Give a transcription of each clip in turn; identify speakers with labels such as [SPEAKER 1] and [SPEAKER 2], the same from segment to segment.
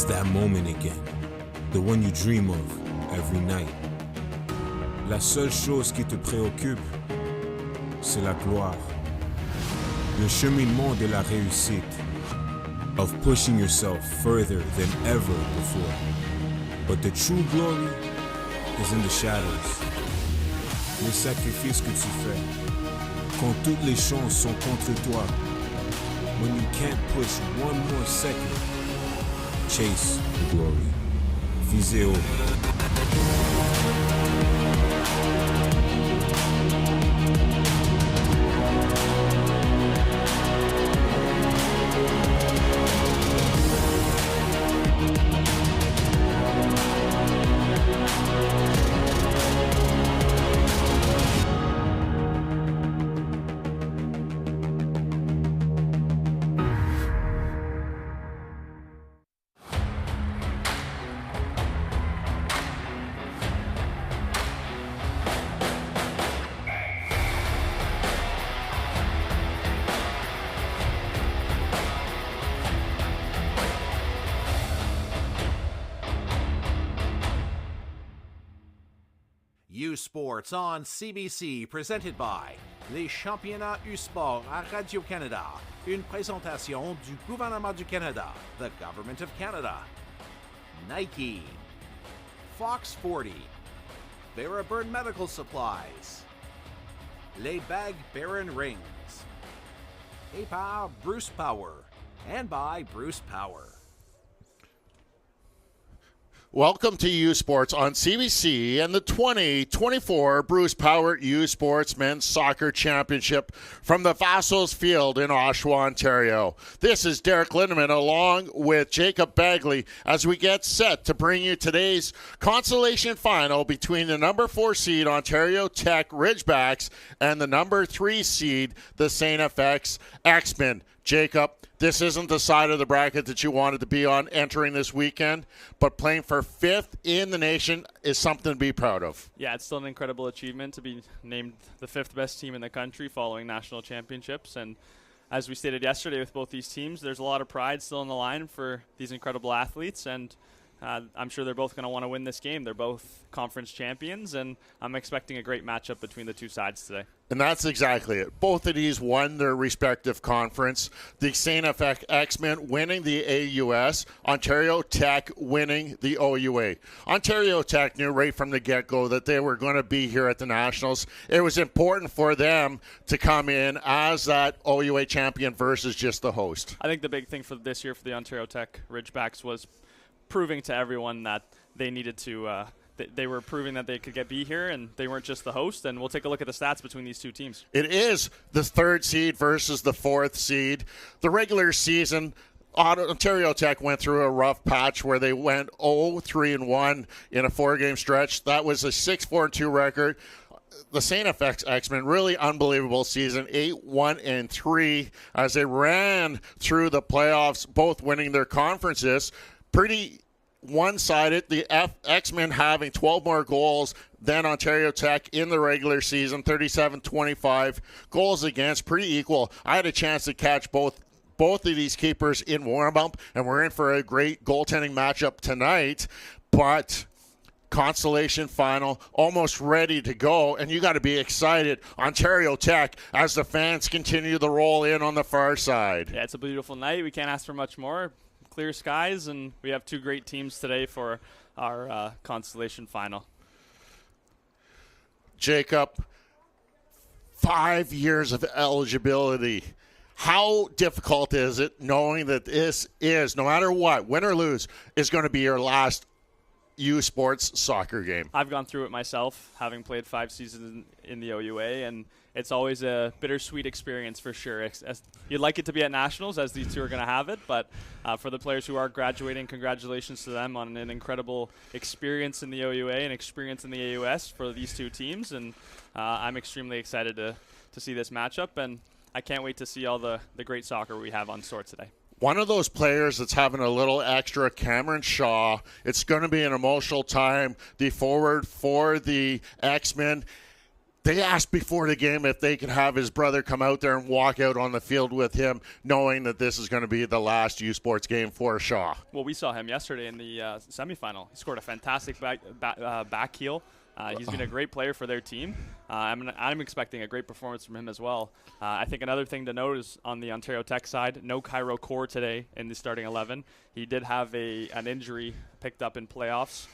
[SPEAKER 1] It's that moment again, the one you dream of every night. La seule chose qui te préoccupe, c'est la gloire. Le cheminement de la réussite, of pushing yourself further than ever before. But the true glory is in the shadows. Les sacrifices que tu fais, quand toutes les chances sont contre toi. When you can't push one more second, chase the glory. Visez haut.
[SPEAKER 2] Sports on CBC, presented by les Championnats U-Sport à Radio-Canada, une présentation du gouvernement du Canada, the Government of Canada, Nike, Fox 40, Barabird Medical Supplies, Les Bag Baron Rings, et par Bruce Power, and by Bruce Power.
[SPEAKER 3] Welcome to U Sports on CBC and the 2024 Bruce Power U Sports Men's Soccer Championship from the Vassals Field in Oshawa, Ontario. This is Derek Lindemann along with Jacob Bagley as we get set to bring you today's consolation final between the number 4 seed Ontario Tech Ridgebacks and the number 3 seed the STFX X-Men. Jacob, this isn't the side of the bracket that you wanted to be on entering this weekend, but playing for 5th in the nation is something to be proud of.
[SPEAKER 4] Yeah, it's still an incredible achievement to be named the 5th best team in the country following national championships. And as we stated yesterday with both these teams, there's a lot of pride still on the line for these incredible athletes, and I'm sure they're both going to want to win this game. They're both conference champions, and I'm expecting a great matchup between the two sides today.
[SPEAKER 3] And that's exactly it. Both of these won their respective conference. The STFX X-Men winning the AUS, Ontario Tech winning the OUA. Ontario Tech knew right from the get-go that they were going to be here at the Nationals. It was important for them to come in as that OUA champion versus just the host.
[SPEAKER 4] I think the big thing for this year for the Ontario Tech Ridgebacks was proving to everyone that they needed to they were proving that they could be here and they weren't just the host. And we'll take a look at the stats between these two teams.
[SPEAKER 3] It is the 3rd seed versus the 4th seed. The regular season, Ontario Tech went through a rough patch where they went 0-3-1 in a 4-game stretch. That was a 6-4-2 record. The STFX X-Men, really unbelievable season, 8-1-3 as they ran through the playoffs, both winning their conferences. Pretty one-sided, the X-Men having 12 more goals than Ontario Tech in the regular season, 37-25 goals against, pretty equal. I had a chance to catch both of these keepers in warm-up, and we're in for a great goaltending matchup tonight, but consolation final almost ready to go, and you got to be excited. Ontario Tech as the fans continue to roll in on the far side.
[SPEAKER 4] Yeah, it's a beautiful night. We can't ask for much more. Clear skies, and we have two great teams today for our consolation final.
[SPEAKER 3] Jacob, 5 years of eligibility. How difficult is it knowing that this is, no matter what, win or lose, is going to be your last U Sports soccer game?
[SPEAKER 4] I've gone through it myself, having played 5 seasons in the OUA, and it's always a bittersweet experience for sure. You'd like it to be at Nationals, as these two are going to have it, but for the players who are graduating, congratulations to them on an incredible experience in the OUA and experience in the AUS for these two teams, and I'm extremely excited to see this matchup, and I can't wait to see all the great soccer we have on store today.
[SPEAKER 3] One of those players that's having a little extra, Cameron Shaw. It's going to be an emotional time. The forward for the X-Men. They asked before the game if they could have his brother come out there and walk out on the field with him, knowing that this is going to be the last U Sports game for Shaw.
[SPEAKER 4] Well, we saw him yesterday in the semifinal. He scored a fantastic back heel. He's been a great player for their team. I'm expecting a great performance from him as well. I think another thing to note is on the Ontario Tech side, no Cairo Core today in the starting 11. He did have an injury picked up in playoffs,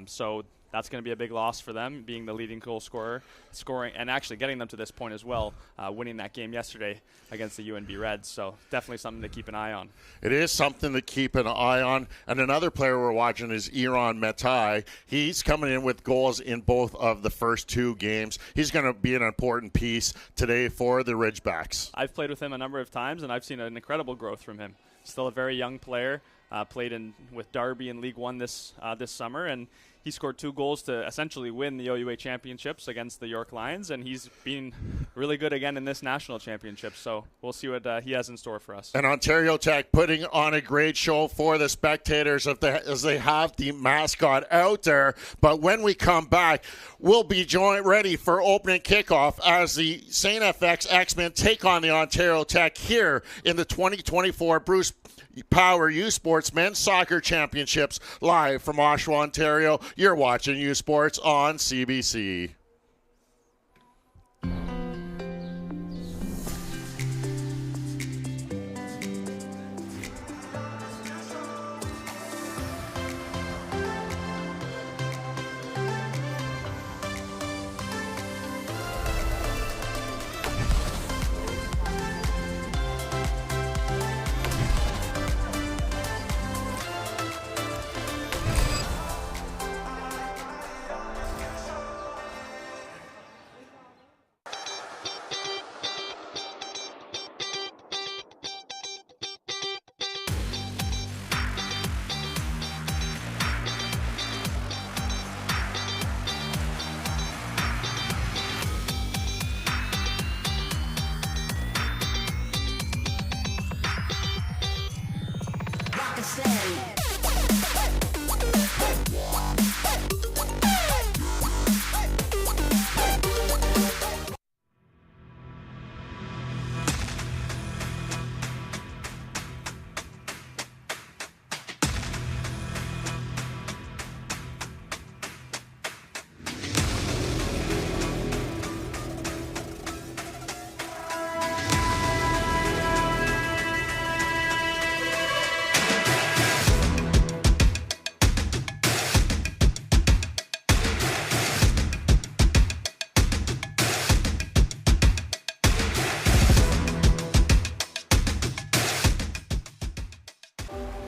[SPEAKER 4] so that's going to be a big loss for them, being the leading goal scorer, scoring, and actually getting them to this point as well, winning that game yesterday against the UNB Reds. So definitely something to keep an eye on.
[SPEAKER 3] It is something to keep an eye on. And another player we're watching is Iran Metai. He's coming in with goals in both of the first 2 games. He's going to be an important piece today for the Ridgebacks.
[SPEAKER 4] I've played with him a number of times, and I've seen an incredible growth from him. Still a very young player. Played with Derby in League One this summer, and he scored 2 goals to essentially win the OUA championships against the York Lions, and he's been really good again in this national championship. So we'll see what he has in store for us.
[SPEAKER 3] And Ontario Tech putting on a great show for the spectators as they have the mascot out there. But when we come back, we'll be ready for opening kickoff as the St. FX X-Men take on the Ontario Tech here in the 2024 Bruce Power U Sports Men's Soccer Championships, live from Oshawa, Ontario. You're watching U Sports on CBC.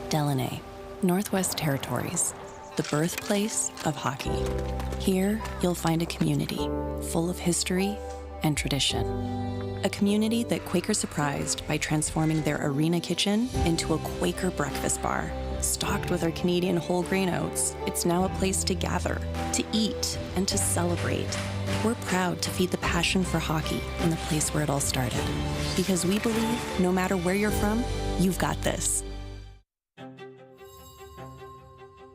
[SPEAKER 5] Delaney, Northwest Territories, the birthplace of hockey. Here, you'll find a community full of history and tradition. A community that Quaker surprised by transforming their arena kitchen into a Quaker breakfast bar. Stocked with our Canadian whole grain oats, it's now a place to gather, to eat, and to celebrate. We're proud to feed the passion for hockey in the place where it all started. Because we believe no matter where you're from, you've got this.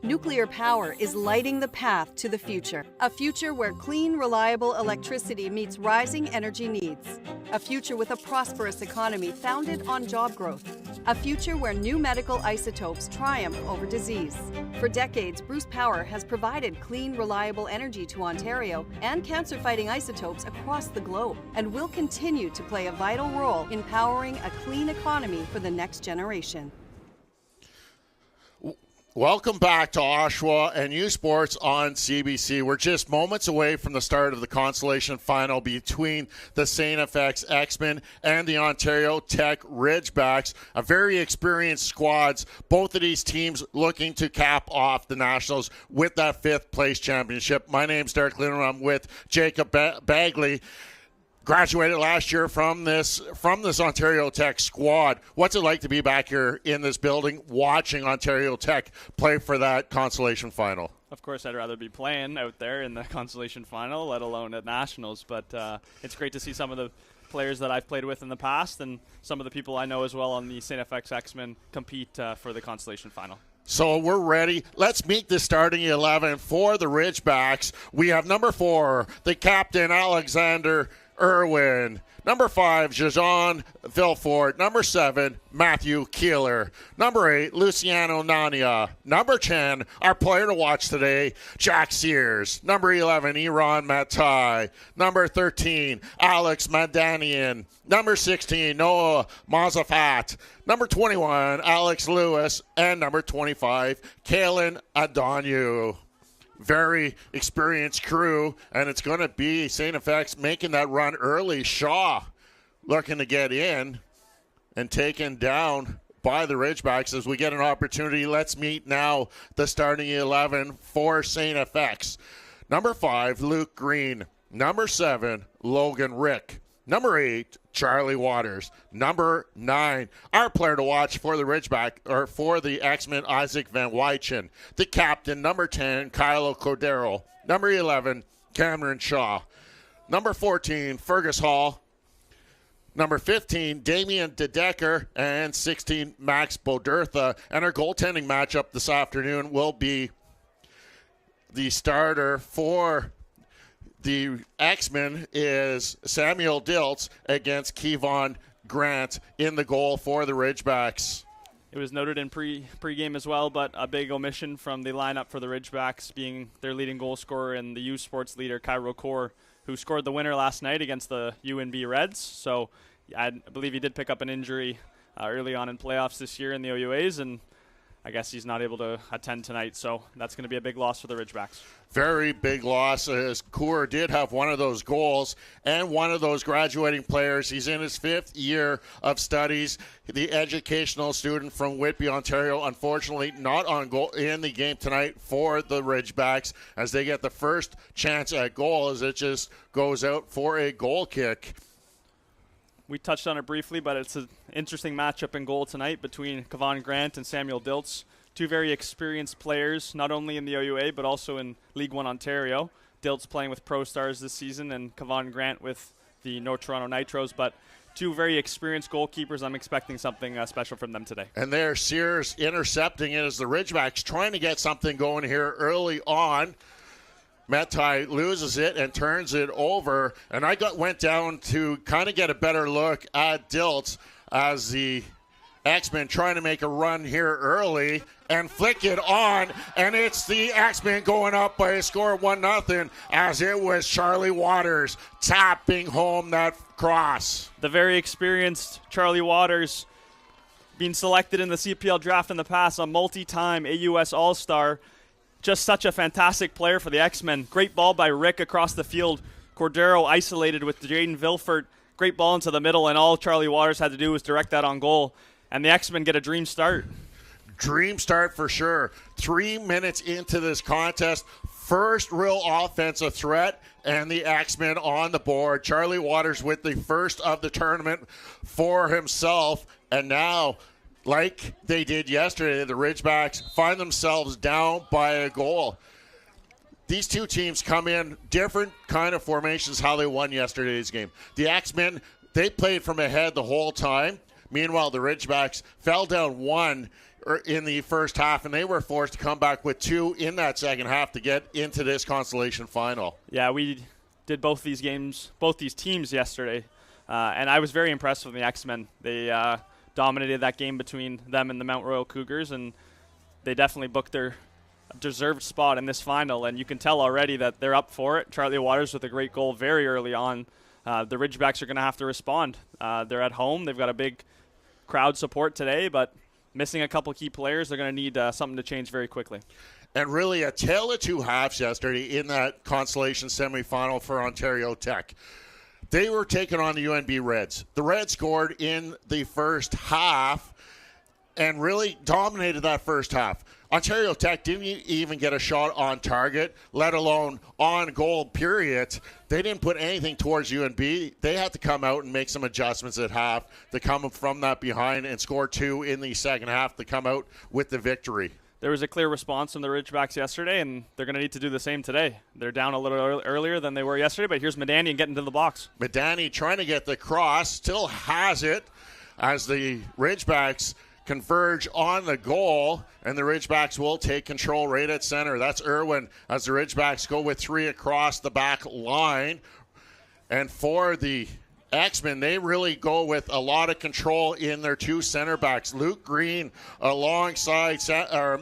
[SPEAKER 6] Nuclear power is lighting the path to the future. A future where clean, reliable electricity meets rising energy needs. A future with a prosperous economy founded on job growth. A future where new medical isotopes triumph over disease. For decades, Bruce Power has provided clean, reliable energy to Ontario and cancer-fighting isotopes across the globe, and will continue to play a vital role in powering a clean economy for the next generation.
[SPEAKER 3] Welcome back to Oshawa and U Sports on CBC. We're just moments away from the start of the Consolation final between the St. FX X-Men and the Ontario Tech Ridgebacks. A very experienced squads. Both of these teams looking to cap off the Nationals with that 5th place championship. My name's Derek Lindner. I'm with Jacob Bagley. Graduated last year from this Ontario Tech squad. What's it like to be back here in this building watching Ontario Tech play for that Consolation final?
[SPEAKER 4] Of course, I'd rather be playing out there in the Consolation final, let alone at Nationals. But it's great to see some of the players that I've played with in the past and some of the people I know as well on the St. FX X-Men compete for the Consolation final.
[SPEAKER 3] So we're ready. Let's meet the starting 11 for the Ridgebacks. We have number 4, the captain, Alexander Irwin. Number 5, Jajon Vilfort. Number 7, Matthew Keeler. Number 8, Luciano Nania. Number 10, our player to watch today, Jack Sears. Number 11, Iran Matai. Number 13, Alex Madanian. Number 16, Noah Mazafat. Number 21, Alex Lewis. And number 25, Kalen Adonyu. Very experienced crew, and it's going to be STFX making that run early. Shaw looking to get in and taken down by the Ridgebacks as we get an opportunity. Let's meet now the starting 11 for STFX. Number 5, Luke Green. Number 7, Logan Rick. Number 8, Charlie Waters. Number 9, our player to watch for the Ridgeback, or for the X-Men, Isaac Van Wychen. The captain, number 10, Kylo Cordero. Number 11, Cameron Shaw. Number 14, Fergus Hall. Number 15, Damian DeDecker. And 16, Max Bodertha. And our goaltending matchup this afternoon will be the starter for the X-Men is Samuel Diltz against Kevon Grant in the goal for the Ridgebacks.
[SPEAKER 4] It was noted in pre-game as well, but a big omission from the lineup for the Ridgebacks being their leading goal scorer and the U Sports leader, Cairo Kaur, who scored the winner last night against the UNB Reds. So I believe he did pick up an injury early on in playoffs this year in the OUAs, and I guess he's not able to attend tonight, so that's going to be a big loss for the Ridgebacks. Very
[SPEAKER 3] big loss, as Kaur did have one of those goals and one of those graduating players. He's in his 5th year of studies. The educational student from Whitby, Ontario, unfortunately not on goal in the game tonight for the Ridgebacks as they get the first chance at goal as it just goes out for a goal kick.
[SPEAKER 4] We touched on it briefly, but it's an interesting matchup in goal tonight between Kevon Grant and Samuel Diltz. Two very experienced players, not only in the OUA, but also in League One Ontario. Diltz playing with Pro Stars this season and Kevon Grant with the North Toronto Nitros. But two very experienced goalkeepers. I'm expecting something special from them today.
[SPEAKER 3] And there, Sears intercepting it as the Ridgebacks trying to get something going here early on. Matai loses it and turns it over, and I went down to kind of get a better look at Diltz as the X-Men trying to make a run here early and flick it on, and it's the X-Men going up by a score of 1-0 as it was Charlie Waters tapping home that cross.
[SPEAKER 4] The very experienced Charlie Waters being selected in the CPL draft in the past, a multi-time AUS All-Star. Just such a fantastic player for the X-Men. Great ball by Rick across the field. Cordero isolated with Jaden Vilfort. Great ball into the middle, and all Charlie Waters had to do was direct that on goal. And the X-Men get a dream start.
[SPEAKER 3] Dream start for sure. 3 minutes into this contest, first real offensive threat, and the X-Men on the board. Charlie Waters with the first of the tournament for himself, and now, like they did yesterday, the Ridgebacks find themselves down by a goal. These two teams come in different kind of formations how they won yesterday's game. The X-Men, they played from ahead the whole time. Meanwhile, the Ridgebacks fell down 1 in the first half, and they were forced to come back with 2 in that second half to get into this Consolation final.
[SPEAKER 4] Yeah, we did both these teams yesterday, and I was very impressed with the X-Men. They dominated that game between them and the Mount Royal Cougars, and they definitely booked their deserved spot in this final, and you can tell already that they're up for it. Charlie Waters with a great goal very early on. The Ridgebacks are going to have to respond. They're at home. They've got a big crowd support today, but missing a couple key players. They're going to need something to change very quickly.
[SPEAKER 3] And really a tale of two halves yesterday in that Consolation semifinal for Ontario Tech. They were taking on the UNB Reds. The Reds scored in the first half and really dominated that first half. Ontario Tech didn't even get a shot on target, let alone on goal, period. They didn't put anything towards UNB. They had to come out and make some adjustments at half to come from that behind and score 2 in the second half to come out with the victory.
[SPEAKER 4] There was a clear response from the Ridgebacks yesterday, and they're going to need to do the same today. They're down a little earlier than they were yesterday, but here's Madani getting to the box.
[SPEAKER 3] Madani trying to get the cross, still has it as the Ridgebacks converge on the goal, and the Ridgebacks will take control right at center. That's Irwin as the Ridgebacks go with 3 across the back line. And for the X-Men, they really go with a lot of control in their 2 center backs. Luke Green alongside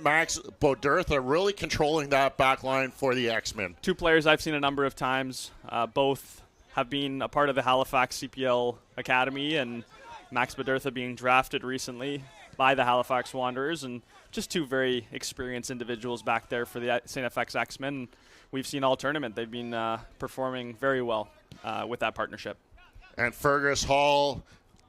[SPEAKER 3] Max Bodertha really controlling that back line for the X-Men. 2
[SPEAKER 4] players I've seen a number of times. Both have been a part of the Halifax CPL Academy, and Max Bodertha being drafted recently by the Halifax Wanderers, and just 2 very experienced individuals back there for the STFX X-Men. We've seen all tournament. They've been performing very well with that partnership.
[SPEAKER 3] And Fergus Hall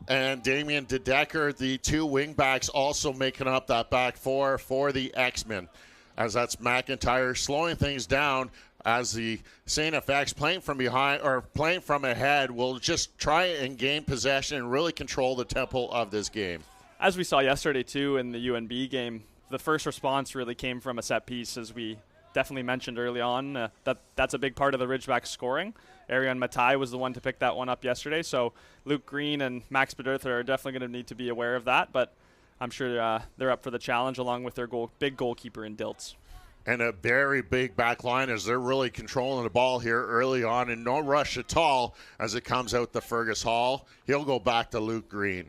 [SPEAKER 3] and Damien DeDecker, the 2 wingbacks, also making up that back 4 for the X-Men. As that's McIntyre slowing things down, as the St. FX playing from behind or playing from ahead will just try and gain possession and really control the tempo of this game.
[SPEAKER 4] As we saw yesterday too in the UNB game, the first response really came from a set piece, as we definitely mentioned early on. That's a big part of the Ridgebacks scoring. Ariane Matai was the one to pick that one up yesterday, so Luke Green and Max Bodertha are definitely going to need to be aware of that, but I'm sure they're up for the challenge along with their big goalkeeper in Diltz.
[SPEAKER 3] And a very big back line as they're really controlling the ball here early on, and no rush at all as it comes out to Fergus Hall. He'll go back to Luke Green.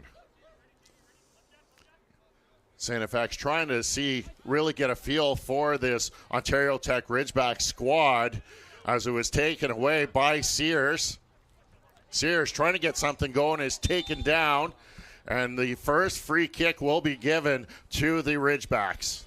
[SPEAKER 3] St. FX trying to really get a feel for this Ontario Tech Ridgeback squad as it was taken away by Sears. Sears trying to get something going is taken down, and the first free kick will be given to the Ridgebacks.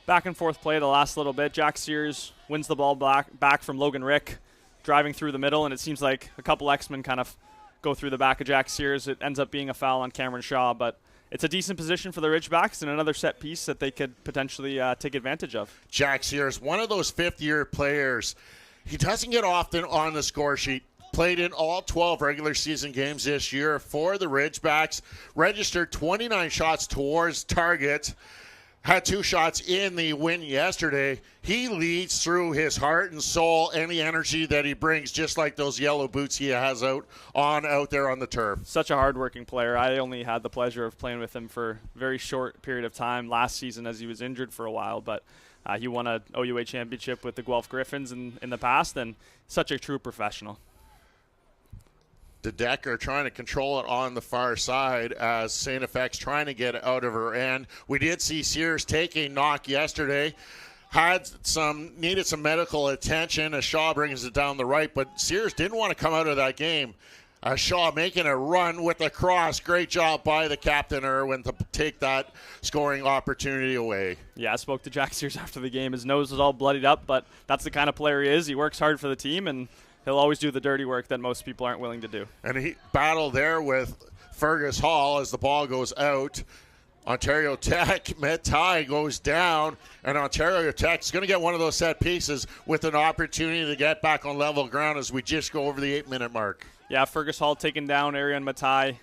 [SPEAKER 4] Back and forth play the last little bit. Jack Sears wins the ball back from Logan Rick, driving through the middle, and it seems like a couple X-Men kind of go through the back of Jack Sears. It ends up being a foul on Cameron Shaw, but it's a decent position for the Ridgebacks and another set piece that they could potentially take advantage of.
[SPEAKER 3] Jack Sears, one of those fifth-year players. He doesn't get often on the score sheet. Played in all 12 regular season games this year for the Ridgebacks. Registered 29 shots towards target. Had 2 shots in the win yesterday. He leads through his heart and soul and the energy that he brings, just like those yellow boots he has out there on the turf.
[SPEAKER 4] Such a hardworking player. I only had the pleasure of playing with him for a very short period of time last season as he was injured for a while, but he won an OUA championship with the Guelph Griffins in the past, and such a true professional.
[SPEAKER 3] DeDecker trying to control it on the far side as St. FX trying to get out of her end. We did see Sears take a knock yesterday. Needed some medical attention as Shaw brings it down the right, but Sears didn't want to come out of that game. Shaw making a run with the cross. Great job by the captain, Irwin, to take that scoring opportunity away.
[SPEAKER 4] Yeah, I spoke to Jack Sears after the game. His nose was all bloodied up, but that's the kind of player he is. He works hard for the team, and he'll always do the dirty work that most people aren't willing to do.
[SPEAKER 3] And he battled there with Fergus Hall as the ball goes out. Ontario Tech, Matai goes down, and Ontario Tech's going to get one of those set pieces with an opportunity to get back on level ground as we just go over the 8-minute mark.
[SPEAKER 4] Yeah, Fergus Hall taking down Ariane Matai,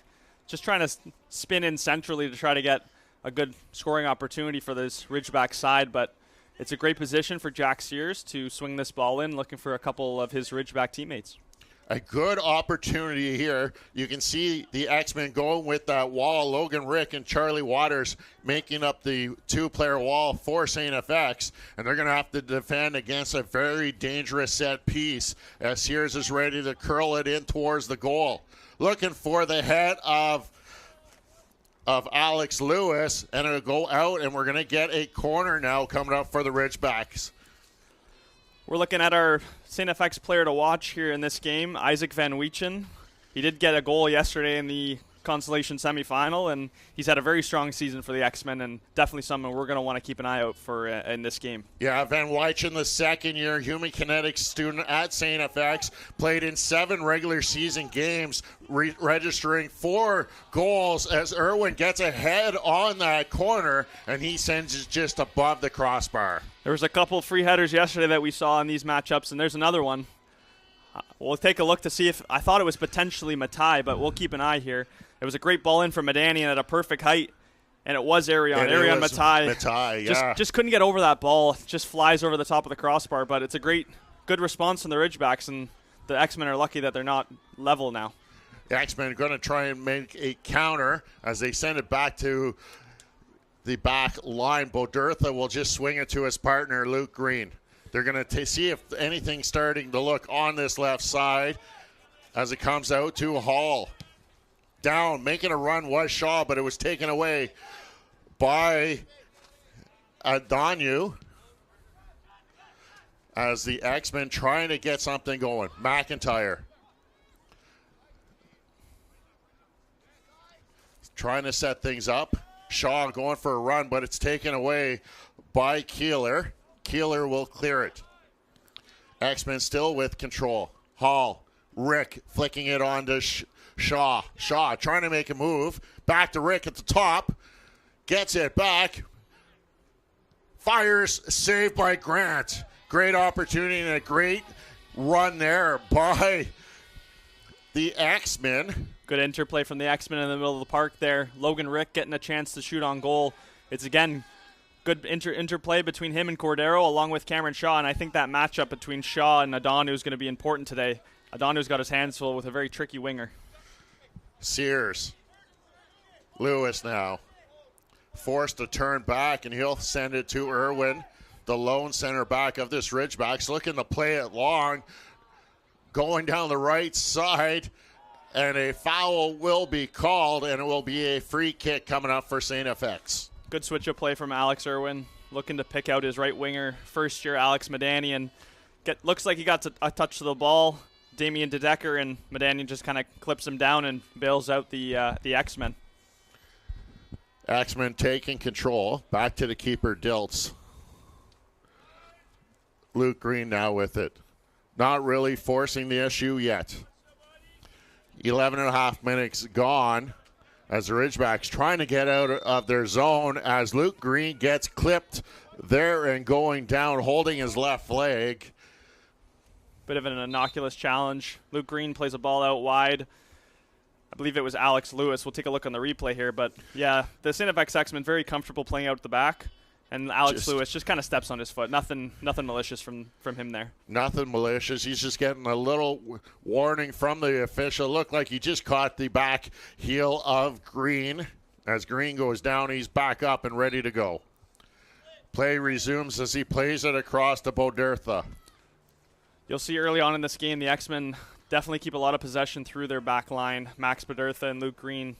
[SPEAKER 4] just trying to spin in centrally to try to get a good scoring opportunity for this Ridgeback side, but it's a great position for Jack Sears to swing this ball in, looking for a couple of his Ridgeback teammates.
[SPEAKER 3] A good opportunity here. You can see the X-Men going with that wall. Logan Rick and Charlie Waters making up the 2-player wall for St. FX, and they're going to have to defend against a very dangerous set piece as Sears is ready to curl it in towards the goal. Looking for the head of Alex Lewis, and it'll go out, and we're going to get a corner now coming up for the Ridgebacks.
[SPEAKER 4] We're looking at our St. FX player to watch here in this game, Isaac Van Weechen. He did get a goal yesterday in the Consolation semifinal, and he's had a very strong season for the X-Men, and definitely someone we're going to want to keep an eye out for in this game.
[SPEAKER 3] Yeah, Van Weechen, the second-year human kinetics student at St. FX, played in 7 regular season games, registering 4 goals as Irwin gets ahead on that corner, and he sends it just above the crossbar.
[SPEAKER 4] There was a couple free headers yesterday that we saw in these matchups, and there's another one. We'll take a look to see if I thought it was potentially Matai, but we'll keep an eye here. It was a great ball in from Madani at a perfect height, and it was Ariane Matai. Just couldn't get over that ball. Just flies over the top of the crossbar, but it's a good response from the Ridgebacks, and the X-Men are lucky that they're not level now.
[SPEAKER 3] The X-Men are going to try and make a counter as they send it back to the back line. Bodertha will just swing it to his partner, Luke Green. They're going to see if anything's starting to look on this left side as it comes out to Hall. Down, making a run was Shaw, but it was taken away by Adanu as the X-Men trying to get something going. McIntyre trying to set things up. Shaw going for a run, but it's taken away by Keeler. Keeler will clear it. X-Men still with control. Hall, Rick flicking it on to Shaw. Shaw trying to make a move. Back to Rick at the top. Gets it back. Fires, saved by Grant. Great opportunity and a great run there by the X-Men.
[SPEAKER 4] Good interplay from the X-Men in the middle of the park there. Logan Rick getting a chance to shoot on goal. It's, again, good interplay between him and Cordero along with Cameron Shaw, and I think that matchup between Shaw and Adanu is going to be important today. Adanu's got his hands full with a very tricky winger.
[SPEAKER 3] Sears. Lewis now. Forced to turn back, and he'll send it to Irwin, the lone center back of this Ridgebacks, looking to play it long. Going down the right side, and a foul will be called, and it will be a free kick coming up for STFX.
[SPEAKER 4] Good switch-up play from Alex Irwin, looking to pick out his right winger, first-year Alex Medanian. Looks like he got a touch to the ball. Damian DeDecker, and Medanian just kind of clips him down and bails out the X-Men.
[SPEAKER 3] X-Men taking control. Back to the keeper, Diltz. Luke Green now with it. Not really forcing the issue yet. 11 and a half minutes gone as the Ridgebacks trying to get out of their zone as Luke Green gets clipped there and going down, holding his left leg.
[SPEAKER 4] Bit of an innocuous challenge. Luke Green plays a ball out wide. I believe it was Alex Lewis. We'll take a look on the replay here. But, yeah, the STFX X-Men very comfortable playing out the back. And Alex Lewis just kind of steps on his foot. Nothing malicious from him there. Nothing
[SPEAKER 3] malicious. He's just getting a little warning from the official. Looked like he just caught the back heel of Green. As Green goes down, he's back up and ready to go. Play resumes as he plays it across to Bodertha.
[SPEAKER 4] You'll see early on in this game, the X-Men definitely keep a lot of possession through their back line. Max Bodertha and Luke Green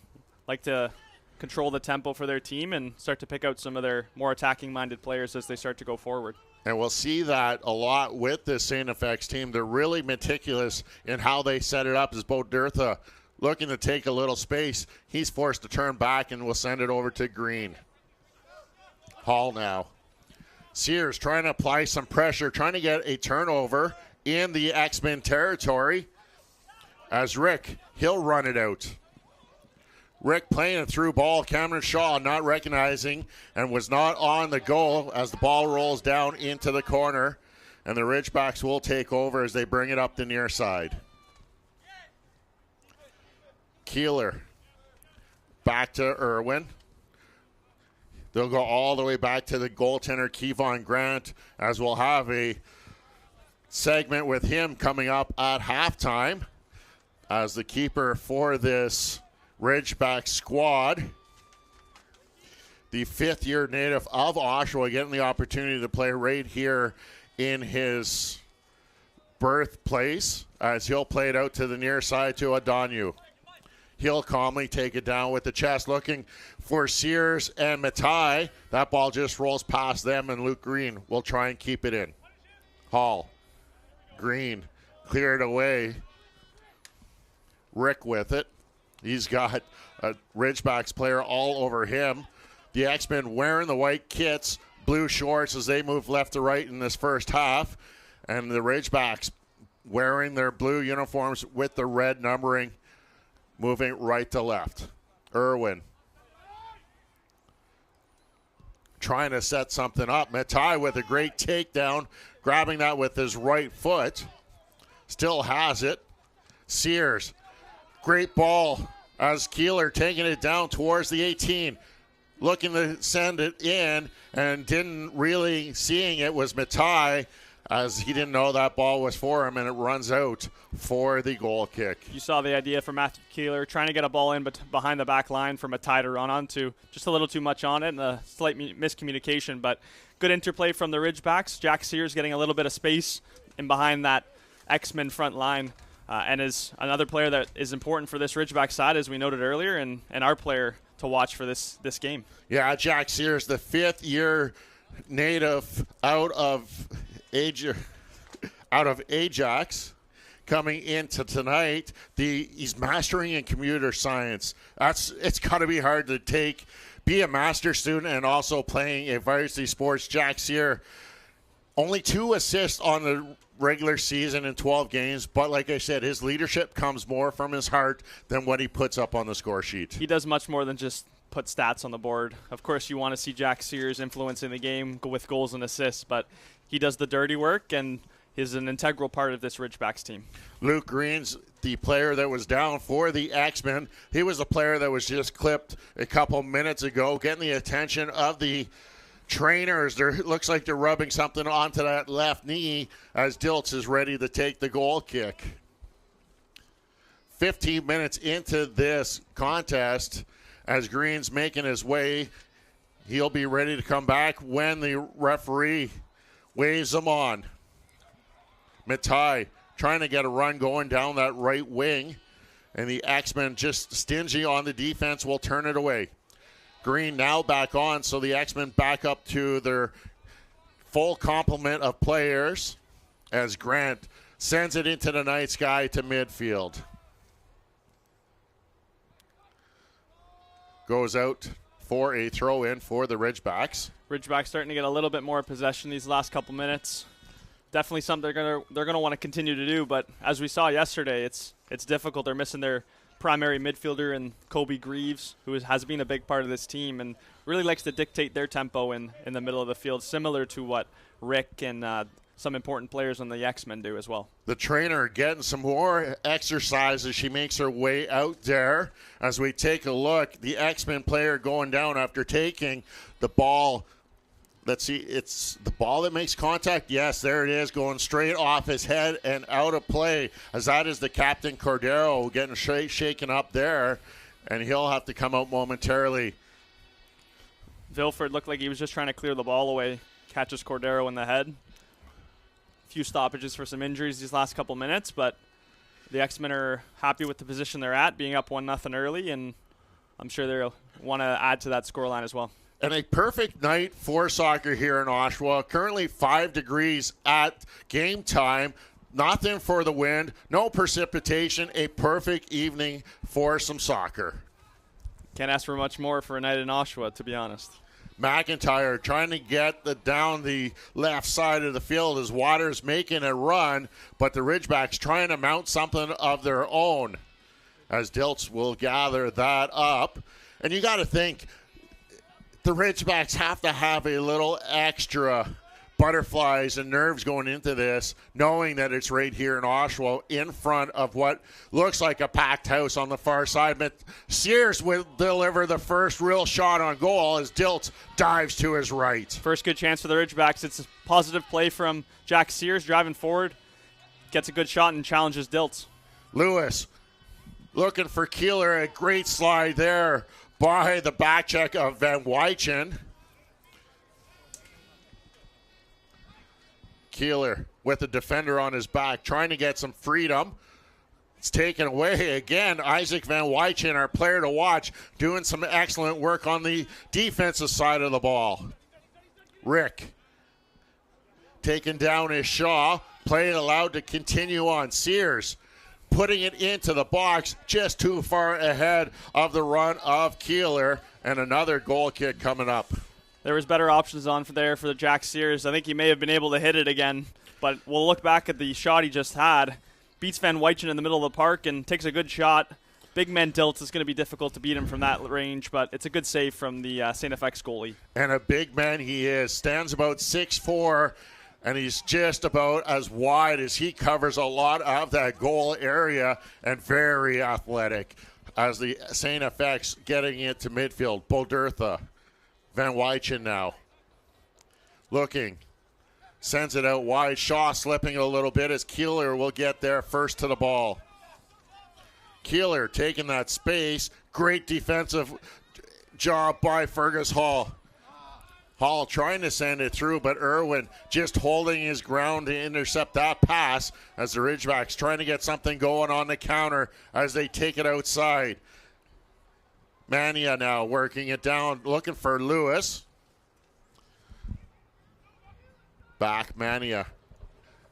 [SPEAKER 4] like to control the tempo for their team and start to pick out some of their more attacking-minded players as they start to go forward.
[SPEAKER 3] And we'll see that a lot with this STFX team. They're really meticulous in how they set it up as Bodertha looking to take a little space. He's forced to turn back and will send it over to Green. Hall now. Sears trying to apply some pressure, trying to get a turnover in the X-Men territory as Rick, he'll run it out. Rick playing a through ball. Cameron Shaw not recognizing and was not on the goal as the ball rolls down into the corner. And the Ridgebacks will take over as they bring it up the near side. Keeler back to Irwin. They'll go all the way back to the goaltender, Kevon Grant, as we'll have a segment with him coming up at halftime as the keeper for this Ridgeback squad. The fifth-year native of Oshawa getting the opportunity to play right here in his birthplace as he'll play it out to the near side to Adanu. He'll calmly take it down with the chest, looking for Sears and Matai. That ball just rolls past them, and Luke Green will try and keep it in. Hall. Green cleared away. Rick with it. He's got a Ridgebacks player all over him. The X-Men wearing the white kits, blue shorts as they move left to right in this first half. And the Ridgebacks wearing their blue uniforms with the red numbering, moving right to left. Irwin trying to set something up. Matai with a great takedown, grabbing that with his right foot. Still has it. Sears, great ball as Keeler taking it down towards the 18. Looking to send it in and didn't really seeing it was Matai as he didn't know that ball was for him, and it runs out for the goal kick.
[SPEAKER 4] You saw the idea from Matthew Keeler trying to get a ball in but behind the back line from a tie to run onto. Just a little too much on it and a slight miscommunication, but good interplay from the Ridgebacks. Jack Sears getting a little bit of space in behind that X-Men front line, and is another player that is important for this Ridgeback side, as we noted earlier, and our player to watch for this game.
[SPEAKER 3] Yeah, Jack Sears, the fifth-year native out of Ajax, coming into tonight. He's mastering in computer science. It's got to be hard to be a master student and also playing a varsity sports. Jack Sears, only 2 assists on the regular season in 12 games, but like I said, his leadership comes more from his heart than what he puts up on the score sheet.
[SPEAKER 4] He does much more than just put stats on the board. Of course, you want to see Jack Sears influencing the game with goals and assists, but he does the dirty work and is an integral part of this Ridgebacks team.
[SPEAKER 3] Luke Green's the player that was down for the X-Men. He was the player that was just clipped a couple minutes ago, getting the attention of the trainers. It looks like they're rubbing something onto that left knee as Diltz is ready to take the goal kick. 15 minutes into this contest, as Green's making his way, he'll be ready to come back when the referee waves him on. Matai trying to get a run going down that right wing, and the X-Men just stingy on the defense will turn it away. Green now back on, so the X-Men back up to their full complement of players as Grant sends it into the night sky to midfield. Goes out for a throw-in for the Ridgebacks.
[SPEAKER 4] Ridgebacks starting to get a little bit more possession these last couple minutes. Definitely something they're gonna want to continue to do, but as we saw yesterday, it's difficult. They're missing their primary midfielder and Kobe Greaves, who has been a big part of this team and really likes to dictate their tempo in the middle of the field, similar to what Rick and some important players on the X-Men do as well.
[SPEAKER 3] The trainer getting some more exercise as she makes her way out there. As we take a look, the X-Men player going down after taking the ball. Let's see, it's the ball that makes contact. Yes, there it is, going straight off his head and out of play, as that is the captain, Cordero, getting shaken up there, and he'll have to come out momentarily.
[SPEAKER 4] Vilford looked like he was just trying to clear the ball away, catches Cordero in the head. A few stoppages for some injuries these last couple minutes, but the X-Men are happy with the position they're at, being up 1-0 early, and I'm sure they'll want to add to that scoreline as well.
[SPEAKER 3] And a perfect night for soccer here in Oshawa. Currently 5 degrees at game time. Nothing for the wind. No precipitation. A perfect evening for some soccer.
[SPEAKER 4] Can't ask for much more for a night in Oshawa, to be honest.
[SPEAKER 3] McIntyre trying to get down the left side of the field as Waters making a run, but the Ridgebacks trying to mount something of their own as Diltz will gather that up. And you got to think, the Ridgebacks have to have a little extra butterflies and nerves going into this, knowing that it's right here in Oshawa in front of what looks like a packed house on the far side. But Sears will deliver the first real shot on goal as Diltz dives to his right.
[SPEAKER 4] First good chance for the Ridgebacks. It's a positive play from Jack Sears driving forward. Gets a good shot and challenges Diltz.
[SPEAKER 3] Lewis looking for Keeler. A great slide there by the back check of Van Wychen. Keeler with the defender on his back, trying to get some freedom. It's taken away again. Isaac Van Wychen, our player to watch, doing some excellent work on the defensive side of the ball. Rick taking down his Shaw. Play it allowed to continue on. Sears putting it into the box just too far ahead of the run of Keeler, and another goal kick coming up.
[SPEAKER 4] There was better options on for the Jack Sears. I think he may have been able to hit it again, but we'll look back at the shot he just had. Beats Van Wychen in the middle of the park and takes a good shot. Big man Diltz is going to be difficult to beat him from that range, but it's a good save from the STFX goalie.
[SPEAKER 3] And a big man he is. Stands about 6'4", and he's just about as wide as he covers a lot of that goal area, and very athletic as the STFX getting it to midfield. Boldertha. Van Wychen now looking Sends it out wide. Shaw slipping a little bit as Keeler will get there first to the ball. Keeler taking that space. Great defensive job by Fergus Hall. Hall trying to send it through, but Irwin just holding his ground to intercept that pass as the Ridgebacks trying to get something going on the counter as they take it outside. Mania now working it down, looking for Lewis. Back Mania.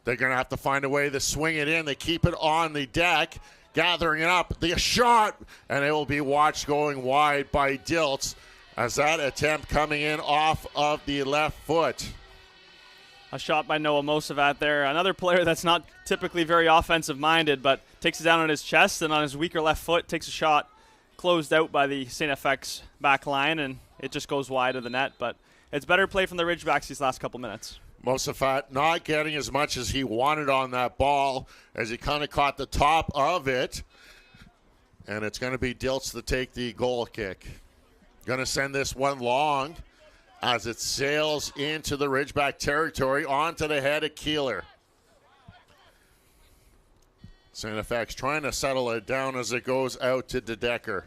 [SPEAKER 3] They're going to have to find a way to swing it in. They keep it on the deck, gathering it up. The shot, and it will be watched going wide by Diltz as that attempt coming in off of the left foot.
[SPEAKER 4] A shot by Noah Mosavat there. Another player that's not typically very offensive-minded, but takes it down on his chest and on his weaker left foot, takes a shot closed out by the STFX back line, and it just goes wide of the net. But it's better play from the Ridgebacks these last couple minutes.
[SPEAKER 3] Mosavat not getting as much as he wanted on that ball as he kind of caught the top of it. And it's going to be Diltz to take the goal kick. Going to send this one long as it sails into the Ridgeback territory onto the head of Keeler. STFX trying to settle it down as it goes out to DeDecker.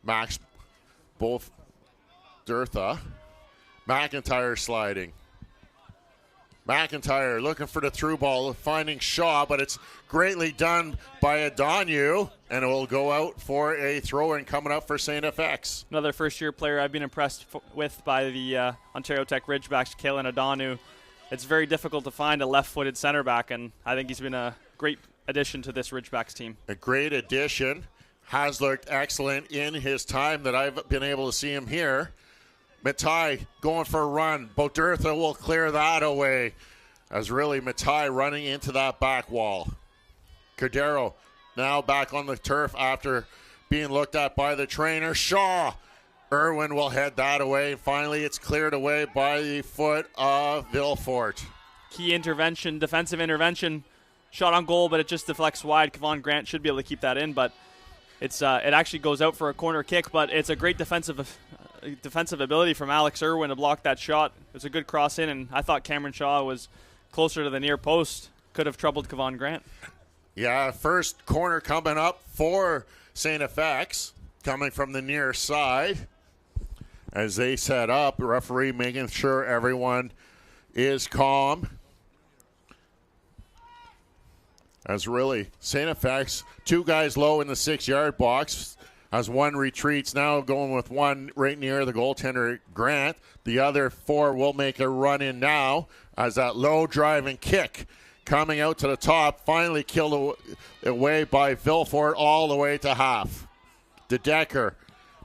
[SPEAKER 3] Max, both Dirtha. McIntyre sliding. McIntyre looking for the through ball, finding Shaw, but it's greatly done by Adonu, and it will go out for a throw-in coming up for STFX.
[SPEAKER 4] Another first-year player I've been impressed with by the Ontario Tech Ridgebacks, Kalen Adonu. It's very difficult to find a left-footed center back, and I think he's been a great addition to this Ridgebacks team.
[SPEAKER 3] A great addition. Has looked excellent in his time that I've been able to see him here. Matai going for a run. Bodirtha will clear that away as really Matai running into that back wall. Cordero now back on the turf after being looked at by the trainer. Shaw. Irwin will head that away. Finally, it's cleared away by the foot of Vilfort.
[SPEAKER 4] Key intervention, defensive intervention. Shot on goal, but it just deflects wide. Kevon Grant should be able to keep that in, but it actually goes out for a corner kick, but it's a great defensive ability from Alex Irwin to block that shot. It was a good cross in, and I thought Cameron Shaw was closer to the near post. Could have troubled Kevon Grant.
[SPEAKER 3] Yeah, first corner coming up for STFX, coming from the near side. As they set up, the referee making sure everyone is calm. As really, STFX, two guys low in the 6-yard box. As one retreats now, going with one right near the goaltender, Grant. The other four will make a run in now as that low driving kick coming out to the top, finally killed away by Vilfort all the way to half. DeDecker.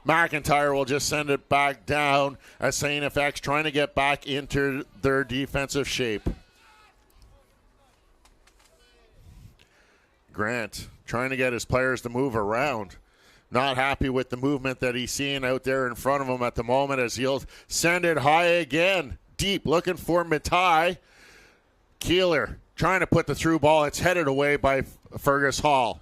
[SPEAKER 3] McIntyre will just send it back down as STFX trying to get back into their defensive shape. Grant trying to get his players to move around. Not happy with the movement that he's seeing out there in front of him at the moment as he'll send it high again. Deep, looking for Matai. Keeler trying to put the through ball. It's headed away by Fergus Hall.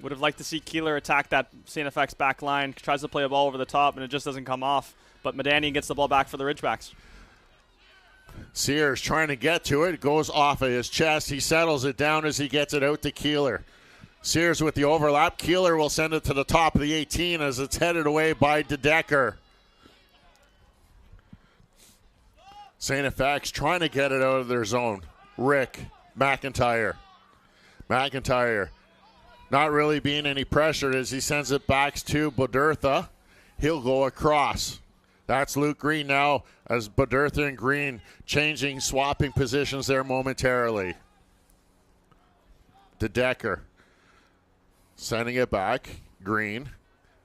[SPEAKER 4] Would have liked to see Keeler attack that STFX back line. Tries to play a ball over the top, and it just doesn't come off. But Medani gets the ball back for the Ridgebacks.
[SPEAKER 3] Sears trying to get to it. It goes off of his chest. He settles it down as he gets it out to Keeler. Sears with the overlap. Keeler will send it to the top of the 18 as it's headed away by DeDecker. STFX trying to get it out of their zone. Rick McIntyre. McIntyre not really being any pressured as he sends it back to Bodirtha. He'll go across. That's Luke Green now as Bodirtha and Green swapping positions there momentarily. DeDecker sending it back. Green.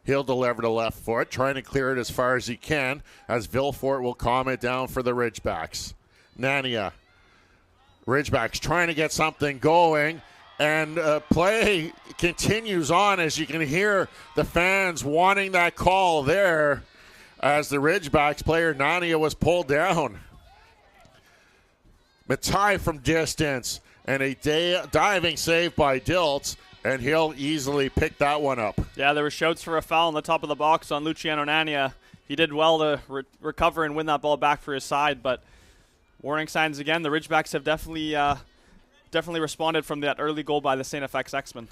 [SPEAKER 3] He'll deliver to left foot, trying to clear it as far as he can as Vilfort will calm it down for the Ridgebacks. Nania. Ridgebacks trying to get something going, and play continues on as you can hear the fans wanting that call there as the Ridgebacks player Nania was pulled down. Matai from distance and a diving save by Diltz, and he'll easily pick that one up.
[SPEAKER 4] Yeah, there were shouts for a foul on the top of the box on Luciano Nania. he did well to recover and win that ball back for his side, but warning signs again. The Ridgebacks have definitely responded from that early goal by the STFX X-Men.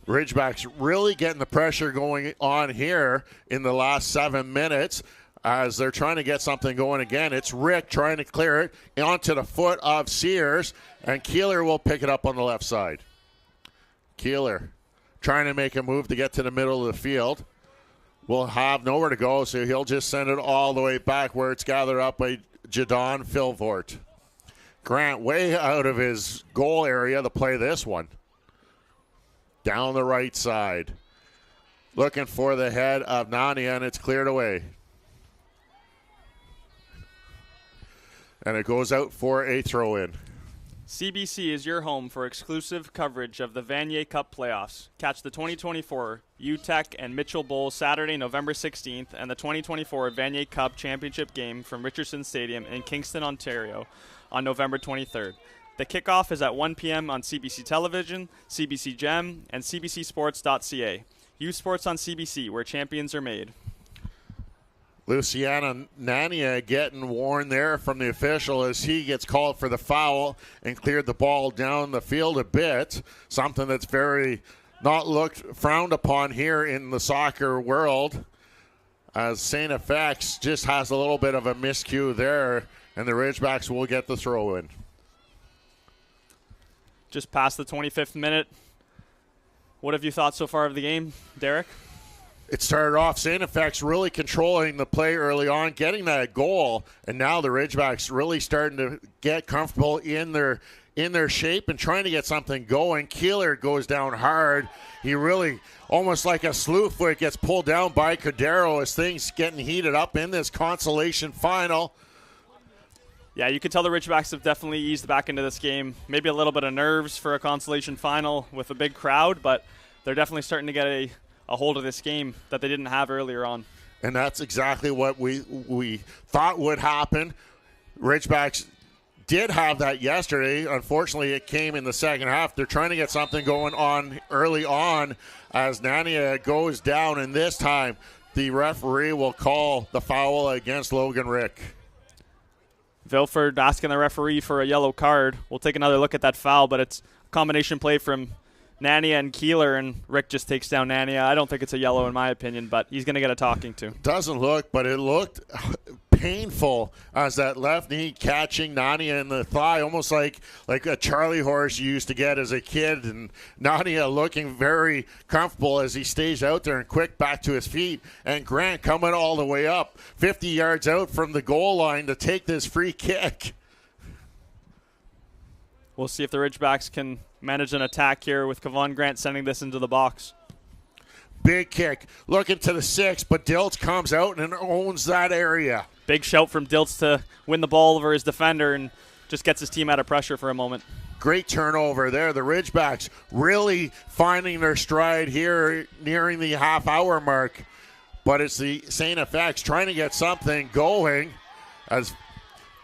[SPEAKER 3] Ridgebacks really getting the pressure going on here in the last 7 minutes as they're trying to get something going again. It's Rick trying to clear it onto the foot of Sears, and Keeler will pick it up on the left side. Keeler trying to make a move to get to the middle of the field. Will have nowhere to go, so he'll just send it all the way back where it's gathered up by Jadon Philvort. Grant way out of his goal area to play this one. Down the right side. Looking for the head of Nania, and it's cleared away. And it goes out for a throw-in.
[SPEAKER 4] CBC is your home for exclusive coverage of the Vanier Cup playoffs. Catch the 2024 UTEC and Mitchell Bowl Saturday, November 16th, and the 2024 Vanier Cup Championship game from Richardson Stadium in Kingston, Ontario on November 23rd. The kickoff is at 1 p.m. on CBC Television, CBC Gem, and cbcsports.ca. Youth Sports on CBC, where champions are made.
[SPEAKER 3] Luciana Nania getting warned there from the official as he gets called for the foul and cleared the ball down the field a bit. Something that's very not frowned upon here in the soccer world, as STFX just has a little bit of a miscue there, and the Ridgebacks will get the throw in.
[SPEAKER 4] Just past the 25th minute. What have you thought so far of the game, Derek?
[SPEAKER 3] It started off STFX really controlling the play early on, getting that goal, and now the Ridgebacks really starting to get comfortable in their shape and trying to get something going. Keeler goes down hard. He really, almost like a slew foot, gets pulled down by Cordero as things getting heated up in this Consolation final.
[SPEAKER 4] Yeah, you can tell the Ridgebacks have definitely eased back into this game. Maybe a little bit of nerves for a Consolation final with a big crowd, but they're definitely starting to get a hold of this game that they didn't have earlier on.
[SPEAKER 3] And that's exactly what we thought would happen. Ridgebacks did have that yesterday. Unfortunately, it came in the second half. They're trying to get something going on early on as Nania goes down, and this time the referee will call the foul against Logan Rick.
[SPEAKER 4] Vilford asking the referee for a yellow card. We'll take another look at that foul, but it's a combination play from Nania and Keeler, and Rick just takes down Nania. I don't think it's a yellow in my opinion, but he's going to get a talking to.
[SPEAKER 3] Doesn't look, but it looked painful as that left knee catching Nania in the thigh, almost like a Charlie horse you used to get as a kid. And Nania looking very comfortable as he stays out there and quick back to his feet. And Grant coming all the way up 50 yards out from the goal line to take this free kick.
[SPEAKER 4] We'll see if the Ridgebacks can manage an attack here with Kevon Grant sending this into the box.
[SPEAKER 3] Big kick. Looking to the 6, but Diltz comes out and owns that area.
[SPEAKER 4] Big shout from Diltz to win the ball over his defender and just gets his team out of pressure for a moment.
[SPEAKER 3] Great turnover there. The Ridgebacks really finding their stride here nearing the half-hour mark. But it's the STFX trying to get something going as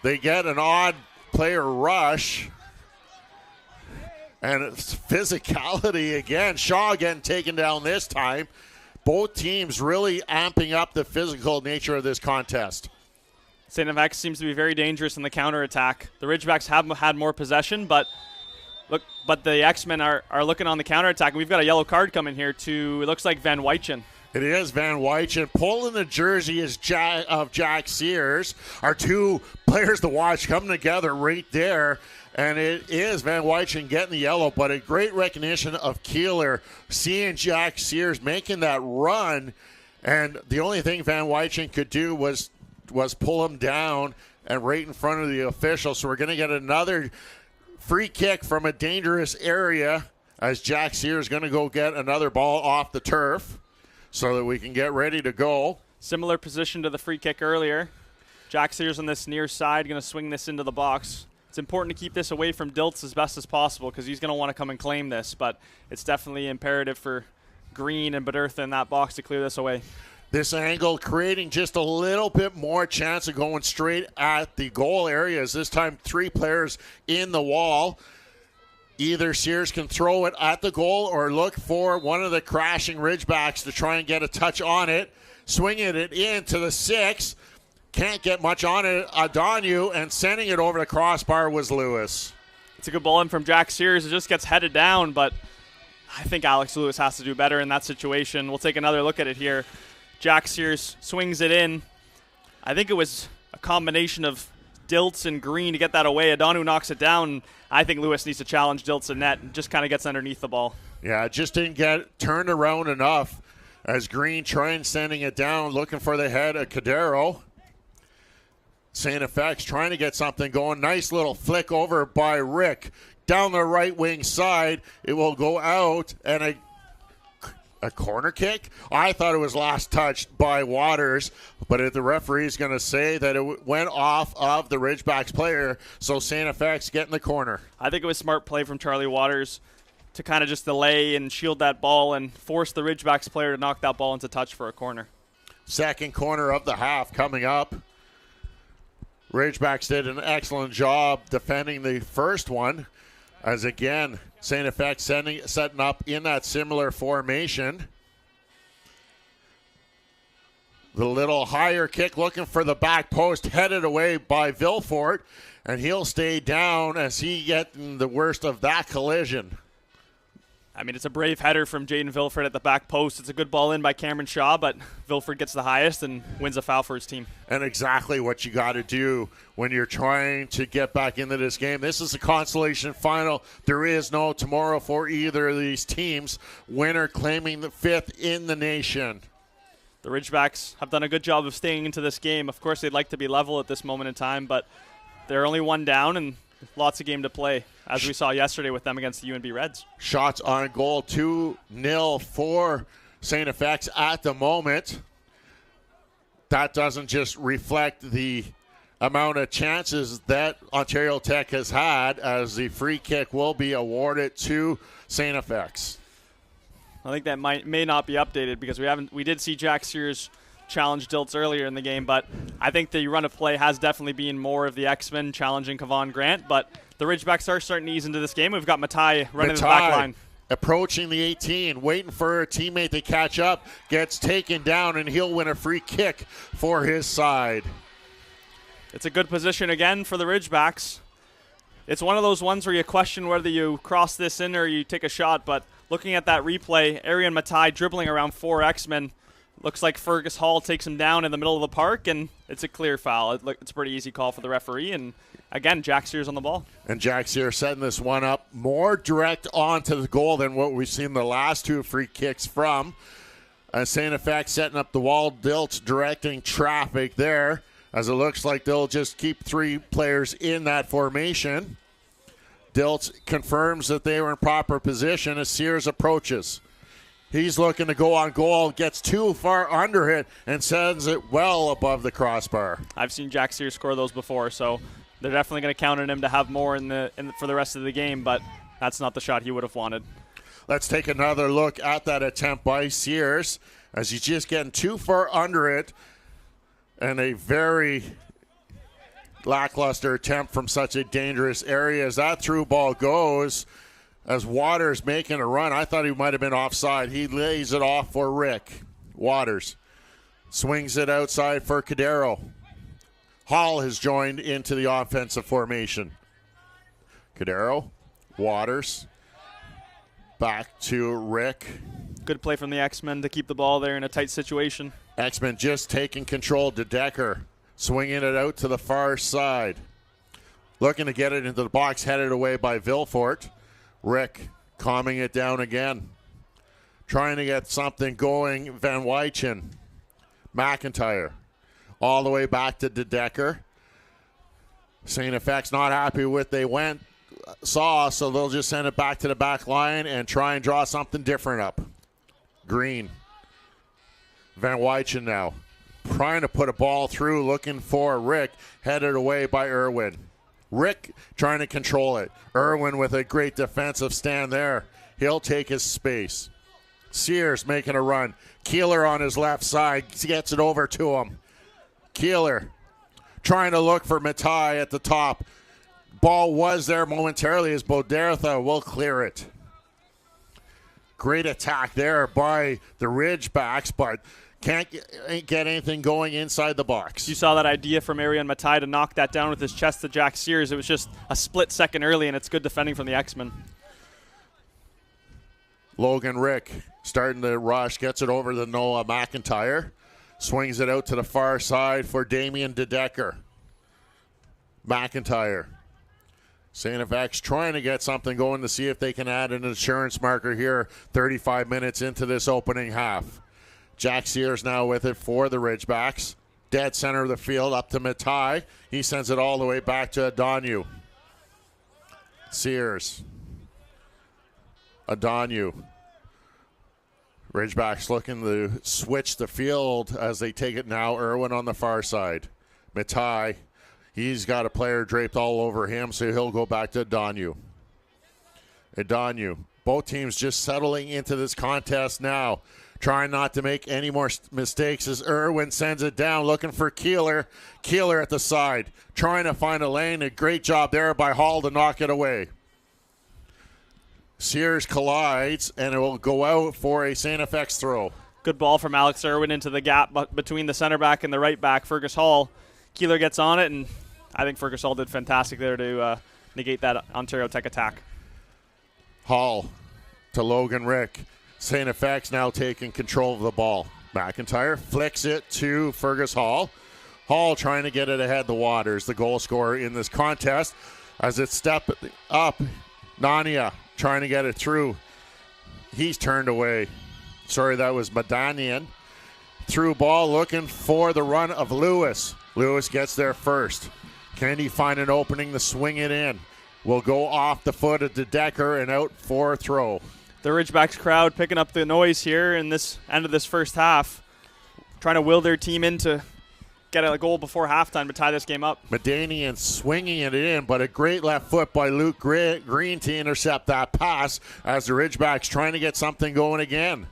[SPEAKER 3] they get an odd player rush. And it's physicality again. Shaw getting taken down this time. Both teams really amping up the physical nature of this contest.
[SPEAKER 4] STFX seems to be very dangerous in the counterattack. The Ridgebacks have had more possession, but the X-Men are looking on the counterattack. We've got a yellow card coming here to, it looks like Van Wychen.
[SPEAKER 3] It is Van Wychen. Pulling the jersey is of Jack Sears. Our two players to watch coming together right there. And it is Van Wychen getting the yellow, but a great recognition of Keeler, seeing Jack Sears making that run. And the only thing Van Wychen could do was pull him down and right in front of the official. So we're going to get another free kick from a dangerous area as Jack Sears is going to go get another ball off the turf so that we can get ready to go.
[SPEAKER 4] Similar position to the free kick earlier. Jack Sears on this near side going to swing this into the box. It's important to keep this away from Diltz as best as possible because he's going to want to come and claim this, but it's definitely imperative for Green and Badertha in that box to clear this away.
[SPEAKER 3] This angle creating just a little bit more chance of going straight at the goal areas. This time 3 players in the wall. Either Sears can throw it at the goal or look for one of the crashing Ridgebacks to try and get a touch on it. Swinging it into the 6. Can't get much on it. Adonu, and sending it over the crossbar was Lewis.
[SPEAKER 4] It's a good ball in from Jack Sears. It just gets headed down, but I think Alex Lewis has to do better in that situation. We'll take another look at it here. Jack Sears swings it in. I think it was a combination of Dilts and Green to get that away. Adonu knocks it down. I think Lewis needs to challenge Dilts and net and just kind of gets underneath the ball.
[SPEAKER 3] Yeah, it just didn't get turned around enough as Green trying sending it down, looking for the head of Cadero. STFX trying to get something going. Nice little flick over by Rick. Down the right wing side. It will go out, and a corner kick? I thought it was last touched by Waters, but the referee is going to say that it went off of the Ridgebacks player, so STFX getting the corner.
[SPEAKER 4] I think it was smart play from Charlie Waters to kind of just delay and shield that ball and force the Ridgebacks player to knock that ball into touch for a corner.
[SPEAKER 3] Second corner of the half coming up. Ridgebacks did an excellent job defending the first one, as again, STFX setting up in that similar formation. The little higher kick looking for the back post, headed away by Vilfort, and he'll stay down as he gets the worst of that collision.
[SPEAKER 4] I mean, it's a brave header from Jaden Vilford at the back post. It's a good ball in by Cameron Shaw, but Vilford gets the highest and wins a foul for his team.
[SPEAKER 3] And exactly what you got to do when you're trying to get back into this game. This is a consolation final. There is no tomorrow for either of these teams. Winner claiming the 5th in the nation.
[SPEAKER 4] The Ridgebacks have done a good job of staying into this game. Of course, they'd like to be level at this moment in time, but they're only one down and lots of game to play, as we saw yesterday with them against the UNB Reds.
[SPEAKER 3] Shots on goal, 2-0 for STFX at the moment. That doesn't just reflect the amount of chances that Ontario Tech has had, as the free kick will be awarded to STFX.
[SPEAKER 4] I think that may not be updated because we did see Jack Sears challenge Dilts earlier in the game, but I think the run of play has definitely been more of the X-Men challenging Kevon Grant, but the Ridgebacks are starting to ease into this game. We've got Matai running the back line.
[SPEAKER 3] Approaching the 18, waiting for a teammate to catch up, gets taken down, and he'll win a free kick for his side.
[SPEAKER 4] It's a good position again for the Ridgebacks. It's one of those ones where you question whether you cross this in or you take a shot, but looking at that replay, Arian Matai dribbling around 4 X-Men. Looks like Fergus Hall takes him down in the middle of the park, and it's a clear foul. It's a pretty easy call for the referee, and again, Jack Sears on the ball.
[SPEAKER 3] And Jack Sears setting this one up more direct onto the goal than what we've seen the last 2 free kicks from. STFX setting up the wall, Dilts directing traffic there, as it looks like they'll just keep 3 players in that formation. Dilts confirms that they were in proper position as Sears approaches. He's looking to go on goal, gets too far under it, and sends it well above the crossbar.
[SPEAKER 4] I've seen Jack Sears score those before, so they're definitely going to count on him to have more for the rest of the game, but that's not the shot he would have wanted.
[SPEAKER 3] Let's take another look at that attempt by Sears, as he's just getting too far under it, and a very lackluster attempt from such a dangerous area. As that through ball goes, as Waters making a run, I thought he might have been offside. He lays it off for Rick. Waters swings it outside for Cadero. Hall has joined into the offensive formation. Cadero, Waters, back to Rick.
[SPEAKER 4] Good play from the X-Men to keep the ball there in a tight situation.
[SPEAKER 3] X-Men just taking control to Decker, swinging it out to the far side. Looking to get it into the box, headed away by Vilfort. Rick calming it down again. Trying to get something going, Van Wychen. McIntyre. All the way back to Decker. STFX not happy with they saw, so they'll just send it back to the back line and try and draw something different up. Green. Van Wychen now. Trying to put a ball through, looking for Rick, headed away by Irwin. Rick trying to control it. Irwin with a great defensive stand there. He'll take his space. Sears making a run. Keeler on his left side gets it over to him. Keeler trying to look for Matai at the top. ball was there momentarily as Bodertha will clear it. Great attack there by the Ridgebacks, but can't get anything going inside the box.
[SPEAKER 4] You saw that idea from Arian Matai to knock that down with his chest to Jack Sears. It was just a split second early, and it's good defending from the X-Men.
[SPEAKER 3] Logan Rick starting to rush, gets it over to Noah McIntyre. Swings it out to the far side for Damian DeDecker. McIntyre. STFX trying to get something going to see if they can add an insurance marker here 35 minutes into this opening half. Jack Sears now with it for the Ridgebacks. Dead center of the field up to Matai. He sends it all the way back to Adonu. Sears. Adonu. Ridgebacks looking to switch the field as they take it now. Irwin on the far side. Matai. He's got a player draped all over him, so he'll go back to Adonu. Adonu. Both teams just settling into this contest now. Trying not to make any more mistakes as Irwin sends it down, looking for Keeler. Keeler at the side. Trying to find a lane. A great job there by Hall to knock it away. Sears collides, and it will go out for a STFX throw.
[SPEAKER 4] Good ball from Alex Irwin into the gap between the center back and the right back, Fergus Hall. Keeler gets on it, and I think Fergus Hall did fantastic there to negate that Ontario Tech attack.
[SPEAKER 3] Hall to Logan Rick. STFX now taking control of the ball. McIntyre flicks it to Fergus Hall. Hall trying to get it ahead the Waters, the goal scorer in this contest. As it stepped up, Nania trying to get it through. He's turned away. Sorry, that was Madanian. Through ball looking for the run of Lewis. Lewis gets there first. Can he find an opening to swing it in? Will go off the foot of DeDecker and out for a throw.
[SPEAKER 4] The Ridgebacks crowd picking up the noise here in this end of this first half, trying to will their team in to get a goal before halftime to tie this game up.
[SPEAKER 3] Madanian swinging it in, but a great left foot by Luke Green to intercept that pass as the Ridgebacks trying to get something going again.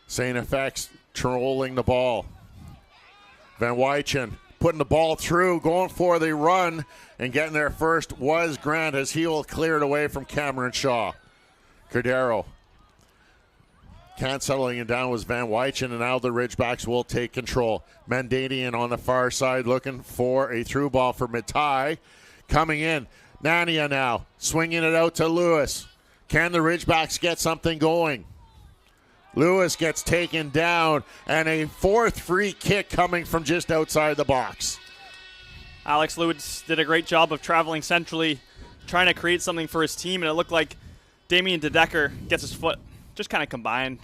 [SPEAKER 3] STFX trolling the ball. Van Wychen putting the ball through, going for the run, and getting there first was Grant as he will clear it away from Cameron Shaw. Cordero. Settling it down was Van Wychen, and now the Ridgebacks will take control. Mandadian on the far side looking for a through ball for Matai. Coming in. Nania now swinging it out to Lewis. Can the Ridgebacks get something going? Lewis gets taken down, and a fourth free kick coming from just outside the box.
[SPEAKER 4] Alex Lewis did a great job of traveling centrally, trying to create something for his team, and it looked like Damian DeDecker gets his foot just kind of combined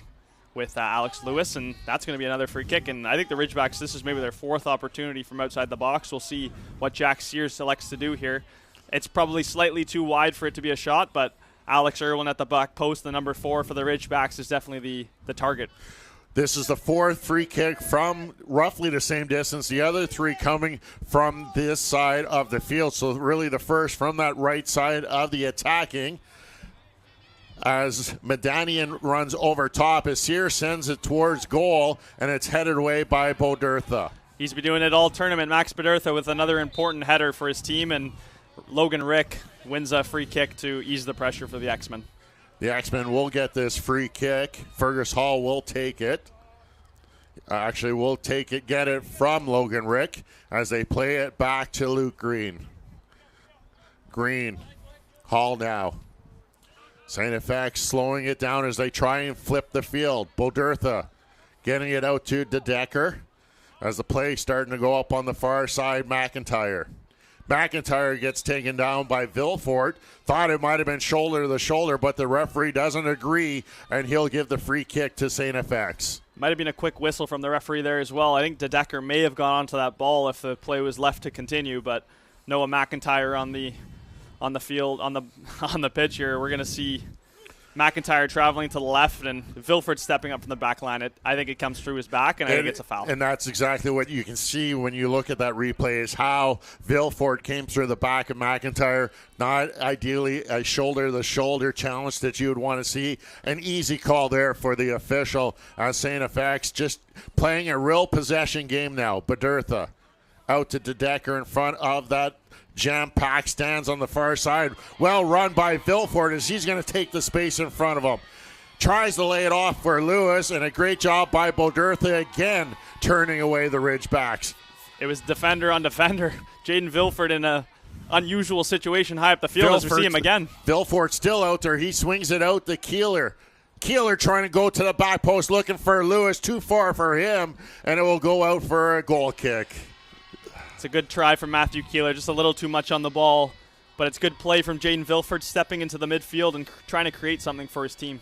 [SPEAKER 4] with Alex Lewis, and that's going to be another free kick. And I think the Ridgebacks, this is maybe their fourth opportunity from outside the box. We'll see what Jack Sears selects to do here. It's probably slightly too wide for it to be a shot, but Alex Irwin at the back post, the number 4 for the Ridgebacks, is definitely the target.
[SPEAKER 3] This is the fourth free kick from roughly the same distance. The other 3 coming from this side of the field. So really the first from that right side of the attacking. As Madanian runs over top, as Sears sends it towards goal, and it's headed away by Bodertha.
[SPEAKER 4] He's been doing it all tournament. Max Bodertha with another important header for his team, and Logan Rick wins a free kick to ease the pressure for the X-Men.
[SPEAKER 3] The X-Men will get this free kick. Fergus Hall will take it. Actually, will take it, get it from Logan Rick as they play it back to Luke Green. Green. Hall now. STFX slowing it down as they try and flip the field. Bodertha getting it out to DeDecker as the play starting to go up on the far side. McIntyre gets taken down by Vilfort. Thought it might have been shoulder to shoulder, but the referee doesn't agree, and he'll give the free kick to STFX.
[SPEAKER 4] Might have been a quick whistle from the referee there as well. I think DeDecker may have gone onto that ball if the play was left to continue, but Noah McIntyre on the field, on the pitch here. We're going to see McIntyre traveling to the left and Vilford stepping up from the back line. I think it comes through his back, and I think it's a foul.
[SPEAKER 3] And that's exactly what you can see when you look at that replay, is how Vilford came through the back of McIntyre. Not ideally a shoulder-to-shoulder challenge that you would want to see. An easy call there for the official. STFX just playing a real possession game now. Bodertha out to DeDecker in front of that jam-packed stands on the far side. Well run by Vilfort as he's going to take the space in front of him. Tries to lay it off for Lewis, and a great job by Bodertha again, turning away the Ridgebacks.
[SPEAKER 4] It was defender on defender. Jaden Vilfort in a unusual situation high up the field as we see him again.
[SPEAKER 3] Vilfort's still out there. He swings it out to Keeler. Keeler trying to go to the back post, looking for Lewis. Too far for him, and it will go out for a goal kick.
[SPEAKER 4] It's a good try from Matthew Keeler, just a little too much on the ball, but it's good play from Jaden Vilfort stepping into the midfield and trying to create something for his team.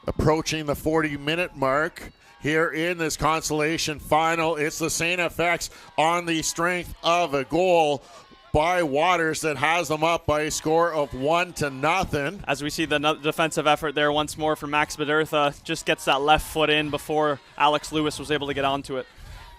[SPEAKER 3] Approaching the 40-minute mark here in this Consolation final. It's the St. FX on the strength of a goal by Waters that has them up by a score of 1-0.
[SPEAKER 4] As we see the defensive effort there once more from Max Bodertha, just gets that left foot in before Alex Lewis was able to get onto it.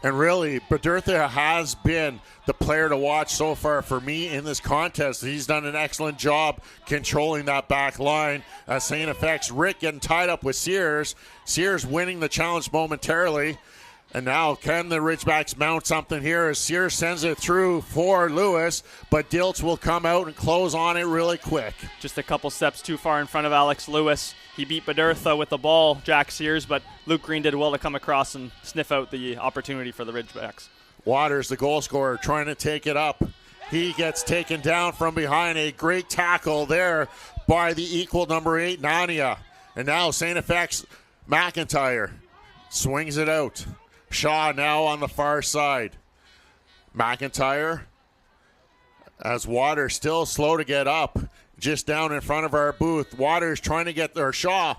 [SPEAKER 3] And really, Bodertha has been the player to watch so far for me in this contest. He's done an excellent job controlling that back line. St. FX, Rick getting tied up with Sears. Sears winning the challenge momentarily. And now can the Ridgebacks mount something here as Sears sends it through for Lewis, but Diltz will come out and close on it really quick.
[SPEAKER 4] Just a couple steps too far in front of Alex Lewis. He beat Bodertha with the ball, Jack Sears, but Luke Green did well to come across and sniff out the opportunity for the Ridgebacks.
[SPEAKER 3] Waters, the goal scorer, trying to take it up. He gets taken down from behind. A great tackle there by the equal number 8, Nania. And now St. FX, McIntyre swings it out. Shaw now on the far side. McIntyre, as Waters still slow to get up, just down in front of our booth. Waters trying to get there. Shaw,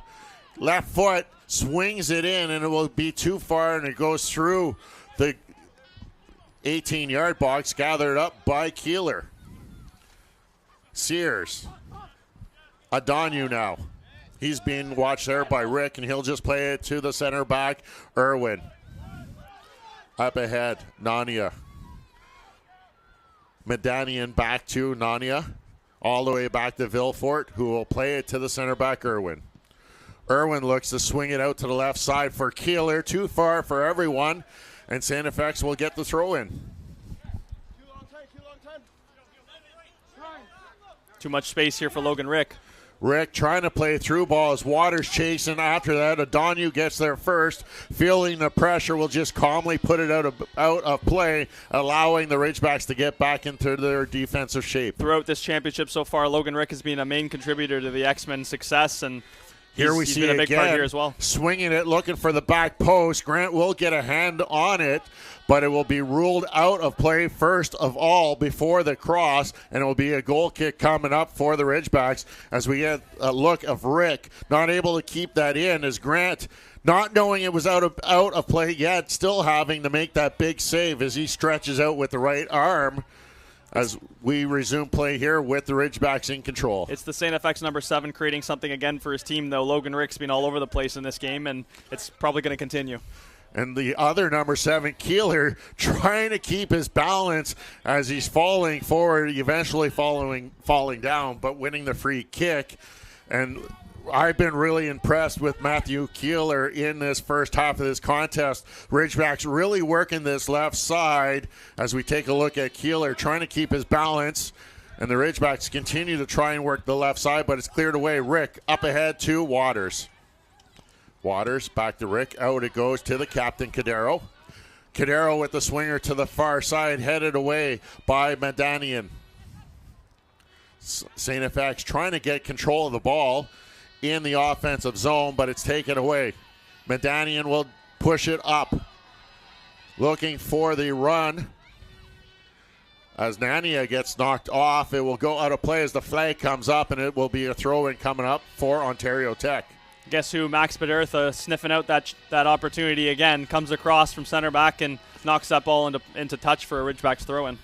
[SPEAKER 3] left foot, swings it in, and it will be too far, and it goes through the 18-yard box, gathered up by Keeler. Sears, Adonu now. He's being watched there by Rick, and he'll just play it to the center back, Irwin. Up ahead, Nania. Medanian back to Nania. All the way back to Vilfort, who will play it to the center back, Irwin. Irwin looks to swing it out to the left side for Keeler. Too far for everyone. And St. FX will get the throw in.
[SPEAKER 4] Too much space here for Logan Rick.
[SPEAKER 3] Rick trying to play through ball as Waters chasing after that. Adonu gets there first. Feeling the pressure, will just calmly put it out of play, allowing the Ridgebacks to get back into their defensive shape.
[SPEAKER 4] Throughout this championship so far, Logan Rick has been a main contributor to the X-Men success, and he's been a big part here as well.
[SPEAKER 3] Swinging it, looking for the back post. Grant will get a hand on it, but it will be ruled out of play first of all before the cross, and it will be a goal kick coming up for the Ridgebacks as we get a look of Rick not able to keep that in as Grant, not knowing it was out of play yet, still having to make that big save as he stretches out with the right arm. As we resume play here with the Ridgebacks in control.
[SPEAKER 4] It's the St. FX number 7 creating something again for his team, though. Logan Rick's been all over the place in this game, and it's probably going to continue.
[SPEAKER 3] And the other number 7, Keeler, trying to keep his balance as he's falling forward, eventually falling down, but winning the free kick. And I've been really impressed with Matthew Keeler in this first half of this contest. Ridgebacks really working this left side as we take a look at Keeler trying to keep his balance. And the Ridgebacks continue to try and work the left side, but it's cleared away. Rick up ahead to Waters. Waters back to Rick. Out it goes to the captain, Cadero. Cadero with the swinger to the far side, headed away by Medanian. St. FX trying to get control of the ball in the offensive zone, but it's taken away. Medanian will push it up. Looking for the run. As Nania gets knocked off, it will go out of play as the flag comes up, and it will be a throw-in coming up for Ontario Tech.
[SPEAKER 4] Guess who? Max Bodertha sniffing out that opportunity again. Comes across from center back and knocks that ball into touch for a Ridgebacks throw-in.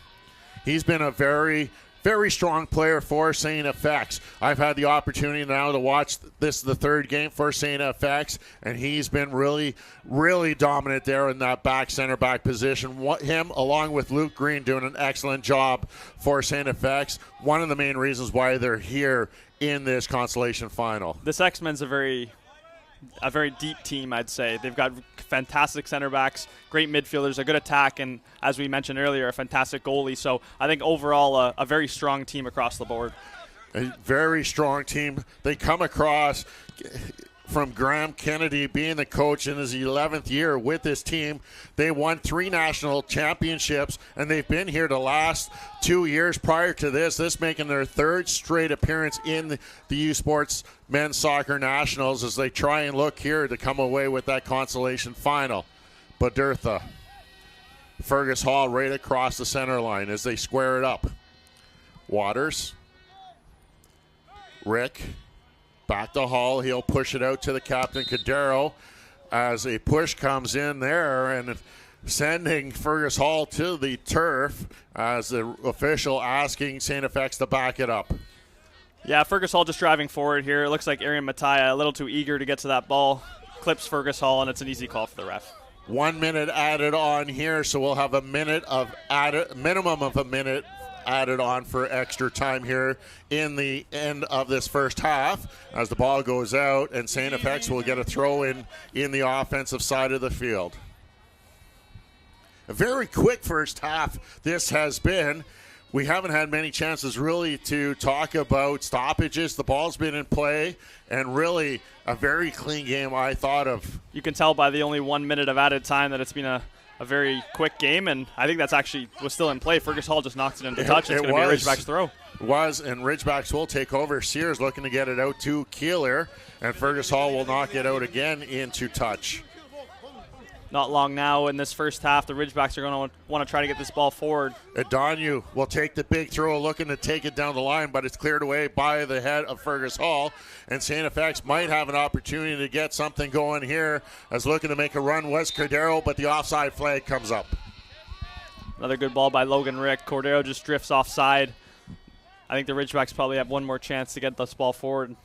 [SPEAKER 3] He's been a very, very strong player for St. FX. I've had the opportunity now to watch this, the third game for St. FX, and he's been really, really dominant there in that center back position. Him, along with Luke Green, doing an excellent job for St. FX. One of the main reasons why they're here in this Consolation final.
[SPEAKER 4] This X-Men's a very deep team, I'd say. They've got fantastic center backs, great midfielders, a good attack, and as we mentioned earlier, a fantastic goalie. So I think overall a very strong team across the board.
[SPEAKER 3] A very strong team. They come across from Graham Kennedy being the coach in his 11th year with this team. They won 3 national championships, and they've been here the last 2 years prior to this making their 3rd straight appearance in the U Sports Men's Soccer Nationals as they try and look here to come away with that consolation final. Badirtha, Fergus Hall right across the center line as they square it up. Waters, Rick, back to Hall. He'll push it out to the captain, Cadero, as a push comes in there and sending Fergus Hall to the turf as the official asking STFX to back it up.
[SPEAKER 4] Yeah, Fergus Hall just driving forward here. It looks like Arian Mataya a little too eager to get to that ball. Clips Fergus Hall, and it's an easy call for the ref.
[SPEAKER 3] 1 minute added on here, so we'll have a minute of minimum of a minute added on for extra time here in the end of this first half as the ball goes out, and STFX will get a throw in the offensive side of the field. A very quick first half this has been. We haven't had many chances really to talk about stoppages. The ball's been in play, and really a very clean game, I thought of.
[SPEAKER 4] You can tell by the only 1 minute of added time that it's been a very quick game, and I think that's actually was still in play. Fergus Hall just knocks it into touch. It's going to be a Ridgebacks throw.
[SPEAKER 3] And Ridgebacks will take over. Sears looking to get it out to Keeler, and Fergus Hall will knock it out again into touch.
[SPEAKER 4] Not long now in this first half. The Ridgebacks are going to want to try to get this ball forward.
[SPEAKER 3] Adonyu will take the big throw, looking to take it down the line, but it's cleared away by the head of Fergus Hall. And STFX might have an opportunity to get something going here, as looking to make a run was Cordero, but the offside flag comes up.
[SPEAKER 4] Another good ball by Logan Rick. Cordero just drifts offside. I think the Ridgebacks probably have one more chance to get this ball forward.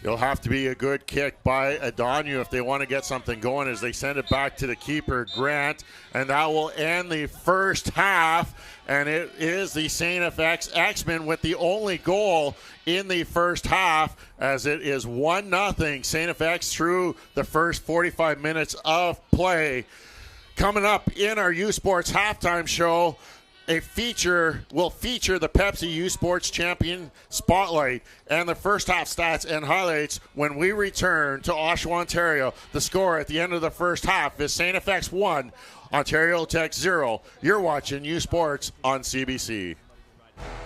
[SPEAKER 3] It'll have to be a good kick by Adonyu if they want to get something going as they send it back to the keeper, Grant. And that will end the first half. And it is the STFX X-Men with the only goal in the first half, as it is 1-0. STFX through the first 45 minutes of play. Coming up in our U Sports halftime show, will feature the Pepsi U Sports Champion Spotlight and the first half stats and highlights when we return to Oshawa, Ontario. The score at the end of the first half is STFX 1, Ontario Tech 0. You're watching U Sports on CBC.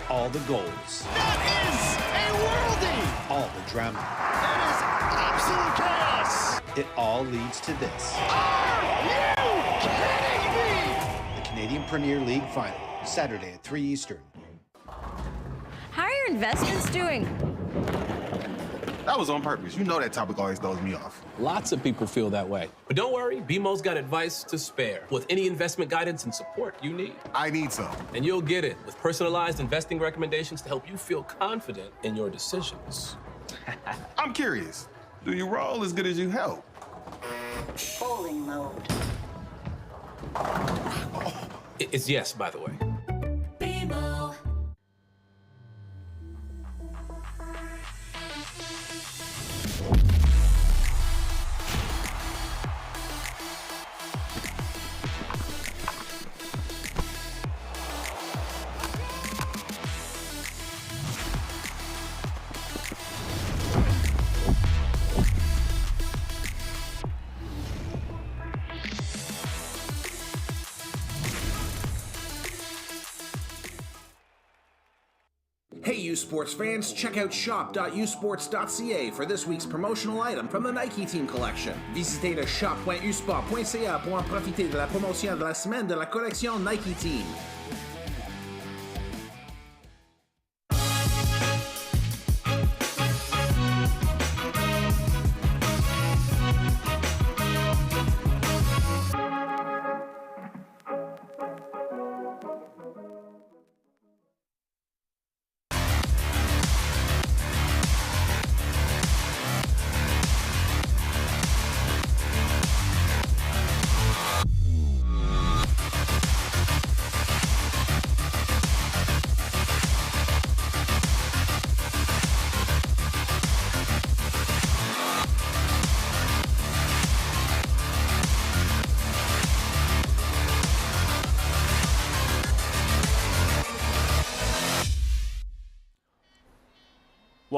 [SPEAKER 7] All the goals.
[SPEAKER 8] That is a worldie!
[SPEAKER 7] All the drama.
[SPEAKER 8] That is absolute chaos!
[SPEAKER 7] It all leads to this.
[SPEAKER 8] Are you kidding me?
[SPEAKER 7] The Canadian Premier League Final. Saturday at 3 Eastern.
[SPEAKER 9] How are your investments doing?
[SPEAKER 10] That was on purpose. You know that topic always throws me off.
[SPEAKER 11] Lots of people feel that way. But don't worry, BMO's got advice to spare with any investment guidance and support you need.
[SPEAKER 10] I need some.
[SPEAKER 11] And you'll get it with personalized investing recommendations to help you feel confident in your decisions.
[SPEAKER 10] I'm curious. Do you roll as good as you help?
[SPEAKER 9] Bowling mode.
[SPEAKER 11] It's yes, by the way.
[SPEAKER 9] BMO.
[SPEAKER 2] Hey U Sports fans, check out shop.usports.ca for this week's promotional item from the Nike Team Collection. Visitez le shop.usport.ca pour en profiter de la promotion de la semaine de la collection Nike Team.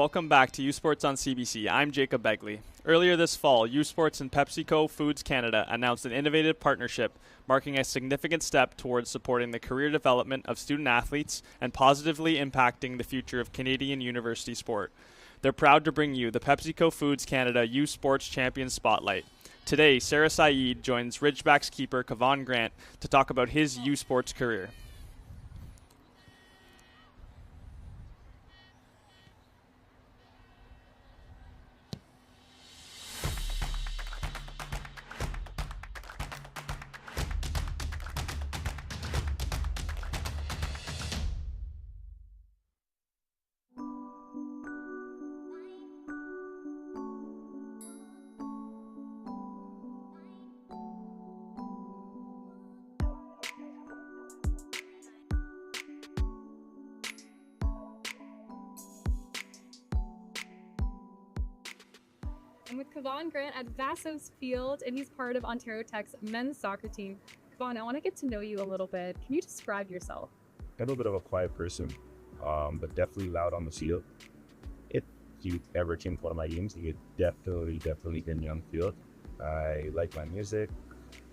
[SPEAKER 4] welcome back to U Sports on CBC. I'm Jacob Begley. Earlier this fall, U Sports and PepsiCo Foods Canada announced an innovative partnership marking a significant step towards supporting the career development of student athletes and positively impacting the future of Canadian university sport. They're proud to bring you the PepsiCo Foods Canada U Sports Champion Spotlight. Today, Sarah Saeed joins Ridgebacks keeper Kevon Grant to talk about his U Sports career.
[SPEAKER 12] I'm with Kevon Grant at Vassos Field, and he's part of Ontario Tech's men's soccer team. Kevon, I want to get to know you a little bit. Can you describe yourself?
[SPEAKER 13] I'm a little bit of a quiet person, but definitely loud on the field. If you ever came to one of my games, you could definitely get me on the field. I like my music,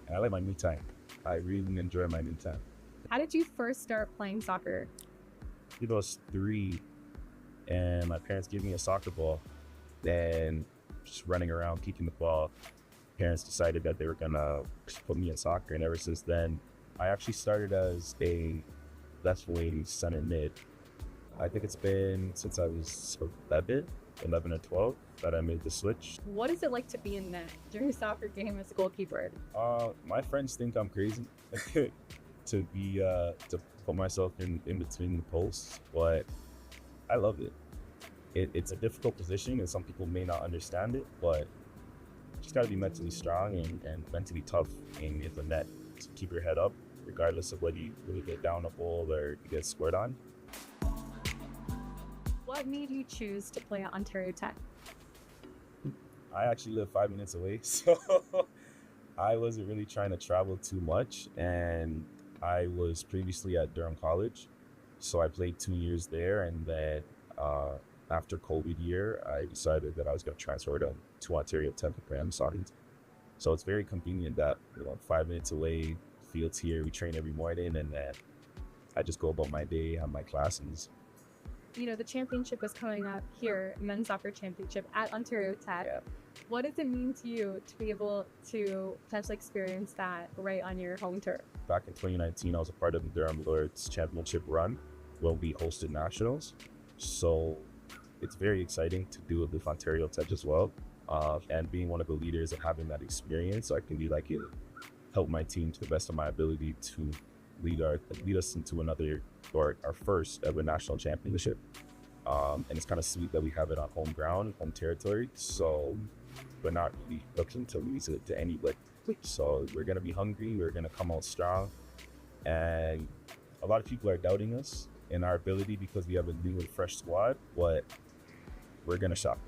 [SPEAKER 13] and I like my me time. I really enjoy my me time.
[SPEAKER 12] How did you first start playing soccer?
[SPEAKER 13] I was 3, and my parents gave me a soccer ball, and just running around kicking the ball. Parents decided that they were gonna put me in soccer, and ever since then, I actually started as a left wing center mid. I think it's been since I was 11 or 12 that I made the switch.
[SPEAKER 12] What is it like to be in net during a soccer game as a goalkeeper?
[SPEAKER 13] My friends think I'm crazy to put myself in between the posts, but I love it. It's a difficult position, and some people may not understand it, but you just got to be mentally strong and mentally tough in the net to keep your head up, regardless of whether you really get down a goal or you get scored on.
[SPEAKER 12] What made you choose to play at Ontario Tech?
[SPEAKER 13] I actually live 5 minutes away, so I wasn't really trying to travel too much, and I was previously at Durham College, so I played 2 years there, and then after COVID year, I decided that I was going to transfer to Ontario Tech to play on the soccer team. So it's very convenient that 5 minutes away, fields here, we train every morning, and then I just go about my day, have my classes.
[SPEAKER 12] The championship is coming up here, men's soccer championship at Ontario Tech.
[SPEAKER 13] Yeah.
[SPEAKER 12] What does it mean to you to be able to potentially experience that right on your home turf?
[SPEAKER 13] Back in 2019, I was a part of the Durham Lords championship run when we hosted nationals. So it's very exciting to do it with Ontario Tech as well. And being one of the leaders and having that experience, so I can be like, help my team to the best of my ability to lead us into our first ever national championship. And it's kind of sweet that we have it on home ground, home territory. So we're not really looking to lose it to anybody. So we're going to be hungry. We're going to come out strong. And a lot of people are doubting us in our ability because we have a new and fresh squad, but we're going to shock them.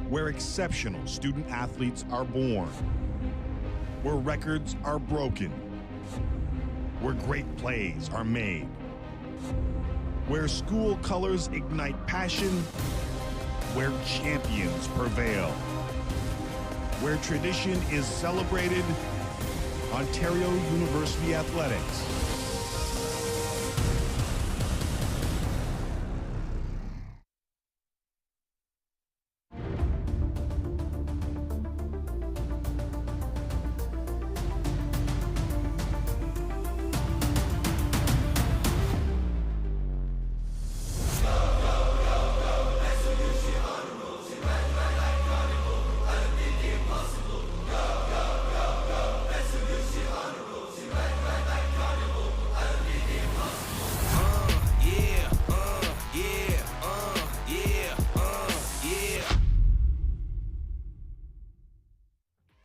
[SPEAKER 14] Where exceptional student athletes are born, where records are broken, where great plays are made, where school colors ignite passion, where champions prevail, where tradition is celebrated, Ontario University Athletics.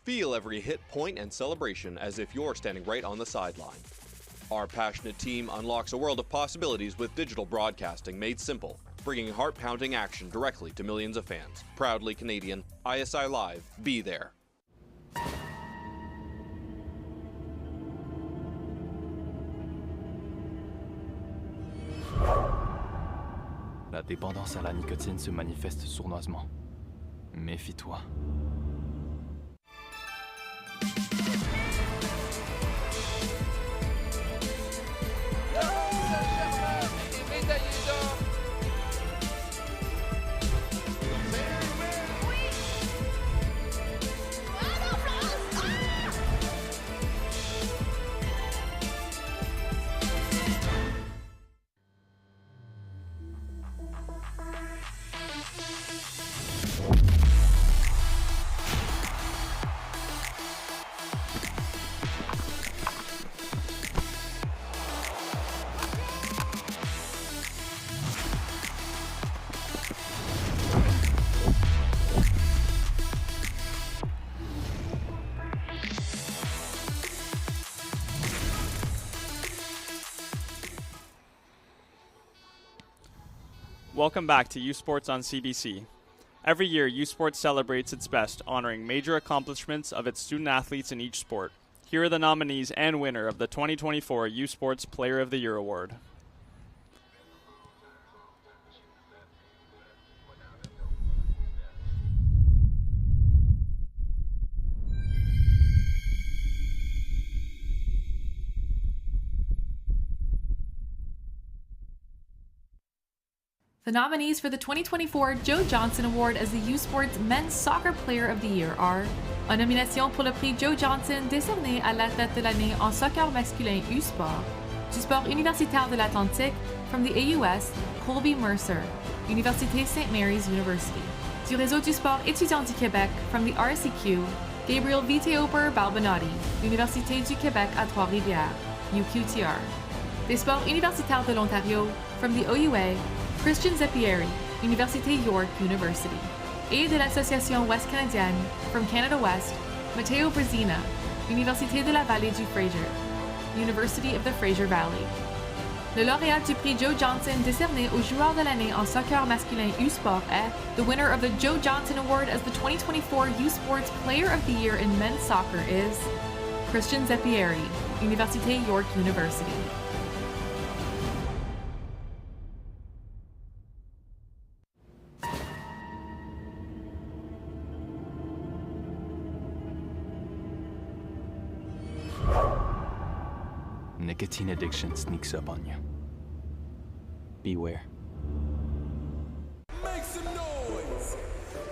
[SPEAKER 15] Feel every hit, point, and celebration as if you're standing right on the sideline. Our passionate team unlocks a world of possibilities with digital broadcasting made simple, bringing heart-pounding action directly to millions of fans. Proudly Canadian, ISI Live, be there.
[SPEAKER 16] la dépendance à la nicotine se manifeste sournoisement. Méfie-toi.
[SPEAKER 4] Welcome back to U Sports on CBC. Every year, U Sports celebrates its best, honoring major accomplishments of its student athletes in each sport. Here are the nominees and winner of the 2024 U Sports Player of the Year Award.
[SPEAKER 17] The nominees for the 2024 Joe Johnson Award as the U Sports Men's Soccer Player of the Year are en nomination pour le prix Joe Johnson décerné à l'athlète de l'année en soccer masculin U-Sport, du sport universitaire de l'Atlantique, from the AUS, Colby Mercer, Université St. Mary's University, du réseau du sport étudiant du Québec, from the RCQ, Gabriel Viteoper Balbinotti, Université du Québec à Trois-Rivières, UQTR, des sports universitaires de l'Ontario, from the OUA, Christian Zeppieri, Université York University, et de l'Association Ouest Canadienne, from Canada West, Matteo Brezina, Université de la Vallée du Fraser, University of the Fraser Valley. Le lauréat du prix Joe Johnson décerné au joueur de l'année en soccer masculin U-Sport est the winner of the Joe Johnson Award as the 2024 U Sports Player of the Year in men's soccer is Christian Zeppieri, Université York University.
[SPEAKER 16] Nicotine addiction sneaks up on you. Beware.
[SPEAKER 8] Make some noise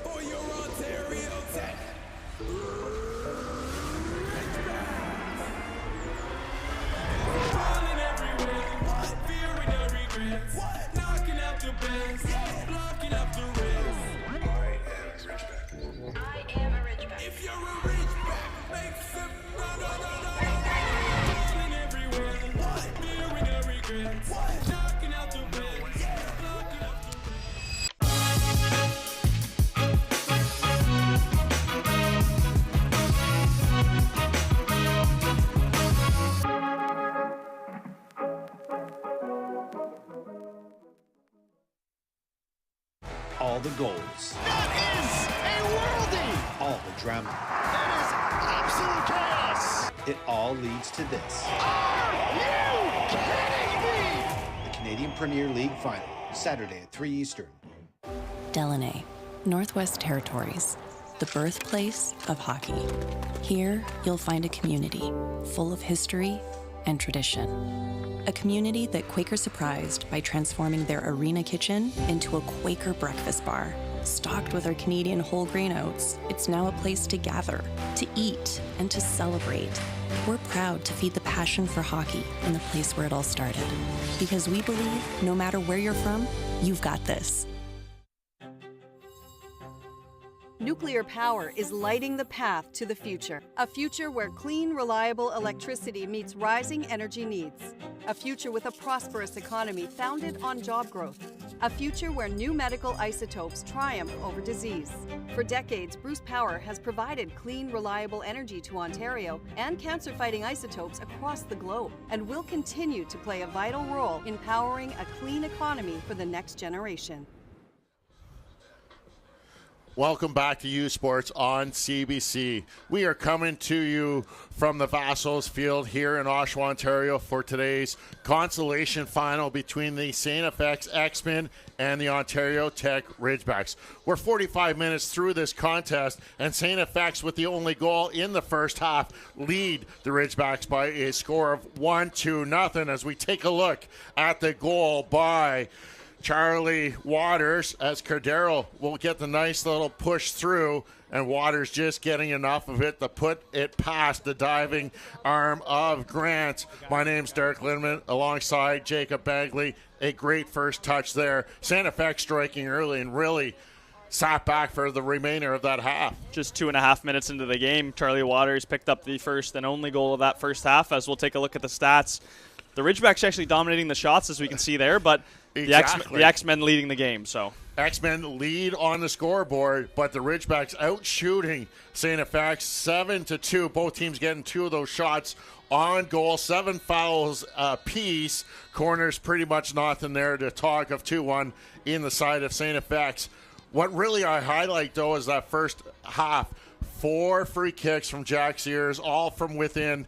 [SPEAKER 8] for your Ontario Tech. Falling everywhere, what? Fearing no regrets, what? Knocking out the bands, yeah. Blocking up the rails. I am a Ridgeback. If you're a Ridgeback, make some falling everywhere, what? Fearing no regrets, what? Knocking out the bands, yeah. Blocking up the
[SPEAKER 7] All the goals,
[SPEAKER 8] That is a worldie!
[SPEAKER 7] all the drama.
[SPEAKER 8] That is absolute chaos!
[SPEAKER 7] It all leads to this.
[SPEAKER 8] Are you kidding me?
[SPEAKER 7] The Canadian Premier League Final, Saturday at 3 Eastern.
[SPEAKER 5] Delaney, Northwest Territories, the birthplace of hockey. Here, you'll find a community full of history and tradition. A community that Quaker surprised by transforming their arena kitchen into a Quaker breakfast bar. Stocked with our Canadian whole grain oats, it's now a place to gather, to eat, and to celebrate. We're proud to feed the passion for hockey in the place where it all started. Because we believe, no matter where you're from, you've got this.
[SPEAKER 6] Nuclear power is lighting the path to the future. A future where clean, reliable electricity meets rising energy needs. A future with a prosperous economy founded on job growth. A future where new medical isotopes triumph over disease. For decades, Bruce Power has provided clean, reliable energy to Ontario and cancer-fighting isotopes across the globe, and will continue to play a vital role in powering a clean economy for the next generation.
[SPEAKER 3] Welcome back to U Sports on CBC. We are coming to you from the Vassals Field here in Oshawa, Ontario for today's consolation final between the STFX X-Men and the Ontario Tech Ridgebacks. We're 45 minutes through this contest, and STFX, with the only goal in the first half, lead the Ridgebacks by a score of 1-0 as we take a look at the goal by Charlie Waters, as Cordero will get the nice little push through, and Waters just getting enough of it to put it past the diving arm of Grant. My name's Derek Lindman alongside Jacob Bagley. A great first touch there. STFX striking early and really sat back for the remainder of that half.
[SPEAKER 4] Just 2.5 minutes into the game, Charlie Waters picked up the first and only goal of that first half. As we'll take a look at the stats, the Ridgebacks actually dominating the shots, as we can see there, but
[SPEAKER 3] exactly.
[SPEAKER 4] the X-Men leading the game. So
[SPEAKER 3] X-Men lead on the scoreboard, but the Ridgebacks out shooting STFX 7-2. Both teams getting 2 of those shots on goal. 7 fouls apiece. Corners pretty much nothing there to talk of. 2-1 in the side of STFX. What really I highlight, though, is that first half. 4 free kicks from Jack Sears, all from within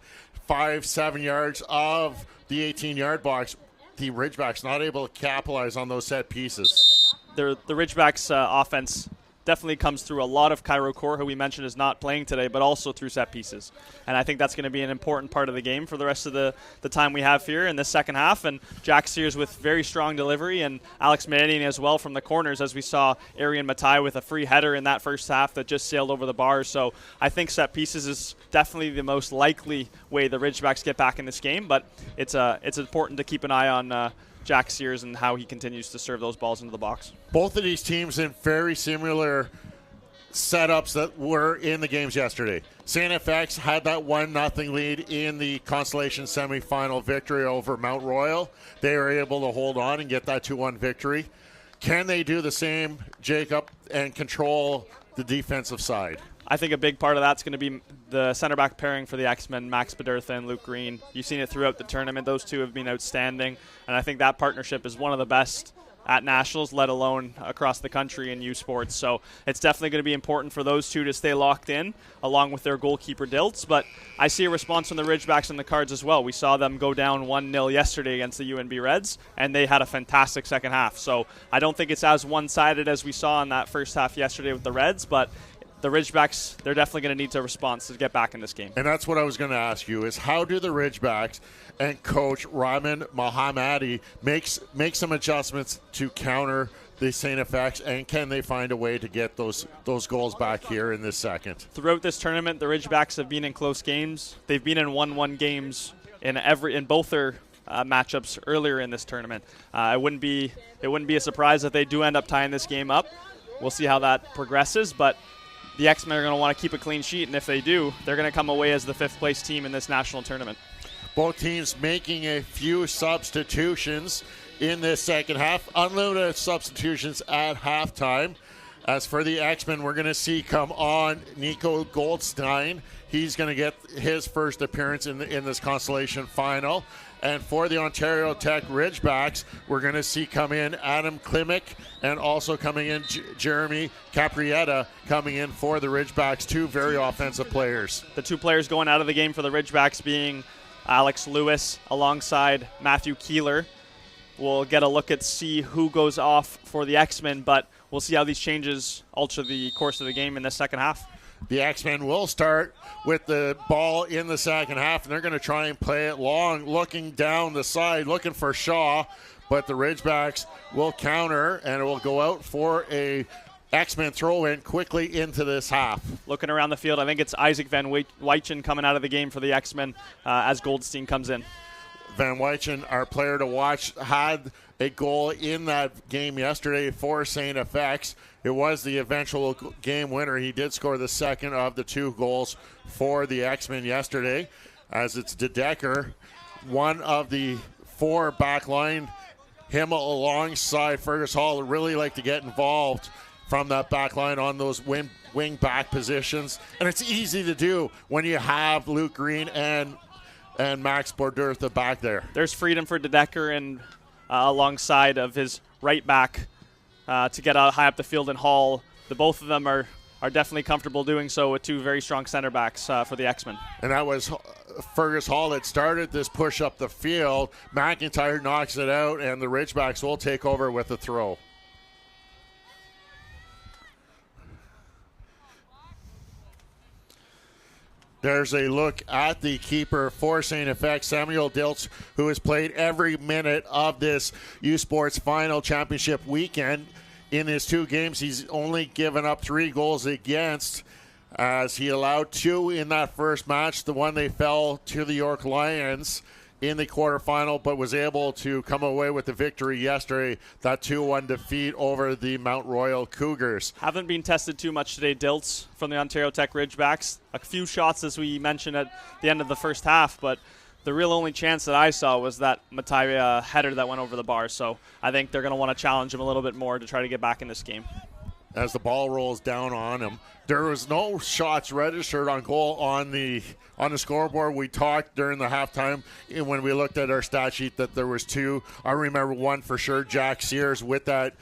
[SPEAKER 3] 5-7 yards of the 18-yard box. The Ridgebacks not able to capitalize on those set pieces.
[SPEAKER 4] The Ridgebacks offense definitely comes through a lot of Cairo Core, who we mentioned is not playing today, but also through set pieces. And I think that's going to be an important part of the game for the rest of the time we have here in this second half. And Jack Sears with very strong delivery, and Alex Manning as well from the corners, as we saw Arian Matai with a free header in that first half that just sailed over the bars. So I think set pieces is definitely the most likely way the Ridgebacks get back in this game, but it's important to keep an eye on Jack Sears and how he continues to serve those balls into the box.
[SPEAKER 3] Both of these teams in very similar setups that were in the games yesterday. STFX had that 1-0 lead in the Consolation semifinal victory over Mount Royal. They were able to hold on and get that 2-1 victory. Can they do the same, Jacob, and control the defensive side?
[SPEAKER 4] I think a big part of that's going to be the center back pairing for the X-Men, Max Bedertha and Luke Green. You've seen it throughout the tournament. Those two have been outstanding, and I think that partnership is one of the best at Nationals, let alone across the country in U Sports. So it's definitely going to be important for those two to stay locked in, along with their goalkeeper Diltz. But I see a response from the Ridgebacks on the cards as well. We saw them go down 1-0 yesterday against the UNB Reds, and they had a fantastic second half. So I don't think it's as one-sided as we saw in that first half yesterday with the Reds, but the Ridgebacks, they're definitely going to need to respond to get back in this game.
[SPEAKER 3] And that's what I was going to ask you, is how do the Ridgebacks and coach Rahman Mohammadi make some adjustments to counter the STFX, and can they find a way to get those goals back here in this second?
[SPEAKER 4] Throughout this tournament, the Ridgebacks have been in close games. They've been in 1-1 games in both their matchups earlier in this tournament. It wouldn't be a surprise if they do end up tying this game up. We'll see how that progresses, but the X-Men are going to want to keep a clean sheet, and if they do, they're going to come away as the 5th-place team in this national tournament.
[SPEAKER 3] Both teams making a few substitutions in this second half. Unlimited substitutions at halftime. As for the X-Men, we're going to see come on Nico Goldstein. He's going to get his first appearance in this Consolation final. And for the Ontario Tech Ridgebacks, we're going to see come in Adam Klimek, and also coming in Jeremy Caprietta coming in for the Ridgebacks, 2 very offensive players.
[SPEAKER 4] The 2 players going out of the game for the Ridgebacks being Alex Lewis alongside Matthew Keeler. We'll get a look at see who goes off for the X-Men, but we'll see how these changes alter the course of the game in the second half.
[SPEAKER 3] The X-Men will start with the ball in the second half, and they're going to try and play it long, looking down the side, looking for Shaw, but the Ridgebacks will counter, and it will go out for a X-Men throw-in quickly into this half.
[SPEAKER 4] Looking around the field, I think it's Isaac Van Weichen coming out of the game for the X-Men as Goldstein comes in.
[SPEAKER 3] Van Weichen, our player to watch, had a goal in that game yesterday for STFX. It was the eventual game winner. He did score the second of the 2 goals for the X-Men yesterday, as it's DeDecker, one of the 4 back line, him alongside Fergus Hall, really like to get involved from that back line on those wing back positions. And it's easy to do when you have Luke Green and Max Bordertha back there.
[SPEAKER 4] There's freedom for DeDecker and alongside of his right back to get out high up the field, and Hall the both of them are definitely comfortable doing so with two very strong center backs for the X-Men.
[SPEAKER 3] And that was Fergus Hall that started this push up the field. McIntyre knocks it out, and the Ridgebacks will take over with a throw. There's a look at the keeper for St. FX, Samuel Diltz, who has played every minute of this U Sports Final Championship weekend. In his 2 games, he's only given up 3 goals against, as he allowed 2 in that first match. The one they fell to the York Lions in the quarterfinal, but was able to come away with the victory yesterday, that 2-1 defeat over the Mount Royal Cougars.
[SPEAKER 4] Haven't been tested too much today, Diltz, from the Ontario Tech Ridgebacks. A few shots, as we mentioned at the end of the first half, but the real only chance that I saw was that Matai header that went over the bar. So I think they're going to want to challenge him a little bit more to try to get back in this game.
[SPEAKER 3] As the ball rolls down on him, there was no shots registered on goal on the scoreboard. We talked during the halftime when we looked at our stat sheet that there was 2. I remember one for sure, Jack Sears with that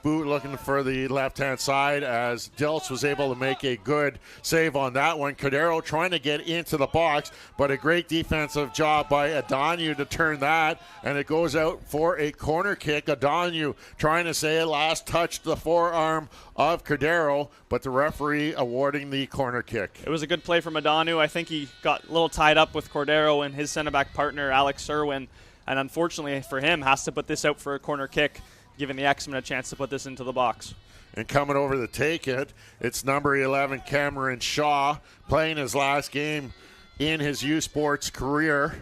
[SPEAKER 3] boot looking for the left-hand side, as Diltz was able to make a good save on that one. Cordero trying to get into the box, but a great defensive job by Adanu to turn that, and it goes out for a corner kick. Adanu trying to say it last touched the forearm of Cordero, but the referee awarding the corner kick.
[SPEAKER 4] It was a good play from Adanu. I think he got a little tied up with Cordero and his center-back partner, Alex Irwin, and unfortunately for him, has to put this out for a corner kick, giving the X-Men a chance to put this into the box.
[SPEAKER 3] And coming over to take it, it's number 11, Cameron Shaw, playing his last game in his U Sports career,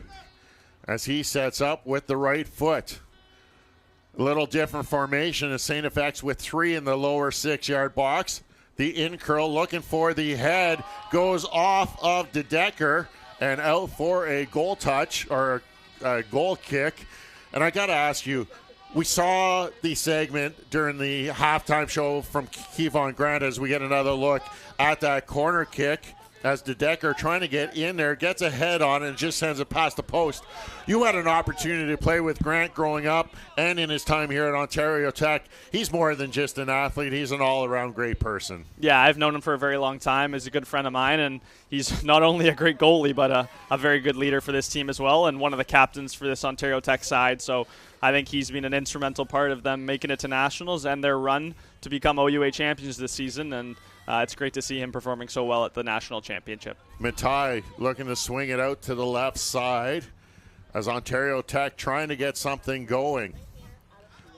[SPEAKER 3] as he sets up with the right foot. A little different formation as St. FX with 3 in the lower 6-yard box. The in curl looking for the head, goes off of De Decker and out for a goal touch or a goal kick. And I got to ask you, we saw the segment during the halftime show from Kevon Grant as we get another look at that corner kick, as De Decker trying to get in there, gets a head on it and just sends it past the post. You had an opportunity to play with Grant growing up and in his time here at Ontario Tech. He's more than just an athlete. He's an all-around great person.
[SPEAKER 4] Yeah, I've known him for a very long time. He's a good friend of mine, and he's not only a great goalie, but a very good leader for this team as well, and one of the captains for this Ontario Tech side. So I think he's been an instrumental part of them making it to nationals and their run to become OUA champions this season, and it's great to see him performing so well at the national championship.
[SPEAKER 3] Matai looking to swing it out to the left side as Ontario Tech trying to get something going.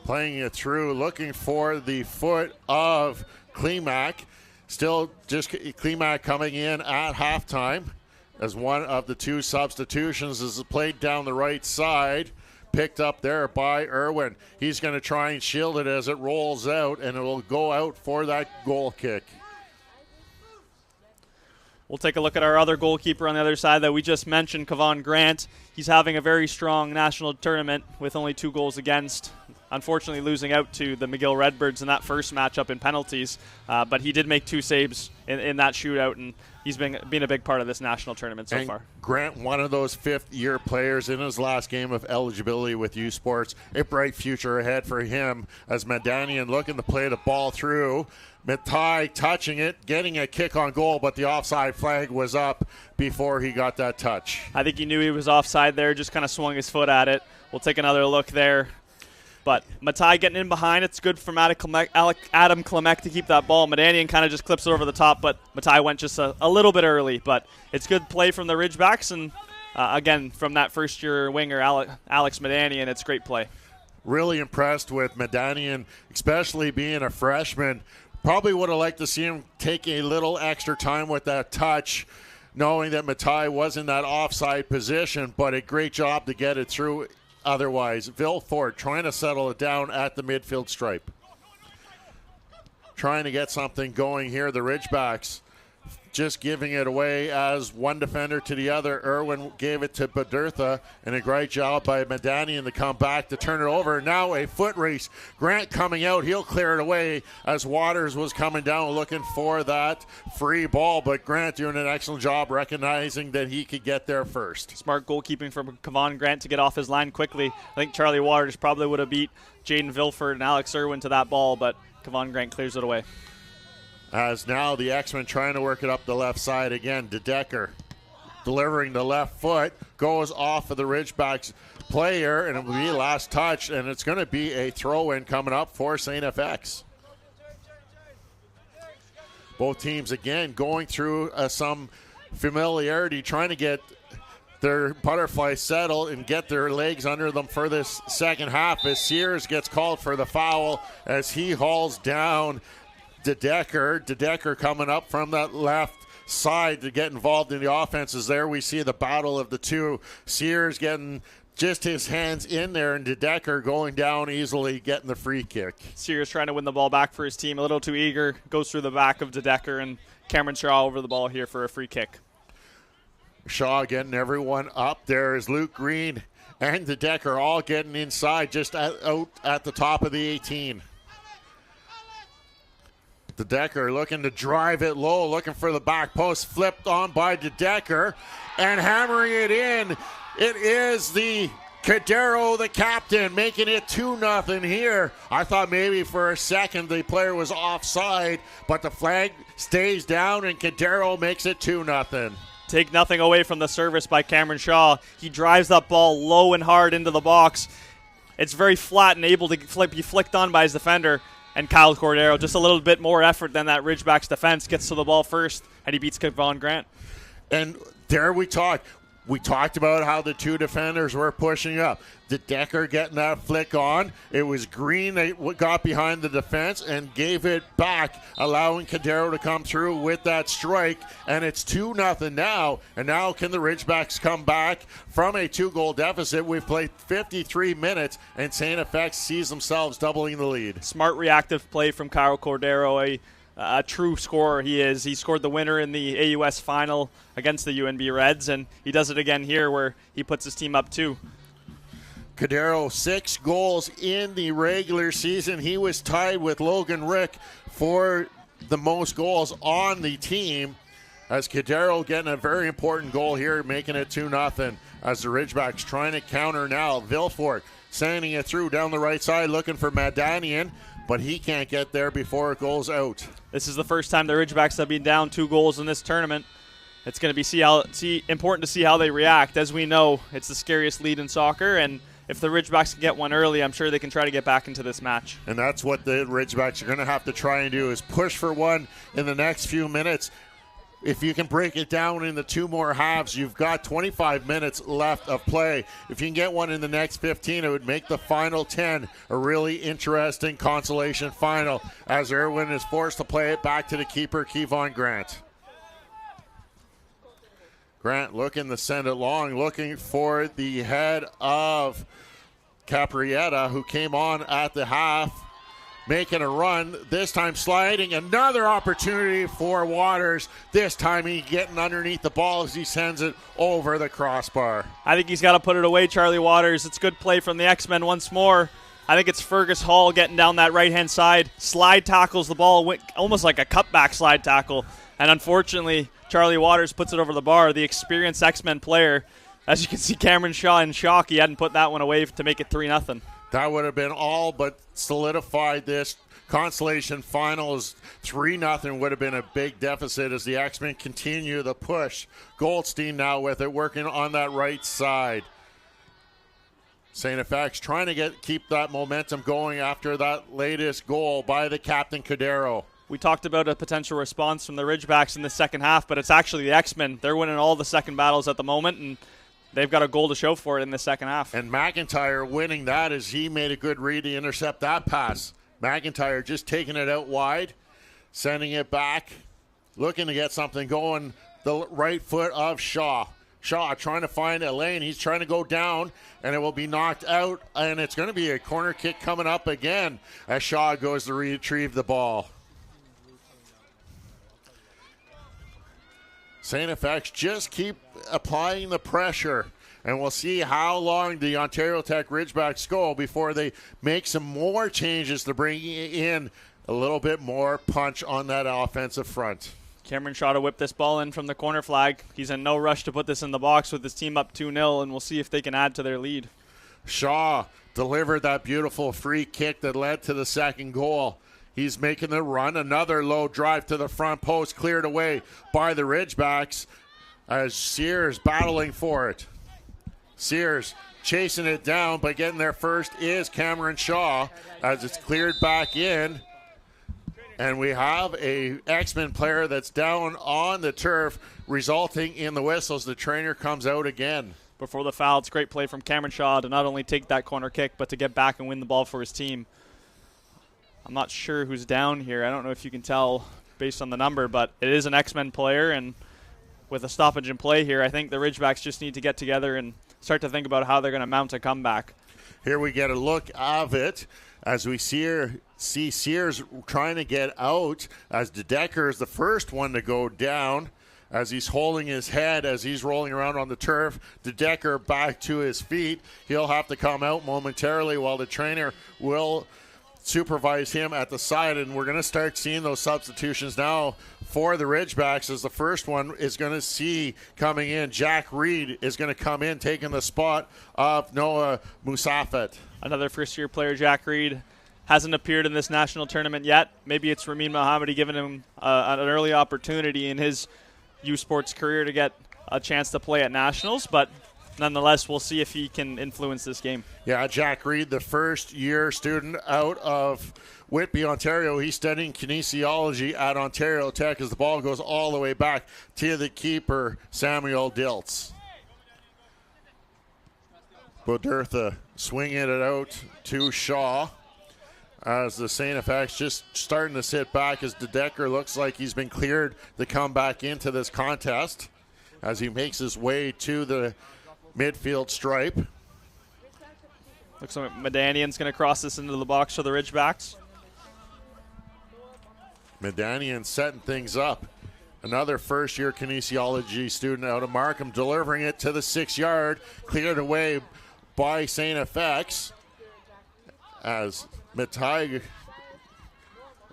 [SPEAKER 3] Playing it through, looking for the foot of Klimak. Still just Klimak coming in at halftime as one of the 2 substitutions is played down the right side. Picked up there by Irwin. He's going to try and shield it as it rolls out, and it will go out for that goal kick.
[SPEAKER 4] We'll take a look at our other goalkeeper on the other side that we just mentioned, Kevon Grant. He's having a very strong national tournament with only 2 goals against. Unfortunately losing out to the McGill Redbirds in that first matchup in penalties. But he did make 2 saves in that shootout, and he's been a big part of this national tournament so far.
[SPEAKER 3] Grant, one of those 5th-year players in his last game of eligibility with U Sports. A bright future ahead for him as Mandanian looking to play the ball through. Matai touching it, getting a kick on goal, but the offside flag was up before he got that touch.
[SPEAKER 4] I think he knew he was offside there, just kind of swung his foot at it. We'll take another look there. But Matai getting in behind, it's good from Adam Klimek to keep that ball. Medanian kind of just clips it over the top, but Matai went just a little bit early. But it's good play from the Ridgebacks, and again, from that first-year winger, Alex Medanian, it's great play.
[SPEAKER 3] Really impressed with Medanian, especially being a freshman. Probably would have liked to see him take a little extra time with that touch, knowing that Matai was in that offside position, but a great job to get it through. Otherwise, Vilford trying to settle it down at the midfield stripe. Trying to get something going here. The Ridgebacks just giving it away as one defender to the other. Irwin gave it to Badurtha, and a great job by Medanian to come back to turn it over. Now a foot race. Grant coming out. He'll clear it away as Waters was coming down looking for that free ball, but Grant doing an excellent job recognizing that he could get there first.
[SPEAKER 4] Smart goalkeeping from Kevon Grant to get off his line quickly. I think Charlie Waters probably would have beat Jaden Vilford and Alex Irwin to that ball, but Kevon Grant clears it away.
[SPEAKER 3] as now the X-Men trying to work it up the left side again. DeDecker delivering the left foot, goes off of the Ridgebacks player, and it will be last touch, and it's going to be a throw-in coming up for St. FX. Both teams, again, going through some familiarity, trying to get their butterfly settled and get their legs under them for this second half as Sears gets called for the foul as he hauls down DeDecker. DeDecker coming up from that left side to get involved in the offenses. There we see the battle of the two. Sears getting just his hands in there, and DeDecker going down easily, getting the free kick.
[SPEAKER 4] Sears trying to win the ball back for his team, a little too eager, goes through the back of DeDecker, and Cameron Shaw over the ball here for a free kick.
[SPEAKER 3] Shaw getting everyone up there as Luke Green and DeDecker all getting inside, just out at the top of the 18. DeDecker looking to drive it low, looking for the back post, flipped on by DeDecker, and hammering it in. It is the Cadero, the captain, making it 2-0 here. I thought maybe for a second the player was offside, but the flag stays down and Cadero makes it 2-0.
[SPEAKER 4] Take nothing away from the service by Cameron Shaw. He drives that ball low and hard into the box. It's very flat and able to be flicked on by his defender. And Kyle Cordero, just a little bit more effort than that Ridgebacks defense, gets to the ball first, and he beats Kevon Grant.
[SPEAKER 3] And there we talked. We talked about how the two defenders were pushing up. DeDecker getting that flick on. It was Green that got behind the defense and gave it back, allowing Cadero to come through with that strike. And it's 2-0 now. And now can the Ridgebacks come back from a 2-goal deficit? We've played 53 minutes, and St. FX sees themselves doubling the lead.
[SPEAKER 4] Smart reactive play from Kyle Cordero, a true scorer he is. He scored the winner in the AUS final against the UNB Reds, and he does it again here where he puts his team up 2.
[SPEAKER 3] Cadero, 6 goals in the regular season. He was tied with Logan Rick for the most goals on the team, as Cadero getting a very important goal here, making it 2-0 as the Ridgebacks trying to counter now. Vilfort sending it through down the right side, looking for Madanian, but he can't get there before it goes out.
[SPEAKER 4] This is the first time the Ridgebacks have been down 2 goals in this tournament. It's going to be important to see how they react. As we know, it's the scariest lead in soccer, and if the Ridgebacks can get one early, I'm sure they can try to get back into this match.
[SPEAKER 3] And that's what the Ridgebacks are going to have to try and do, is push for one in the next few minutes. If you can break it down into 2 more halves, you've got 25 minutes left of play. If you can get one in the next 15, it would make the final 10 a really interesting consolation final, as Irwin is forced to play it back to the keeper, Kevon Grant. Grant looking to send it long, looking for the head of Caprietta, who came on at the half, making a run, this time sliding. Another opportunity for Waters. This time he getting underneath the ball as he sends it over the crossbar.
[SPEAKER 4] I think he's got to put it away, Charlie Waters. It's good play from the X-Men once more. I think it's Fergus Hall getting down that right-hand side. Slide tackles the ball, almost like a cutback slide tackle. And unfortunately, Charlie Waters puts it over the bar. The experienced X-Men player, as you can see, Cameron Shaw in shock. He hadn't put that one away to make it 3-0.
[SPEAKER 3] That would have been all but solidified this. Consolation finals 3-0 would have been a big deficit as the X-Men continue the push. Goldstein now with it, working on that right side. St. FX trying to keep that momentum going after that latest goal by the captain, Cadero.
[SPEAKER 4] We talked about a potential response from the Ridgebacks in the second half, but it's actually the X-Men. They're winning all the second battles at the moment, and they've got a goal to show for it in the second half.
[SPEAKER 3] And McIntyre winning that as he made a good read to intercept that pass. McIntyre just taking it out wide, sending it back, looking to get something going. The right foot of Shaw. Shaw trying to find a lane. He's trying to go down, and it will be knocked out. And it's going to be a corner kick coming up again as Shaw goes to retrieve the ball. St. FX just keep applying the pressure, and we'll see how long the Ontario Tech Ridgebacks go before they make some more changes to bring in a little bit more punch on that offensive front.
[SPEAKER 4] Cameron Shaw to whip this ball in from the corner flag. He's in no rush to put this in the box with his team up 2-0, and we'll see if they can add to their lead.
[SPEAKER 3] Shaw delivered that beautiful free kick that led to the second goal. He's making the run. Another low drive to the front post, cleared away by the Ridgebacks as Sears battling for it. Sears chasing it down, but getting there first is Cameron Shaw as it's cleared back in. And we have a X-Men player that's down on the turf, resulting in the whistles. The trainer comes out again.
[SPEAKER 4] Before the foul, it's great play from Cameron Shaw to not only take that corner kick, but to get back and win the ball for his team. I'm not sure who's down here. I don't know if you can tell based on the number, but it is an X-Men player, and with a stoppage in play here, I think the Ridgebacks just need to get together and start to think about how they're going to mount a comeback.
[SPEAKER 3] Here we get a look of it as we see Sears trying to get out as DeDecker is the first one to go down as he's holding his head as he's rolling around on the turf. DeDecker back to his feet. He'll have to come out momentarily while the trainer will supervise him at the side, and we're going to start seeing those substitutions now for the Ridgebacks as the first one is going to see coming in. Jack Reed is going to come in, taking the spot of Noah Musafet.
[SPEAKER 4] Another first-year player, Jack Reed, hasn't appeared in this national tournament yet. Maybe it's Ramin Mohammadi giving him an early opportunity in his U Sports career to get a chance to play at nationals, but nonetheless, we'll see if he can influence this game.
[SPEAKER 3] Yeah, Jack Reed, the first-year student out of Whitby, Ontario. He's studying kinesiology at Ontario Tech as the ball goes all the way back to the keeper, Samuel Diltz. Bodertha swinging it out to Shaw as the STFX just starting to sit back as DeDecker looks like he's been cleared to come back into this contest as he makes his way to the midfield stripe.
[SPEAKER 4] Looks like Medanian's going to cross this into the box for the Ridgebacks.
[SPEAKER 3] Medanian setting things up. Another first-year kinesiology student out of Markham delivering it to the 6-yard, cleared away by STFX as Matai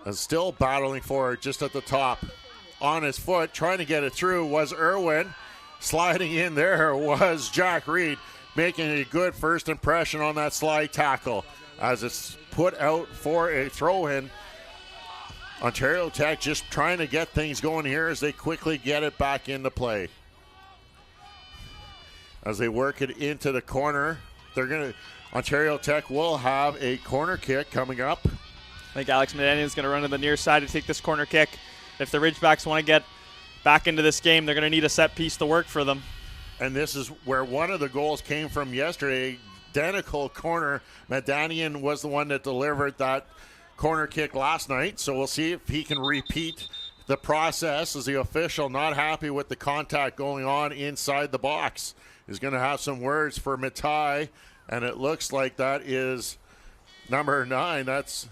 [SPEAKER 3] is still battling for it just at the top. On his foot, trying to get it through was Irwin. Sliding in there was Jack Reed, making a good first impression on that slide tackle as it's put out for a throw-in. Ontario Tech just trying to get things going here as they quickly get it back into play. As they work it into the corner, Ontario Tech will have a corner kick coming up.
[SPEAKER 4] I think Alex Medanian is going to run to the near side to take this corner kick. If the Ridgebacks want to get back into this game, they're going to need a set piece to work for them.
[SPEAKER 3] And this is where one of the goals came from yesterday. Identical corner. Medanian was the one that delivered that corner kick last night, so we'll see if he can repeat the process as the official not happy with the contact going on inside the box. He's going to have some words for Matai, and it looks like that is number 9. That's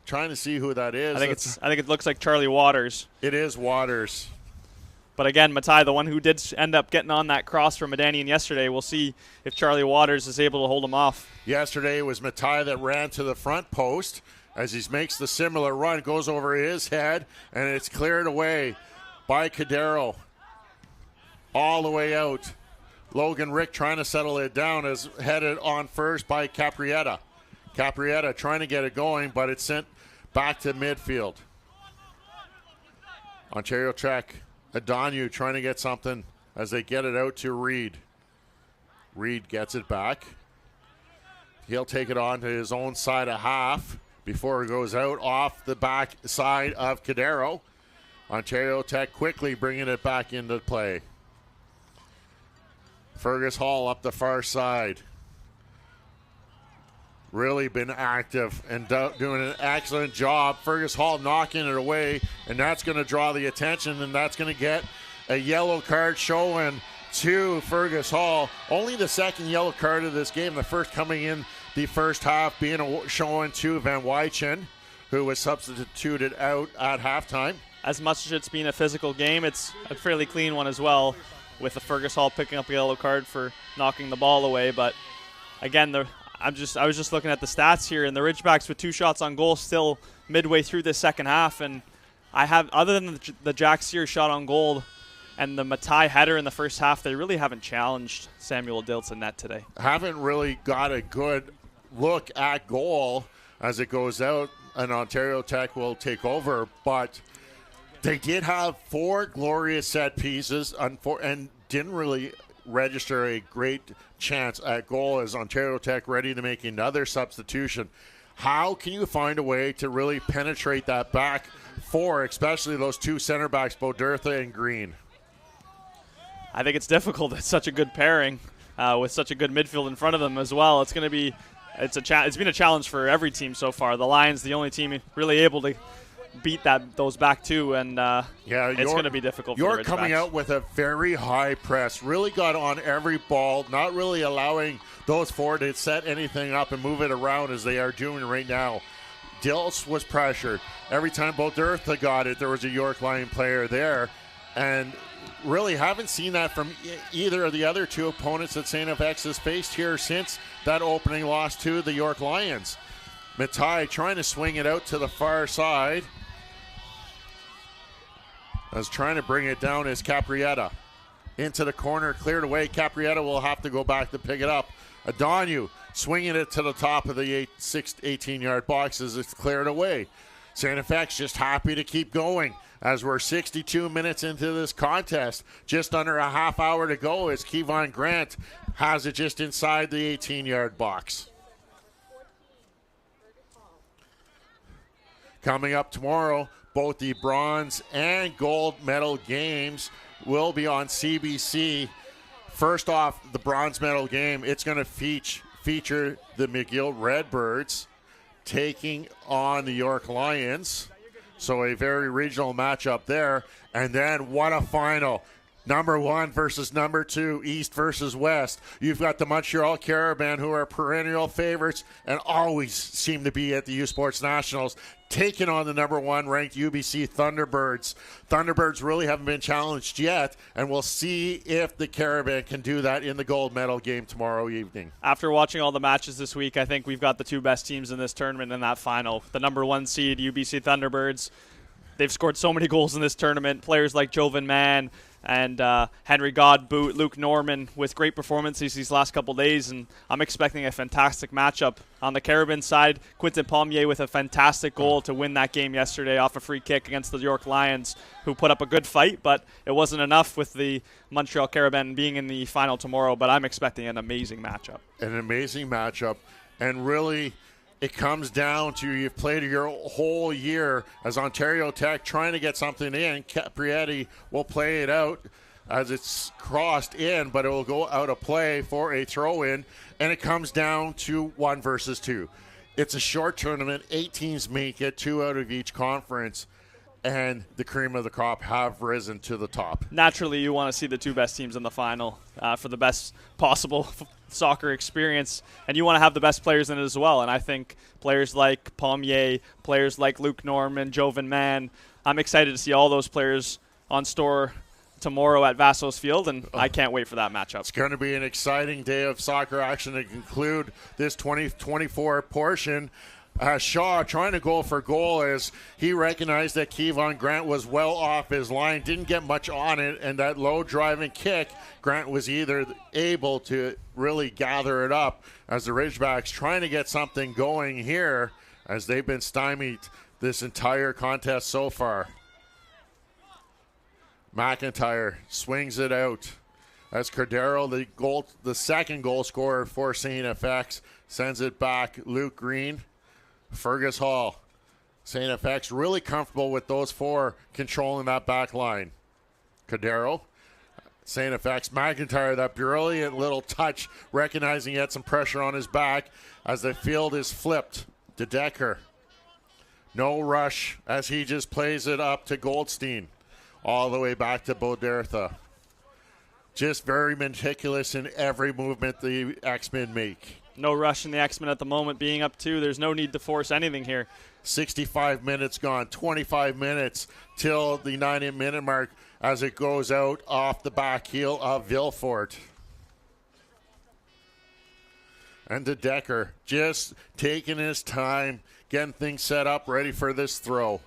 [SPEAKER 3] trying to see who that is.
[SPEAKER 4] I think it looks like Charlie Waters.
[SPEAKER 3] It is Waters.
[SPEAKER 4] But again, Matai, the one who did end up getting on that cross from Medanian yesterday, we'll see if Charlie Waters is able to hold him off.
[SPEAKER 3] Yesterday it was Matai that ran to the front post as he makes the similar run, goes over his head, and it's cleared away by Cadero. All the way out. Logan Rick trying to settle it down is headed on first by Caprietta. Caprietta trying to get it going, but it's sent back to midfield. Ontario Tech, Adonu trying to get something as they get it out to Reed. Reed gets it back. He'll take it on to his own side of half before it goes out off the back side of Cadero. Ontario Tech quickly bringing it back into play. Fergus Hall up the far side. Really been active and doing an excellent job. Fergus Hall knocking it away, and that's going to draw the attention, and that's going to get a yellow card showing to Fergus Hall. Only the second yellow card of this game, the first coming in the first half being shown to Van Wychen, who was substituted out at halftime.
[SPEAKER 4] As much as it's been a physical game, it's a fairly clean one as well, with the Fergus Hall picking up a yellow card for knocking the ball away. But again, I was just looking at the stats here, and the Ridgebacks with 2 shots on goal still midway through this second half, and I have, other than the Jack Sears shot on goal and the Matai header in the first half, they really haven't challenged Samuel Diltz in net today.
[SPEAKER 3] Haven't really got a good look at goal as it goes out. and Ontario Tech will take over, but they did have 4 glorious set pieces and didn't really register a great chance at goal as Ontario Tech ready to make another substitution. How can you find a way to really penetrate that back 4, especially those 2 center backs, Bodertha and Green?
[SPEAKER 4] I think it's difficult. It's such a good pairing with such a good midfield in front of them as well. It's going to be it's been a challenge for every team so far. The Lions, the only team really able to beat those back 2, and it's going to be difficult for the Ridgebacks.
[SPEAKER 3] You're coming out with a very high press, really got on every ball, not really allowing those 4 to set anything up and move it around as they are doing right now. Dilts was pressured. Every time Bodertha got it, there was a York Lion player there, and really haven't seen that from either of the other 2 opponents that STFX has faced here since that opening loss to the York Lions. Matai trying to swing it out to the far side. As trying to bring it down is Caprietta. Into the corner, cleared away. Caprietta will have to go back to pick it up. Adonu swinging it to the top of the 18-yard box as it's cleared away. STFX just happy to keep going as we're 62 minutes into this contest. Just under a half hour to go as Kevon Grant has it just inside the 18-yard box. Coming up tomorrow, both the bronze and gold medal games will be on CBC. First off, the bronze medal game, it's going to feature the McGill Redbirds taking on the York Lions. So a very regional matchup there. And then what a final. Number 1 versus number 2, East versus West. You've got the Montreal Caravan, who are perennial favorites and always seem to be at the U Sports Nationals, taking on the number 1 ranked UBC Thunderbirds. Thunderbirds really haven't been challenged yet, and we'll see if the Caravan can do that in the gold medal game tomorrow evening.
[SPEAKER 4] After watching all the matches this week, I think we've got the 2 best teams in this tournament in that final. The number 1 seed, UBC Thunderbirds. They've scored so many goals in this tournament. Players like Jovan Mann and Henry Godbout, Luke Norman with great performances these last couple days, and I'm expecting a fantastic matchup. On the Carabin side, Quentin Pommier with a fantastic goal to win that game yesterday off a free kick against the York Lions, who put up a good fight, but it wasn't enough with the Montreal Carabin being in the final tomorrow, but I'm expecting an amazing matchup.
[SPEAKER 3] An amazing matchup, and really it comes down to you've played your whole year as Ontario Tech trying to get something in. Caprietti will play it out as it's crossed in, but it will go out of play for a throw-in, and it comes down to 1 versus 2. It's a short tournament. 8 teams make it, 2 out of each conference, and the cream of the crop have risen to the top.
[SPEAKER 4] Naturally, you want to see the 2 best teams in the final for the best possible soccer experience, and you want to have the best players in it as well. And I think players like Pommier, players like Luke Norman, Jovan Mann, I'm excited to see all those players on store tomorrow at Vassos Field, and I can't wait for that matchup.
[SPEAKER 3] It's going to be an exciting day of soccer action to conclude this 2024 portion. Shaw trying to go for goal as he recognized that Kevon Grant was well off his line, didn't get much on it, and that low driving kick, Grant was either able to really gather it up as the Ridgebacks trying to get something going here as they've been stymied this entire contest so far. McIntyre swings it out as Cordero, the second goal scorer for STFX, sends it back. Luke Green, Fergus Hall. STFX really comfortable with those 4 controlling that back line. Cordero, STFX, McIntyre, that brilliant little touch, recognizing he had some pressure on his back as the field is flipped to Decker. No rush as he just plays it up to Goldstein. All the way back to Bodertha. Just very meticulous in every movement the X-Men make.
[SPEAKER 4] No rush in the X-Men at the moment, being up 2. There's no need to force anything here.
[SPEAKER 3] 65 minutes gone, 25 minutes till the 90-minute mark as it goes out off the back heel of Vilfort. And to Decker, just taking his time, getting things set up, ready for this throw.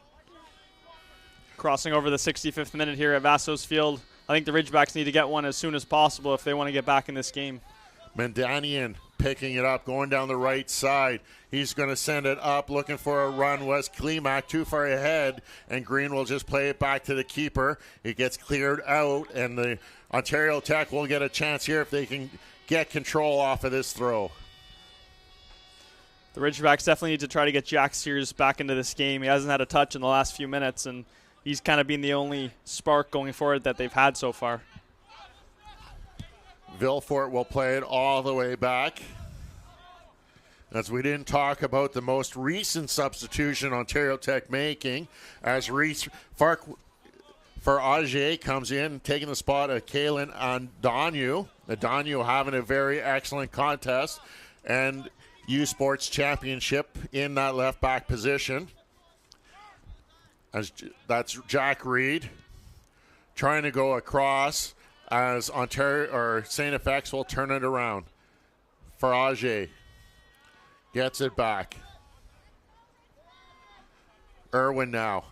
[SPEAKER 4] Crossing over the 65th minute here at Vassos Field. I think the Ridgebacks need to get one as soon as possible if they want to get back in this game.
[SPEAKER 3] Mandanian picking it up, going down the right side. He's going to send it up, looking for a run. Was Klimak too far ahead, and Green will just play it back to the keeper. It gets cleared out, and the Ontario Tech will get a chance here if they can get control off of this throw.
[SPEAKER 4] The Ridgebacks definitely need to try to get Jack Sears back into this game. He hasn't had a touch in the last few minutes, and he's kind of been the only spark going forward that they've had so far.
[SPEAKER 3] Villefort will play it all the way back. As we didn't talk about the most recent substitution Ontario Tech making, as Reese Farage comes in, taking the spot of Kalen Andonu. Andonu having a very excellent contest, and U Sports Championship in that left back position. As that's Jack Reed trying to go across, as Ontario or STFX will turn it around. Farage gets it back. Irwin now.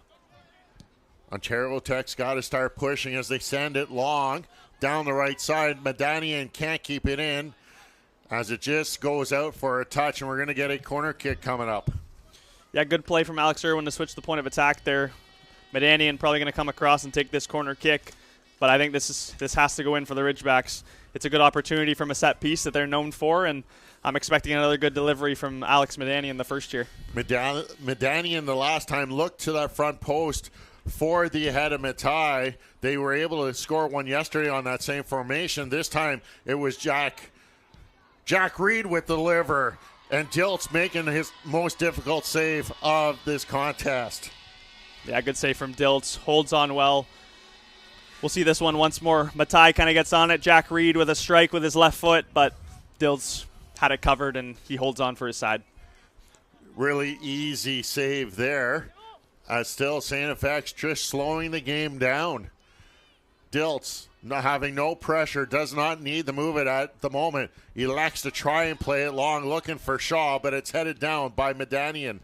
[SPEAKER 3] Ontario Tech's got to start pushing as they send it long down the right side. Medanian can't keep it in as it just goes out for a touch, and we're going to get a corner kick coming up.
[SPEAKER 4] Yeah, good play from Alex Irwin to switch the point of attack there. Medanian probably going to come across and take this corner kick, but I think this has to go in for the Ridgebacks. It's a good opportunity from a set piece that they're known for, and I'm expecting another good delivery from Alex Medanian the first year.
[SPEAKER 3] Medanian the last time looked to that front post for the head of Matai. They were able to score one yesterday on that same formation. This time it was Jack Reed with the deliver, and Diltz making his most difficult save of this contest.
[SPEAKER 4] Yeah, good save from Diltz. Holds on well. We'll see this one once more. Matai kind of gets on it. Jack Reed with a strike with his left foot, but Diltz had it covered, and he holds on for his side.
[SPEAKER 3] Really easy save there. Still, STFX just slowing the game down. Diltz, having no pressure, does not need to move it at the moment. He elects to try and play it long, looking for Shaw, but it's headed down by Medanian.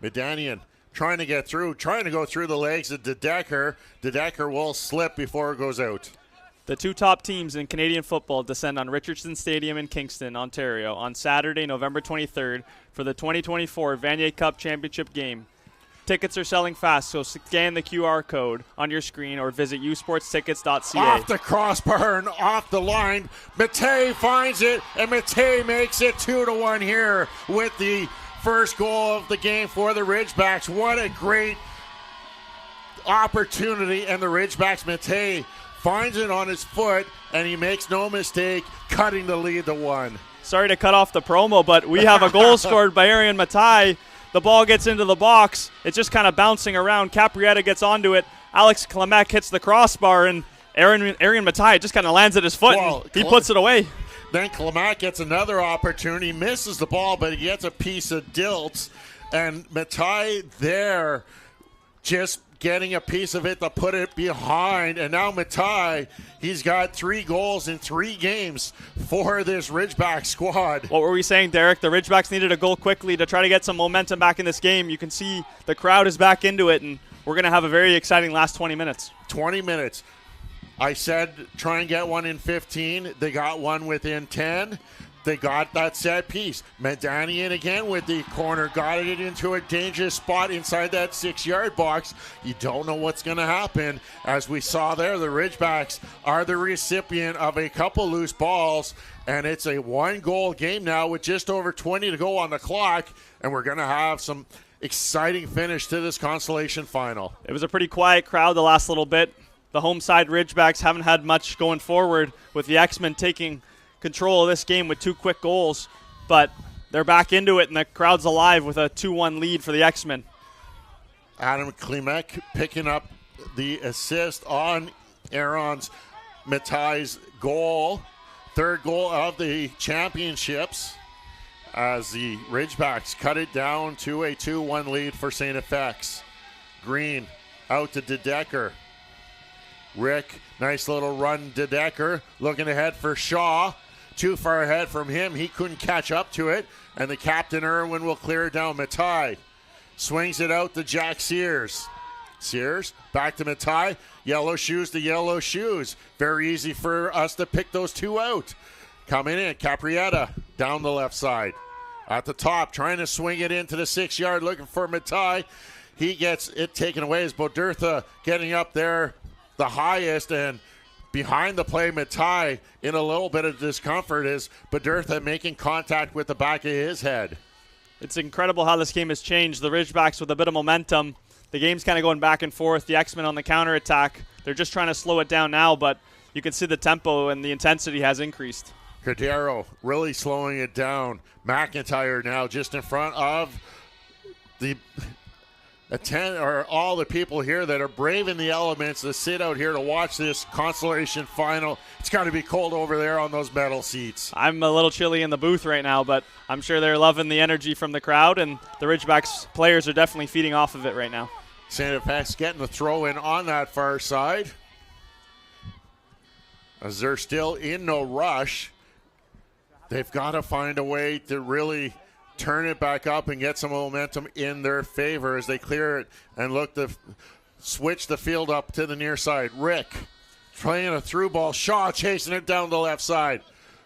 [SPEAKER 3] Medanian trying to get through, trying to go through the legs of DeDecker. DeDecker will slip before it goes out.
[SPEAKER 4] The two top teams in Canadian football descend on Richardson Stadium in Kingston, Ontario, on Saturday, November 23rd for the 2024 Vanier Cup Championship game. Tickets are selling fast, so scan the QR code on your screen or visit usportstickets.ca.
[SPEAKER 3] Off the crossbar and off the line. Matei finds it, and Matei makes it 2-1 here with the first goal of the game for the Ridgebacks. What a great opportunity, and the Ridgebacks, Matei finds it on his foot, and he makes no mistake, cutting the lead to 1.
[SPEAKER 4] Sorry to cut off the promo, but we have a goal scored by Arian Matai. The ball gets into the box. It's just kind of bouncing around. Caprietta gets onto it. Alex Klimek hits the crossbar, and Arian Matai just kind of lands at his foot, and he puts it away.
[SPEAKER 3] Then Klimek gets another opportunity, misses the ball, but he gets a piece of Diltz. And Matai there just getting a piece of it to put it behind. And now Matai, he's got 3 goals in 3 games for this Ridgeback squad.
[SPEAKER 4] What were we saying, Derek? The Ridgebacks needed a goal quickly to try to get some momentum back in this game. You can see the crowd is back into it, and we're going to have a very exciting last 20 minutes.
[SPEAKER 3] 20 minutes. I said try and get one in 15. They got one within 10. They got that set piece. Medanian again with the corner. Got it into a dangerous spot inside that 6-yard box. You don't know what's going to happen. As we saw there, the Ridgebacks are the recipient of a couple loose balls. And it's a 1-goal game now with just over 20 to go on the clock. And we're going to have some exciting finish to this Consolation final.
[SPEAKER 4] It was a pretty quiet crowd the last little bit. The home side Ridgebacks haven't had much going forward, with the X-Men taking control of this game with 2 quick goals, but they're back into it, and the crowd's alive with a 2-1 lead for the X-Men.
[SPEAKER 3] Adam Klimek picking up the assist on Aaron's Matai's goal. 3rd goal of the championships as the Ridgebacks cut it down to a 2-1 lead for STFX. Green out to DeDecker. Rick, nice little run to Decker, looking ahead for Shaw. Too far ahead from him, he couldn't catch up to it, and the captain Irwin will clear it down. Matai swings it out to Jack Sears. Sears, back to Matai, yellow shoes to yellow shoes. Very easy for us to pick those 2 out. Coming in, Caprietta down the left side. At the top, trying to swing it into the 6-yard, looking for Matai. He gets it taken away as Bodertha getting up there the highest, and behind the play, Matai in a little bit of discomfort is Bodertha making contact with the back of his head.
[SPEAKER 4] It's incredible how this game has changed. The Ridgebacks with a bit of momentum. The game's kind of going back and forth. The X-Men on the counterattack. They're just trying to slow it down now, but you can see the tempo and the intensity has increased.
[SPEAKER 3] Cordero really slowing it down. McIntyre now just in front of the all the people here that are braving the elements to sit out here to watch this Consolation final. It's got to be cold over there on those metal seats.
[SPEAKER 4] I'm a little chilly in the booth right now, but I'm sure they're loving the energy from the crowd, and the Ridgebacks players are definitely feeding off of it right now.
[SPEAKER 3] STFX getting the throw in on that far side, as they're still in no rush. They've got to find a way to really turn it back up and get some momentum in their favor as they clear it and look to switch the field up to the near side. Rick playing a through ball. Shaw chasing it down the left side.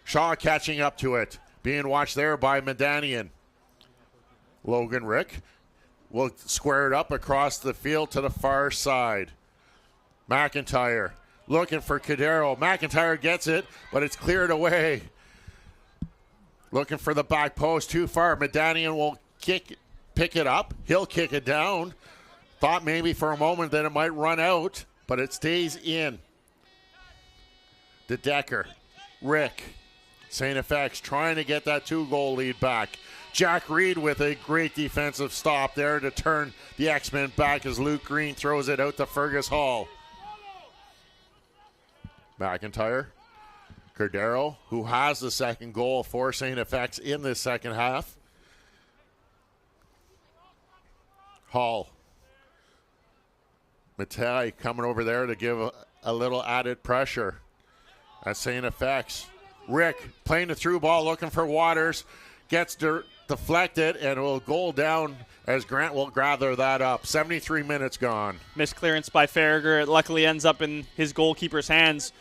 [SPEAKER 3] Shaw catching up to it. Being watched there by Medanian. Logan Rick will square it up across the field to the far side. McIntyre looking for Cordero. McIntyre gets it, but it's cleared away. Looking for the back post, too far. Medanian will pick it up. He'll kick it down. Thought maybe for a moment that it might run out, but it stays in. DeDecker, Rick, STFX trying to get that 2-goal lead back. Jack Reed with a great defensive stop there to turn the X-Men back as Luke Green throws it out to Fergus Hall. McIntyre. Cordero, who has the second goal for STFX in this second half. Hall. Matai coming over there to give a little added pressure at STFX. Rick playing the through ball, looking for Waters. Gets deflected and will goal down as Grant will gather that up. 73 minutes gone.
[SPEAKER 4] Missed clearance by Farragher. It luckily ends up in his goalkeeper's hands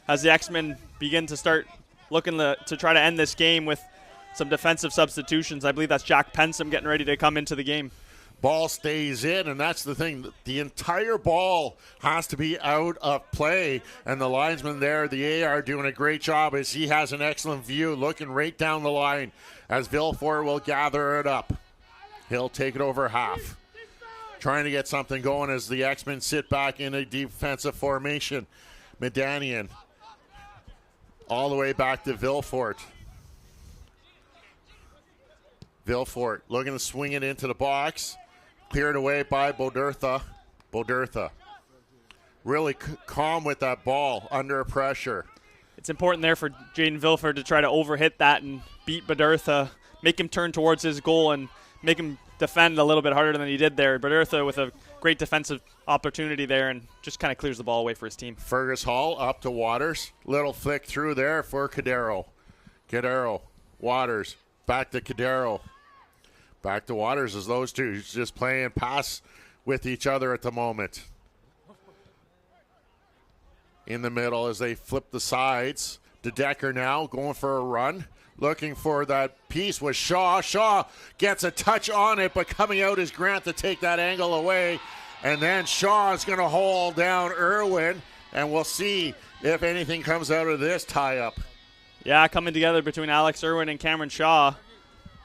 [SPEAKER 4] as the X-Men begin to start looking to try to end this game with some defensive substitutions. I believe that's Jack Pensum getting ready to come into the game.
[SPEAKER 3] Ball stays in, and that's the thing. The entire ball has to be out of play, and the linesman there, the AR, doing a great job as he has an excellent view, looking right down the line as Villefort will gather it up. He'll take it over half. Trying to get something going as the X-Men sit back in a defensive formation. Medanian all the way back to Villefort. Villefort looking to swing it into the box. Cleared away by Bodertha. Bodertha really calm with that ball under pressure.
[SPEAKER 4] It's important there for Jaden Villefort to try to overhit that and beat Bodertha, make him turn towards his goal and make him defend a little bit harder than he did there. Bodertha with a great defensive opportunity there and just kind of clears the ball away for his team.
[SPEAKER 3] Fergus Hall up to Waters. Little flick through there for Cordero. Cordero, Waters, back to Cordero. Back to Waters as those two just playing pass with each other at the moment. In the middle as they flip the sides. DeDecker now going for a run. Looking for that piece with Shaw. Shaw gets a touch on it, but coming out is Grant to take that angle away. And then Shaw is going to hold down Irwin, and we'll see if anything comes out of this tie-up.
[SPEAKER 4] Yeah, coming together between Alex Irwin and Cameron Shaw.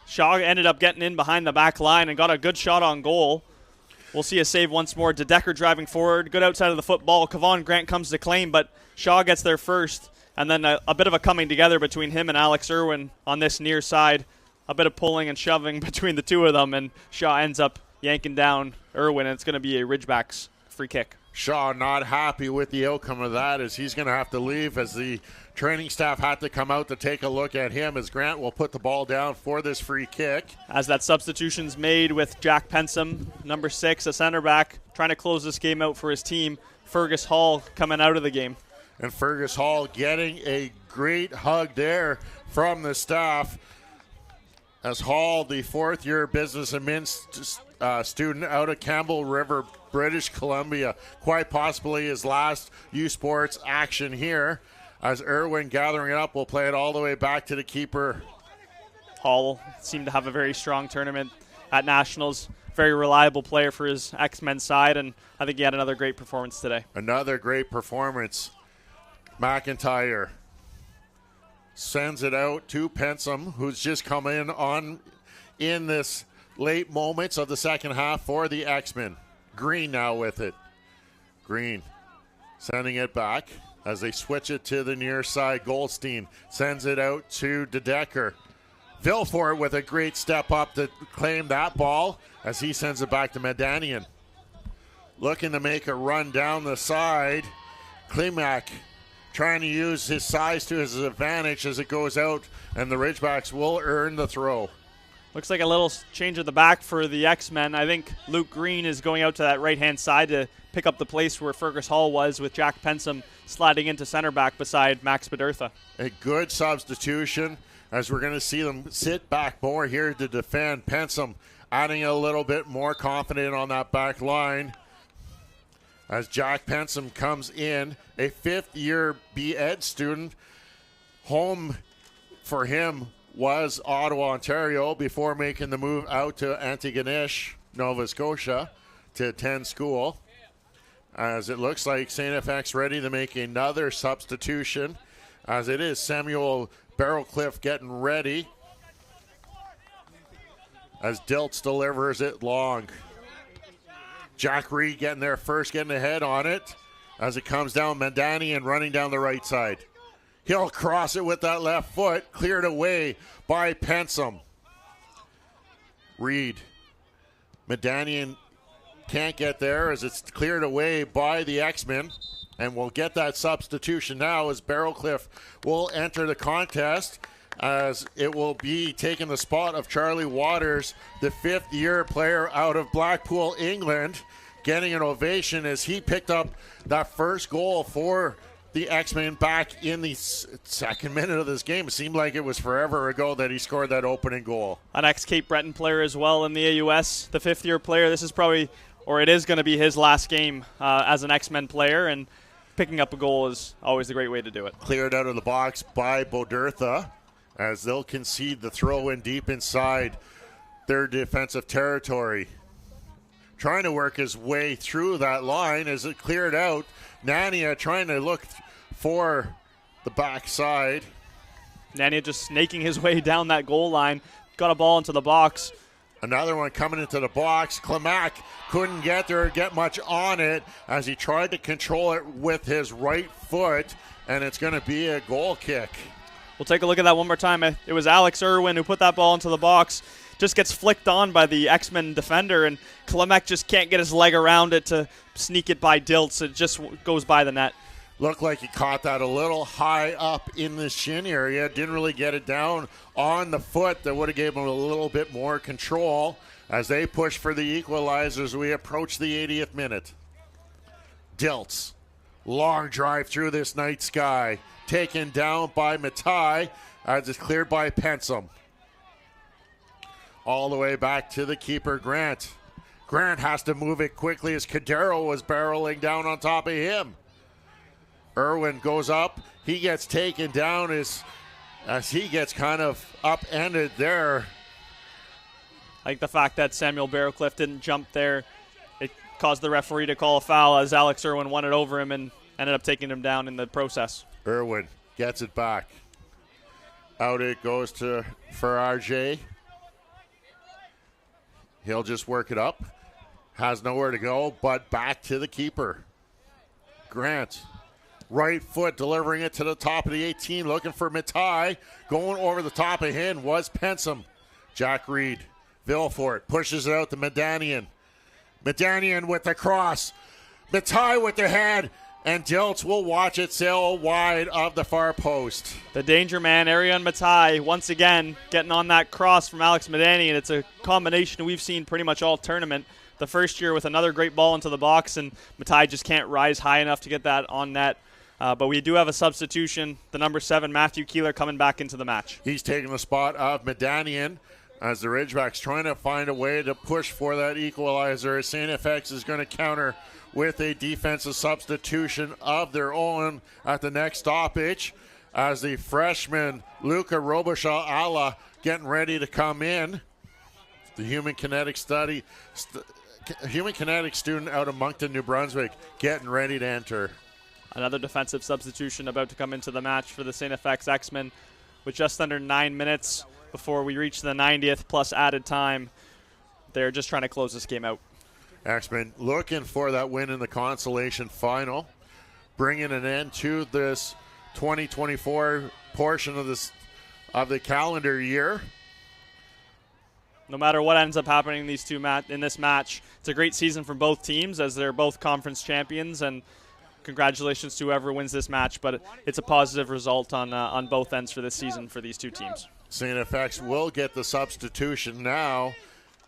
[SPEAKER 4] Shaw ended up getting in behind the back line and got a good shot on goal. We'll see a save once more. DeDecker driving forward, good outside of the football. Kevon Grant comes to claim, but Shaw gets there first. And then a bit of a coming together between him and Alex Irwin on this near side. A bit of pulling and shoving between the two of them, and Shaw ends up yanking down Irwin, and it's going to be a Ridgebacks free kick.
[SPEAKER 3] Shaw not happy with the outcome of that as he's going to have to leave as the training staff had to come out to take a look at him as Grant will put the ball down for this free kick.
[SPEAKER 4] As that substitution's made with Jack Pensum, number 6, a center back, trying to close this game out for his team. Fergus Hall coming out of the game.
[SPEAKER 3] And Fergus Hall getting a great hug there from the staff as Hall, the fourth-year business admin student out of Campbell River, British Columbia, quite possibly his last U Sports action here. As Irwin gathering it up, will play it all the way back to the keeper,
[SPEAKER 4] Hall seemed to have a very strong tournament at Nationals. Very reliable player for his X-Men side, and I think he had another great performance today.
[SPEAKER 3] Another great performance. McIntyre sends it out to Pensum, who's just come in this late moments of the second half for the X-Men. Green now with it. Green sending it back as they switch it to the near side. Goldstein sends it out to DeDecker. Vilfort with a great step up to claim that ball as he sends it back to Medanian. Looking to make a run down the side. Klimak trying to use his size to his advantage as it goes out, and the Ridgebacks will earn the throw.
[SPEAKER 4] Looks like a little change of the back for the X-Men. I think Luke Green is going out to that right-hand side to pick up the place where Fergus Hall was, with Jack Pensum sliding into center back beside Max Bedurtha.
[SPEAKER 3] A good substitution, as we're going to see them sit back more here to defend. Pensum adding a little bit more confident on that back line as Jack Pensum comes in, a fifth-year B.Ed student. Home for him was Ottawa, Ontario, before making the move out to Antigonish, Nova Scotia, to attend school. As it looks like STFX ready to make another substitution, as it is Samuel Barrowcliff getting ready, as Diltz delivers it long. Jack Reed getting there first, getting ahead on it, as it comes down. Medanian running down the right side. He'll cross it with that left foot, cleared away by Pensum. Reed. Medanian can't get there as it's cleared away by the X-Men. And we'll get that substitution now as Barrowcliff will enter the contest, as it will be taking the spot of Charlie Waters, the fifth-year player out of Blackpool, England, getting an ovation as he picked up that first goal for the X-Men back in the second minute of this game. It seemed like it was forever ago that he scored that opening goal.
[SPEAKER 4] An ex-Cape Breton player as well in the AUS, the fifth-year player. This is probably, or it is going to be his last game as an X-Men player, and picking up a goal is always a great way to do it.
[SPEAKER 3] Cleared out of the box by Bodurtha, as they'll concede the throw in deep inside their defensive territory. Trying to work his way through that line as it cleared out. Nania trying to look for the backside.
[SPEAKER 4] Nania just snaking his way down that goal line. Got a ball into the box.
[SPEAKER 3] Another one coming into the box. Klimak couldn't get there or get much on it as he tried to control it with his right foot, and it's going to be a goal kick.
[SPEAKER 4] We'll take a look at that one more time. It was Alex Irwin who put that ball into the box. Just gets flicked on by the X-Men defender, and Klimek just can't get his leg around it to sneak it by Diltz. It just goes by the net.
[SPEAKER 3] Looked like he caught that a little high up in the shin area. Didn't really get it down on the foot. That would have given him a little bit more control as they push for the equalizer as we approach the 80th minute. Diltz, long drive through this night sky. Taken down by Matai as it's cleared by Pensum. All the way back to the keeper, Grant. Grant has to move it quickly as Cadero was barreling down on top of him. Irwin goes up. He gets taken down as he gets kind of upended there.
[SPEAKER 4] I think the fact that Samuel Barrowcliff didn't jump there, it caused the referee to call a foul as Alex Irwin won it over him and ended up taking him down in the process.
[SPEAKER 3] Irwin gets it back. Out it goes for RJ. He'll just work it up. Has nowhere to go, but back to the keeper. Grant, right foot, delivering it to the top of the 18, looking for Matai. Going over the top of him was Pensum. Jack Reed, Vilfort pushes it out to Medanian. Medanian with the cross. Matai with the head, and Diltz will watch it sail wide of the far post.
[SPEAKER 4] The danger man, Arion Matai, once again getting on that cross from Alex Medanian. It's a combination we've seen pretty much all tournament. The first year with another great ball into the box, and Matai just can't rise high enough to get that on net. But we do have a substitution. The number 7, Matthew Keeler, coming back into the match.
[SPEAKER 3] He's taking the spot of Medanian as the Ridgebacks trying to find a way to push for that equalizer. STFX is going to counter with a defensive substitution of their own at the next stoppage, as the freshman Luca Robichaud-Ala getting ready to come in. The human kinetics student out of Moncton, New Brunswick, getting ready to enter.
[SPEAKER 4] Another defensive substitution about to come into the match for the STFX X-Men with just under 9 minutes before we reach the 90th plus added time. They're just trying to close this game out.
[SPEAKER 3] X-Men looking for that win in the Consolation final, bringing an end to this 2024 portion of the calendar year.
[SPEAKER 4] No matter what ends up happening in this match, it's a great season for both teams as they're both conference champions, and congratulations to whoever wins this match, but it's a positive result on both ends for this season for these two teams.
[SPEAKER 3] STFX will get the substitution now,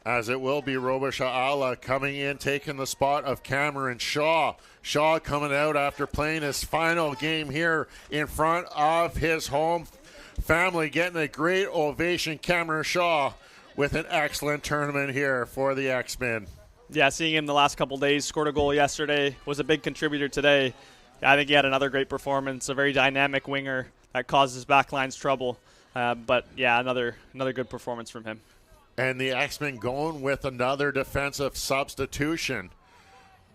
[SPEAKER 3] as it will be Robichaud-Ala coming in, taking the spot of Cameron Shaw. Shaw coming out after playing his final game here in front of his home family, getting a great ovation. Cameron Shaw with an excellent tournament here for the X-Men.
[SPEAKER 4] Yeah, seeing him the last couple days, scored a goal yesterday, was a big contributor today. I think he had another great performance, a very dynamic winger that causes backlines trouble. But yeah, another good performance from him.
[SPEAKER 3] And the X-Men going with another defensive substitution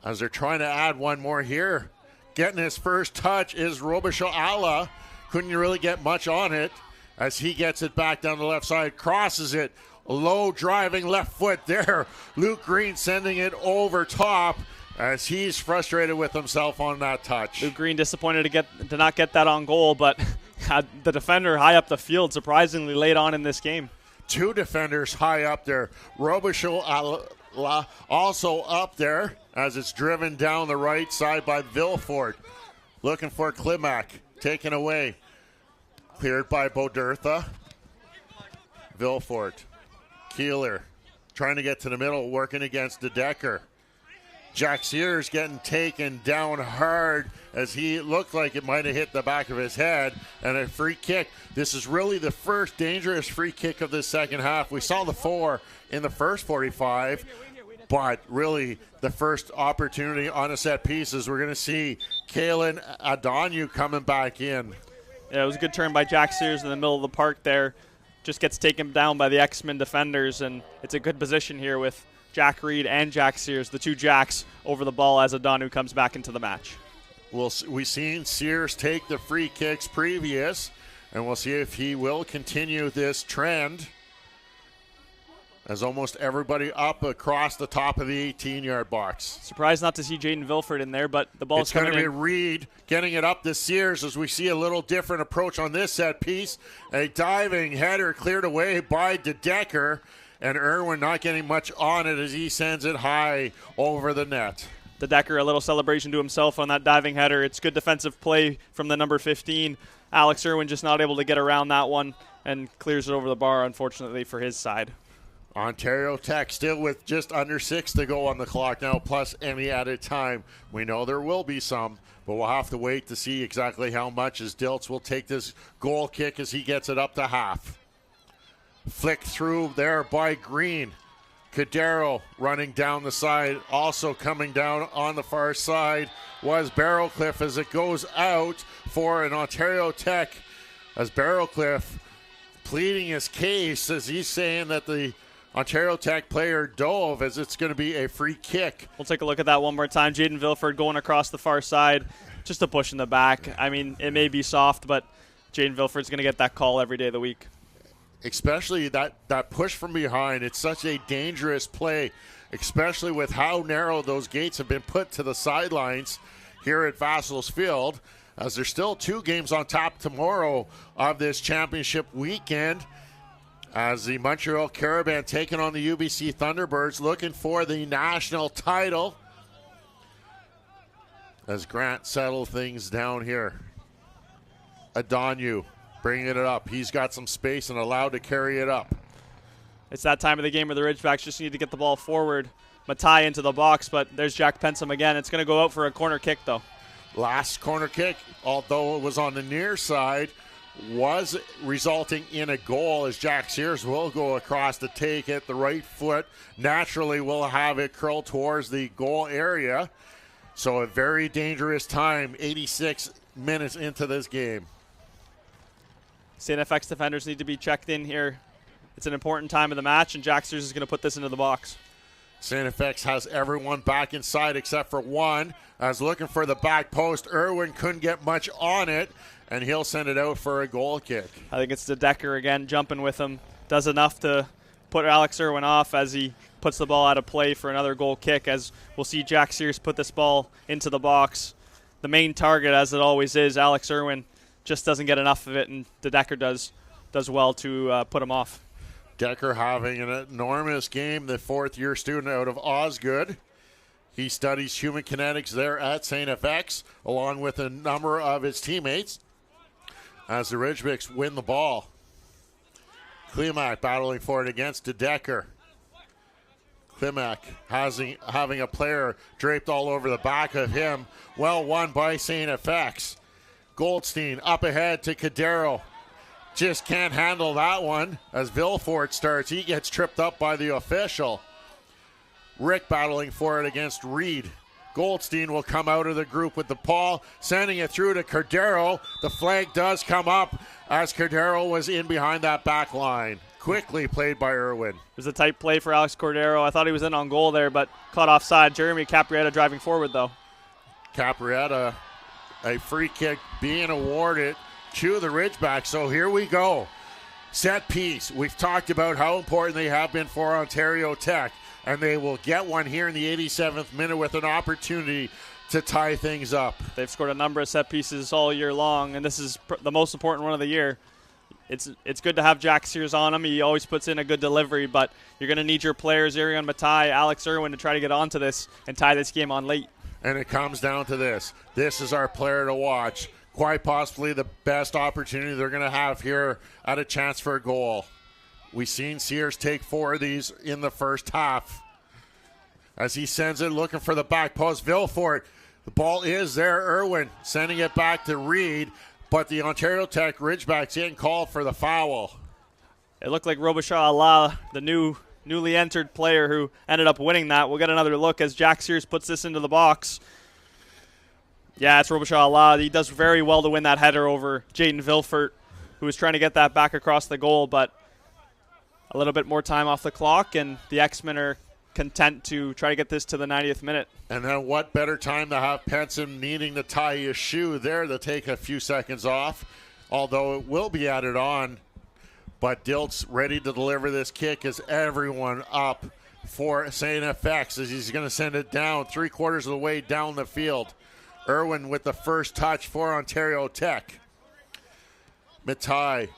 [SPEAKER 3] as they're trying to add one more here. Getting his first touch is Robichaud-Ala. Couldn't really get much on it as he gets it back down the left side, crosses it. Low driving left foot there. Luke Green sending it over top as he's frustrated with himself on that touch.
[SPEAKER 4] Luke Green disappointed to not get that on goal, but had the defender high up the field surprisingly late on in this game.
[SPEAKER 3] Two defenders high up there. Robichaud also up there as it's driven down the right side by Vilfort. Looking for Klimak. Taken away. Cleared by Bodertha. Vilfort. Keeler trying to get to the middle, working against DeDecker. Jack Sears getting taken down hard as he looked like it might have hit the back of his head, and a free kick. This is really the first dangerous free kick of the second half. We saw the 4 in the first 45, but really the first opportunity on a set piece is we're going to see Kalen Adonyu coming back in.
[SPEAKER 4] Yeah, it was a good turn by Jack Sears in the middle of the park there. Just gets taken down by the X-Men defenders, and it's a good position here with Jack Reed and Jack Sears, the two Jacks, over the ball as Adonu comes back into the match.
[SPEAKER 3] We've seen Sears take the free kicks previous, and we'll see if he will continue this trend as almost everybody up across the top of the 18-yard box.
[SPEAKER 4] Surprised not to see Jaden Vilford in there, but the ball's coming in.
[SPEAKER 3] It's going to be Reed getting it up to Sears as we see a little different approach on this set piece. A diving header cleared away by DeDecker, and Irwin not getting much on it as he sends it high over the net.
[SPEAKER 4] DeDecker, a little celebration to himself on that diving header. It's good defensive play from the number 15. Alex Irwin just not able to get around that one and clears it over the bar, unfortunately, for his side.
[SPEAKER 3] Ontario Tech still with just under 6 to go on the clock now, plus any added time. We know there will be some, but we'll have to wait to see exactly how much, as Diltz will take this goal kick as he gets it up to half. Flicked through there by Green. Cadero running down the side. Also coming down on the far side was Barrowcliff as it goes out for an Ontario Tech, as Barrowcliff pleading his case as he's saying that the Ontario Tech player dove as it's going to be a free kick.
[SPEAKER 4] We'll take a look at that one more time. Jaden Vilford going across the far side. Just a push in the back. I mean, it may be soft, but Jaden Vilford's going to get that call every day of the week.
[SPEAKER 3] Especially that push from behind. It's such a dangerous play, especially with how narrow those gates have been put to the sidelines here at Vassals Field, as there's still 2 games on top tomorrow of this championship weekend, as the Montreal Caravan taking on the UBC Thunderbirds, looking for the national title. As Grant settle things down here. Adonyu bringing it up. He's got some space and allowed to carry it up.
[SPEAKER 4] It's that time of the game where the Ridgebacks just need to get the ball forward. Matai into the box, but there's Jack Pensum again. It's going to go out for a corner kick, though.
[SPEAKER 3] Last corner kick, although it was on the near side, was resulting in a goal, as Jack Sears will go across to take it. The right foot naturally will have it curl towards the goal area. So a very dangerous time, 86 minutes into this game.
[SPEAKER 4] STFX defenders need to be checked in here. It's an important time of the match, and Jack Sears is going to put this into the box.
[SPEAKER 3] STFX has everyone back inside except for one. As looking for the back post, Irwin couldn't get much on it, and he'll send it out for a goal kick.
[SPEAKER 4] I think it's Decker again jumping with him. Does enough to put Alex Irwin off as he puts the ball out of play for another goal kick, as we'll see Jack Sears put this ball into the box. The main target, as it always is, Alex Irwin, just doesn't get enough of it, and Decker does well to put him off.
[SPEAKER 3] Decker having an enormous game, the fourth-year student out of Osgood. He studies human kinetics there at STFX, along with a number of his teammates, as the Ridgebacks win the ball. Klimak battling for it against Decker. Klimak having a player draped all over the back of him. Well won by STFX. Goldstein up ahead to Cadero. Just can't handle that one as Vilfort starts. He gets tripped up by the official. Rick battling for it against Reed. Goldstein will come out of the group with the ball, sending it through to Cordero. The flag does come up as Cordero was in behind that back line. Quickly played by Irwin.
[SPEAKER 4] It was a tight play for Alex Cordero. I thought he was in on goal there, but caught offside. Jeremy Caprietta driving forward, though.
[SPEAKER 3] Caprietta, a free kick being awarded to the Ridgebacks. So here we go. Set piece. We've talked about how important they have been for Ontario Tech, and they will get one here in the 87th minute with an opportunity to tie things up.
[SPEAKER 4] They've scored a number of set pieces all year long, and this is the most important one of the year. It's good to have Jack Sears on him. He always puts in a good delivery, but you're going to need your players, Arion Matai, Alex Irwin, to try to get onto this and tie this game on late.
[SPEAKER 3] And it comes down to this. This is our player to watch. Quite possibly the best opportunity they're going to have here at a chance for a goal. We've seen Sears take 4 of these in the first half. As he sends it, looking for the back post. Vilfort, the ball is there. Irwin sending it back to Reed, but the Ontario Tech Ridgebacks didn't call for the foul.
[SPEAKER 4] It looked like Robichaud Allah, the newly entered player who ended up winning that. We'll get another look as Jack Sears puts this into the box. Yeah, it's Robichaud Allah. He does very well to win that header over Jaden Vilfort, who was trying to get that back across the goal, but a little bit more time off the clock, and the X-Men are content to try to get this to the 90th minute.
[SPEAKER 3] And then what better time to have Penson needing to tie his shoe there to take a few seconds off, although it will be added on. But Dilt's ready to deliver this kick as everyone up for STFX as he's going to send it down 3/4 of the way down the field. Irwin with the first touch for Ontario Tech. Matai,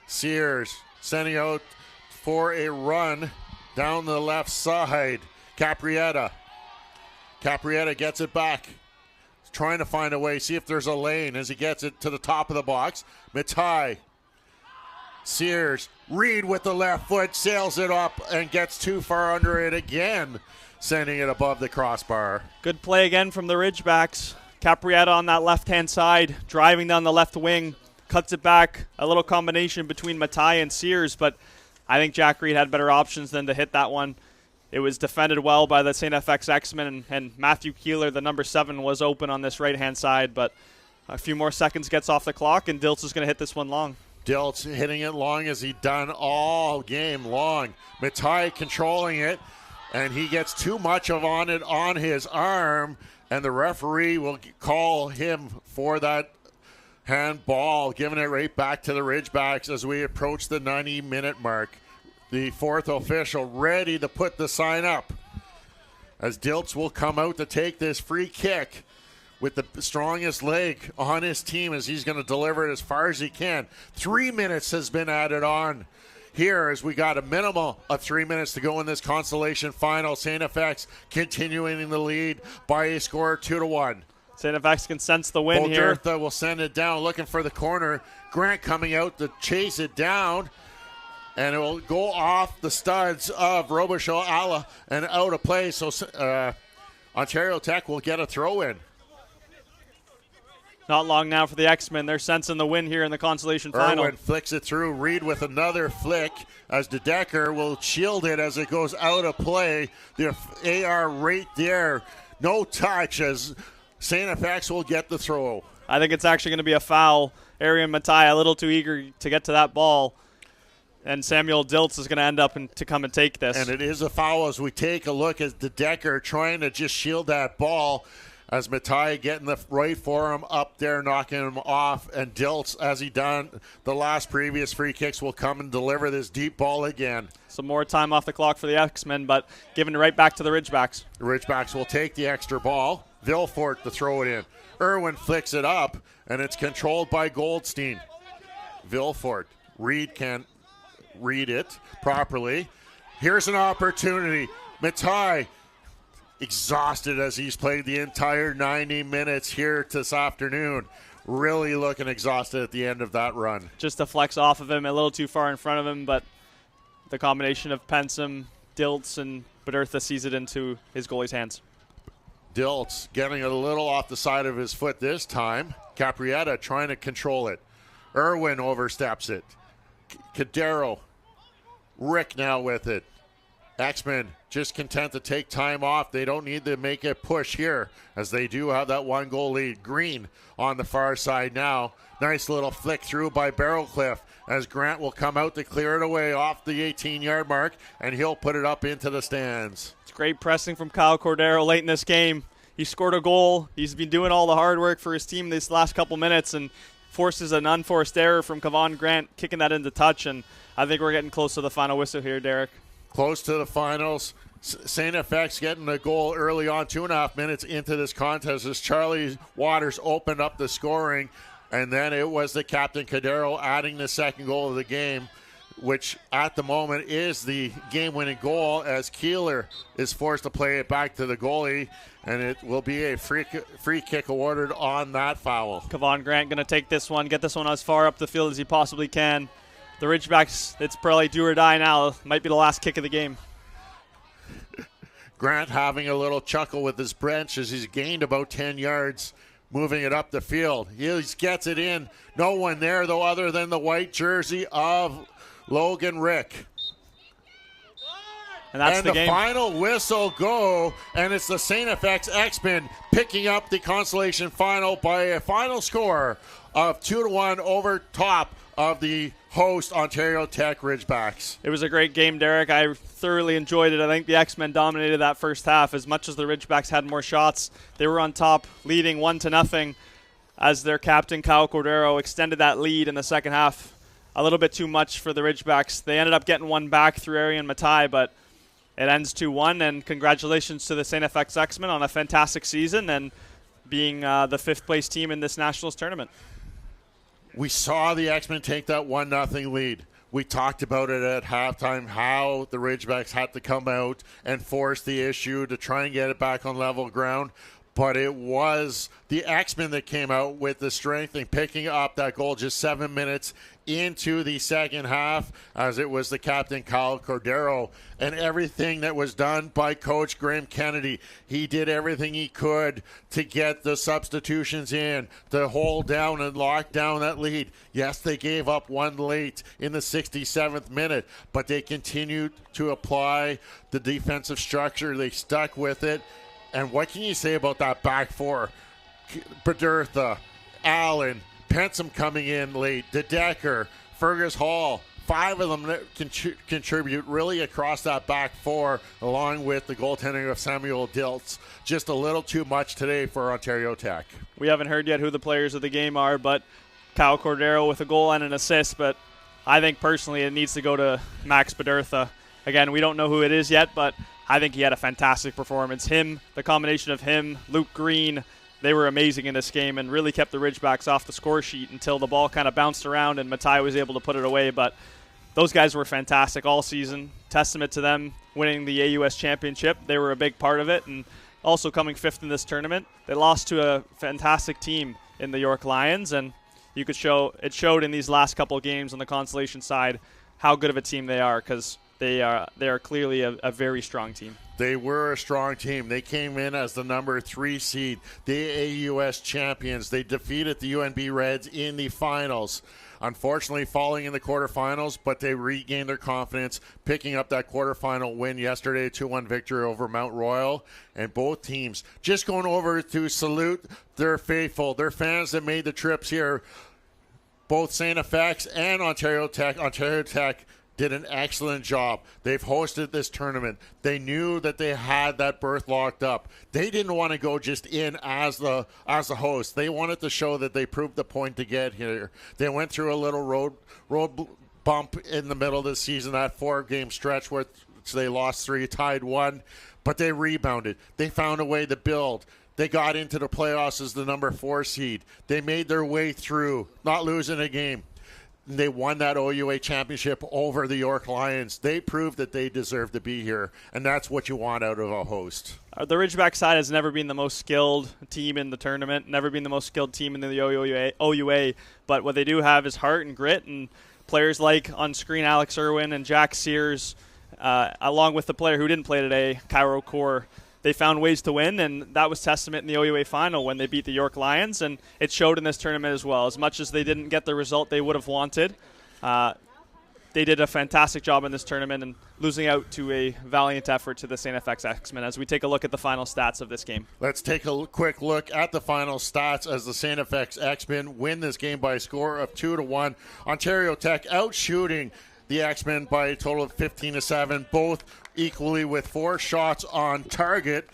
[SPEAKER 3] Sears sending out for a run down the left side. Caprietta gets it back. He's trying to find a way, see if there's a lane as he gets it to the top of the box. Matai, Sears, Reed with the left foot, sails it up and gets too far under it again, sending it above the crossbar.
[SPEAKER 4] Good play again from the Ridgebacks. Caprietta on that left-hand side, driving down the left wing, cuts it back. A little combination between Matai and Sears, but I think Jack Reed had better options than to hit that one. It was defended well by the STFX X-Men, and Matthew Keeler, the number 7, was open on this right-hand side, but a few more seconds gets off the clock, and Diltz is going to hit this one long.
[SPEAKER 3] Diltz hitting it long as he done all game long. Matai controlling it, and he gets too much of on it on his arm, and the referee will call him for that handball, giving it right back to the Ridgebacks as we approach the 90-minute mark. The fourth official ready to put the sign up as Diltz will come out to take this free kick with the strongest leg on his team as he's going to deliver it as far as he can. 3 minutes has been added on here as we got a minimum of 3 minutes to go in this Consolation final. STFX continuing the lead by a score 2-1.
[SPEAKER 4] STFX can sense the win here.
[SPEAKER 3] Bogertha will send it down, looking for the corner. Grant coming out to chase it down, and it will go off the studs of Robichaud Allah and out of play. So Ontario Tech will get a throw in.
[SPEAKER 4] Not long now for the X-Men. They're sensing the win here in the Consolation final.
[SPEAKER 3] Irwin flicks it through. Reed with another flick as Decker will shield it as it goes out of play. The AR right there. No touch as STFX will get the throw.
[SPEAKER 4] I think it's actually going to be a foul Arian Matai a little too eager to get to that ball. And Samuel Diltz is going to end up to come and take this.
[SPEAKER 3] And it is a foul as we take a look at the Decker trying to just shield that ball as Matai getting the right forearm up there, knocking him off. And Diltz, as he done the last previous free kicks, will come and deliver this deep ball again.
[SPEAKER 4] Some more time off the clock for the X-Men, but given it right back to the Ridgebacks.
[SPEAKER 3] The Ridgebacks will take the extra ball. Vilfort to throw it in. Irwin flicks it up, and it's controlled by Goldstein. Vilfort. Reed can't read it properly. Here's an opportunity. Matai, exhausted as he's played the entire 90 minutes here this afternoon. Really looking exhausted at the end of that run.
[SPEAKER 4] Just a flex off of him, a little too far in front of him, but the combination of Pensum, Diltz, and Badertha sees it into his goalie's hands.
[SPEAKER 3] Diltz getting a little off the side of his foot this time. Caprietta trying to control it. Irwin oversteps it. Cadero. Rick now with it. X-Men just content to take time off. They don't need to make a push here as they do have that 1-goal lead. Green on the far side now. Nice little flick through by Barrowcliff as Grant will come out to clear it away off the 18-yard mark, and he'll put it up into the stands.
[SPEAKER 4] It's great pressing from Kyle Cordero late in this game. He scored a goal. He's been doing all the hard work for his team these last couple minutes and forces an unforced error from Kevon Grant, kicking that into touch, and I think we're getting close to the final whistle here, Derek.
[SPEAKER 3] Close to the finals. STFX getting a goal early on, 2.5 minutes into this contest as Charlie Waters opened up the scoring, and then it was the captain Cadero adding the second goal of the game, which at the moment is the game-winning goal as Keeler is forced to play it back to the goalie, and it will be a free kick awarded on that foul.
[SPEAKER 4] Kevon Grant going to take this one, get this one as far up the field as he possibly can. The Ridgebacks, it's probably do or die now. Might be the last kick of the game.
[SPEAKER 3] Grant having a little chuckle with his bench as he's gained about 10 yards, moving it up the field. He gets it in. No one there, though, other than the white jersey of Logan Rick.
[SPEAKER 4] And that's the game.
[SPEAKER 3] Final whistle go, and it's the STFX X-Men picking up the Consolation final by a final score of 2-1 over top of the host Ontario Tech Ridgebacks.
[SPEAKER 4] It was a great game, Derek. I thoroughly enjoyed it. I think the X-Men dominated that first half. As much as the Ridgebacks had more shots, they were on top, leading 1-0 as their captain, Kyle Cordero, extended that lead in the second half. A little bit too much for the Ridgebacks. They ended up getting one back through Arian Matai, but it ends 2-1, and congratulations to the STFX X-Men on a fantastic season and being the fifth-place team in this Nationals tournament.
[SPEAKER 3] We saw the X-Men take that 1-0 lead. We talked about it at halftime, how the Ridgebacks had to come out and force the issue to try and get it back on level ground. But it was the X-Men that came out with the strength in picking up that goal just 7 minutes into the second half, as it was the captain, Kyle Cordero, and everything that was done by Coach Graham Kennedy. He did everything he could to get the substitutions in, to hold down and lock down that lead. Yes, they gave up one late in the 67th minute, but they continued to apply the defensive structure. They stuck with it. And what can you say about that back four? Badertha, Allen, Pensum coming in late, DeDecker, Fergus Hall, 5 of them that contribute really across that back four, along with the goaltending of Samuel Diltz. Just a little too much today for Ontario Tech.
[SPEAKER 4] We haven't heard yet who the players of the game are, but Kyle Cordero with a goal and an assist. But I think personally it needs to go to Max Badertha. Again, we don't know who it is yet, but I think he had a fantastic performance. Him, the combination of him, Luke Green, they were amazing in this game and really kept the Ridgebacks off the score sheet until the ball kind of bounced around and Matai was able to put it away. But those guys were fantastic all season. Testament to them winning the AUS championship. They were a big part of it and also coming fifth in this tournament. They lost to a fantastic team in the York Lions, and it showed in these last couple of games on the Consolation side how good of a team they are, because they are clearly a very strong team.
[SPEAKER 3] They were a strong team. They came in as the number 3 seed, the AUS champions. They defeated the UNB Reds in the finals. Unfortunately, falling in the quarterfinals, but they regained their confidence, picking up that quarterfinal win yesterday, 2-1 victory over Mount Royal. And both teams just going over to salute their faithful, their fans that made the trips here. both STFX and Ontario Tech did an excellent job. They've hosted this tournament. They knew that they had that berth locked up. They didn't want to go just in as the host. They wanted to show that they proved the point to get here. They went through a little road bump in the middle of the season, that 4-game stretch where they lost 3, tied 1, but they rebounded. They found a way to build. They got into the playoffs as the number 4 seed. They made their way through, not losing a game. They won that OUA championship over the York Lions. They proved that they deserve to be here, and that's what you want out of a host.
[SPEAKER 4] The Ridgeback side has never been the most skilled team in the tournament, never been the most skilled team in the OUA, but what they do have is heart and grit, and players like on screen Alex Irwin and Jack Sears, along with the player who didn't play today, Cairo Core. They found ways to win, and that was testament in the OUA final when they beat the York Lions, and it showed in this tournament as well. As much as they didn't get the result they would have wanted, they did a fantastic job in this tournament and losing out to a valiant effort to the STFX X-Men as we take a look at the final stats of this game.
[SPEAKER 3] Let's take a quick look at the final stats as the STFX X-Men win this game by a score of 2-1. Ontario Tech outshooting the X-Men by a total of 15-7, both equally with 4 shots on target.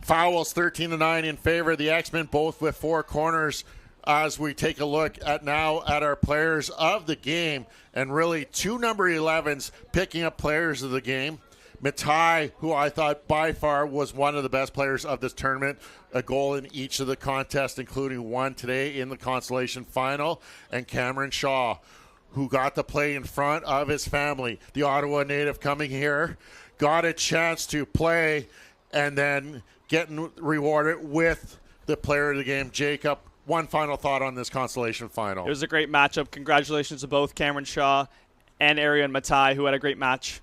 [SPEAKER 3] Fouls 13-9 in favor of the X-Men, both with 4 corners. As we take a look at our players of the game, and really 2 number 11s picking up players of the game. Matai, who I thought by far was one of the best players of this tournament, a goal in each of the contests, including one today in the Consolation final, and Cameron Shaw, who got to play in front of his family. The Ottawa native coming here, got a chance to play, and then getting rewarded with the player of the game. Jacob, one final thought on this Consolation final.
[SPEAKER 4] It was a great matchup. Congratulations to both Cameron Shaw and Arian Matai, who had a great match.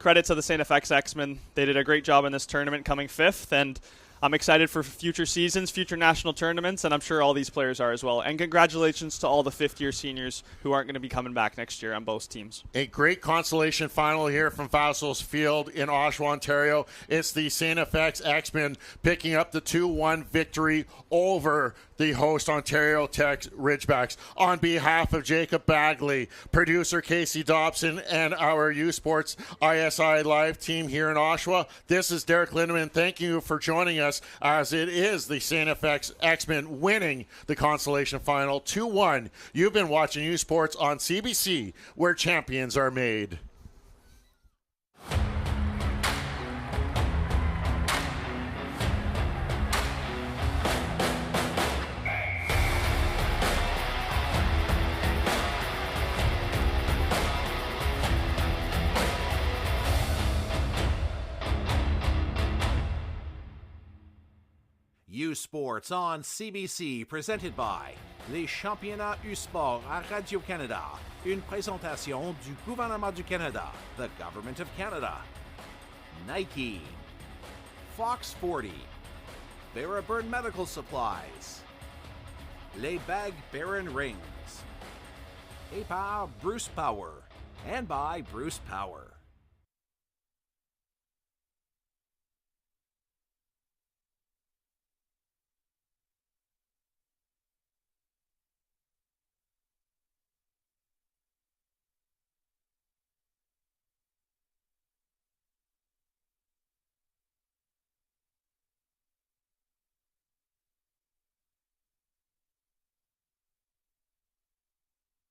[SPEAKER 4] Credit to the STFX X-Men. They did a great job in this tournament, coming 5th, and I'm excited for future seasons, future national tournaments, and I'm sure all these players are as well. And congratulations to all the 5th-year seniors who aren't going to be coming back next year on both teams.
[SPEAKER 3] A great Consolation final here from Fossils Field in Oshawa, Ontario. It's the STFX X-Men picking up the 2-1 victory over the host Ontario Tech Ridgebacks. On behalf of Jacob Bagley, producer Casey Dobson, and our U Sports ISI Live team here in Oshawa, this is Derek Lindeman. Thank you for joining us as it is the STFX X-Men winning the Consolation final 2-1. You've been watching U Sports on CBC, where champions are made.
[SPEAKER 2] U Sports on CBC, presented by les championnats U Sport à Radio-Canada, une présentation du gouvernement du Canada, the Government of Canada. Nike, Fox 40, Barabird Medical Supplies, Les Bag Baron Rings, et par Bruce Power, and by Bruce Power.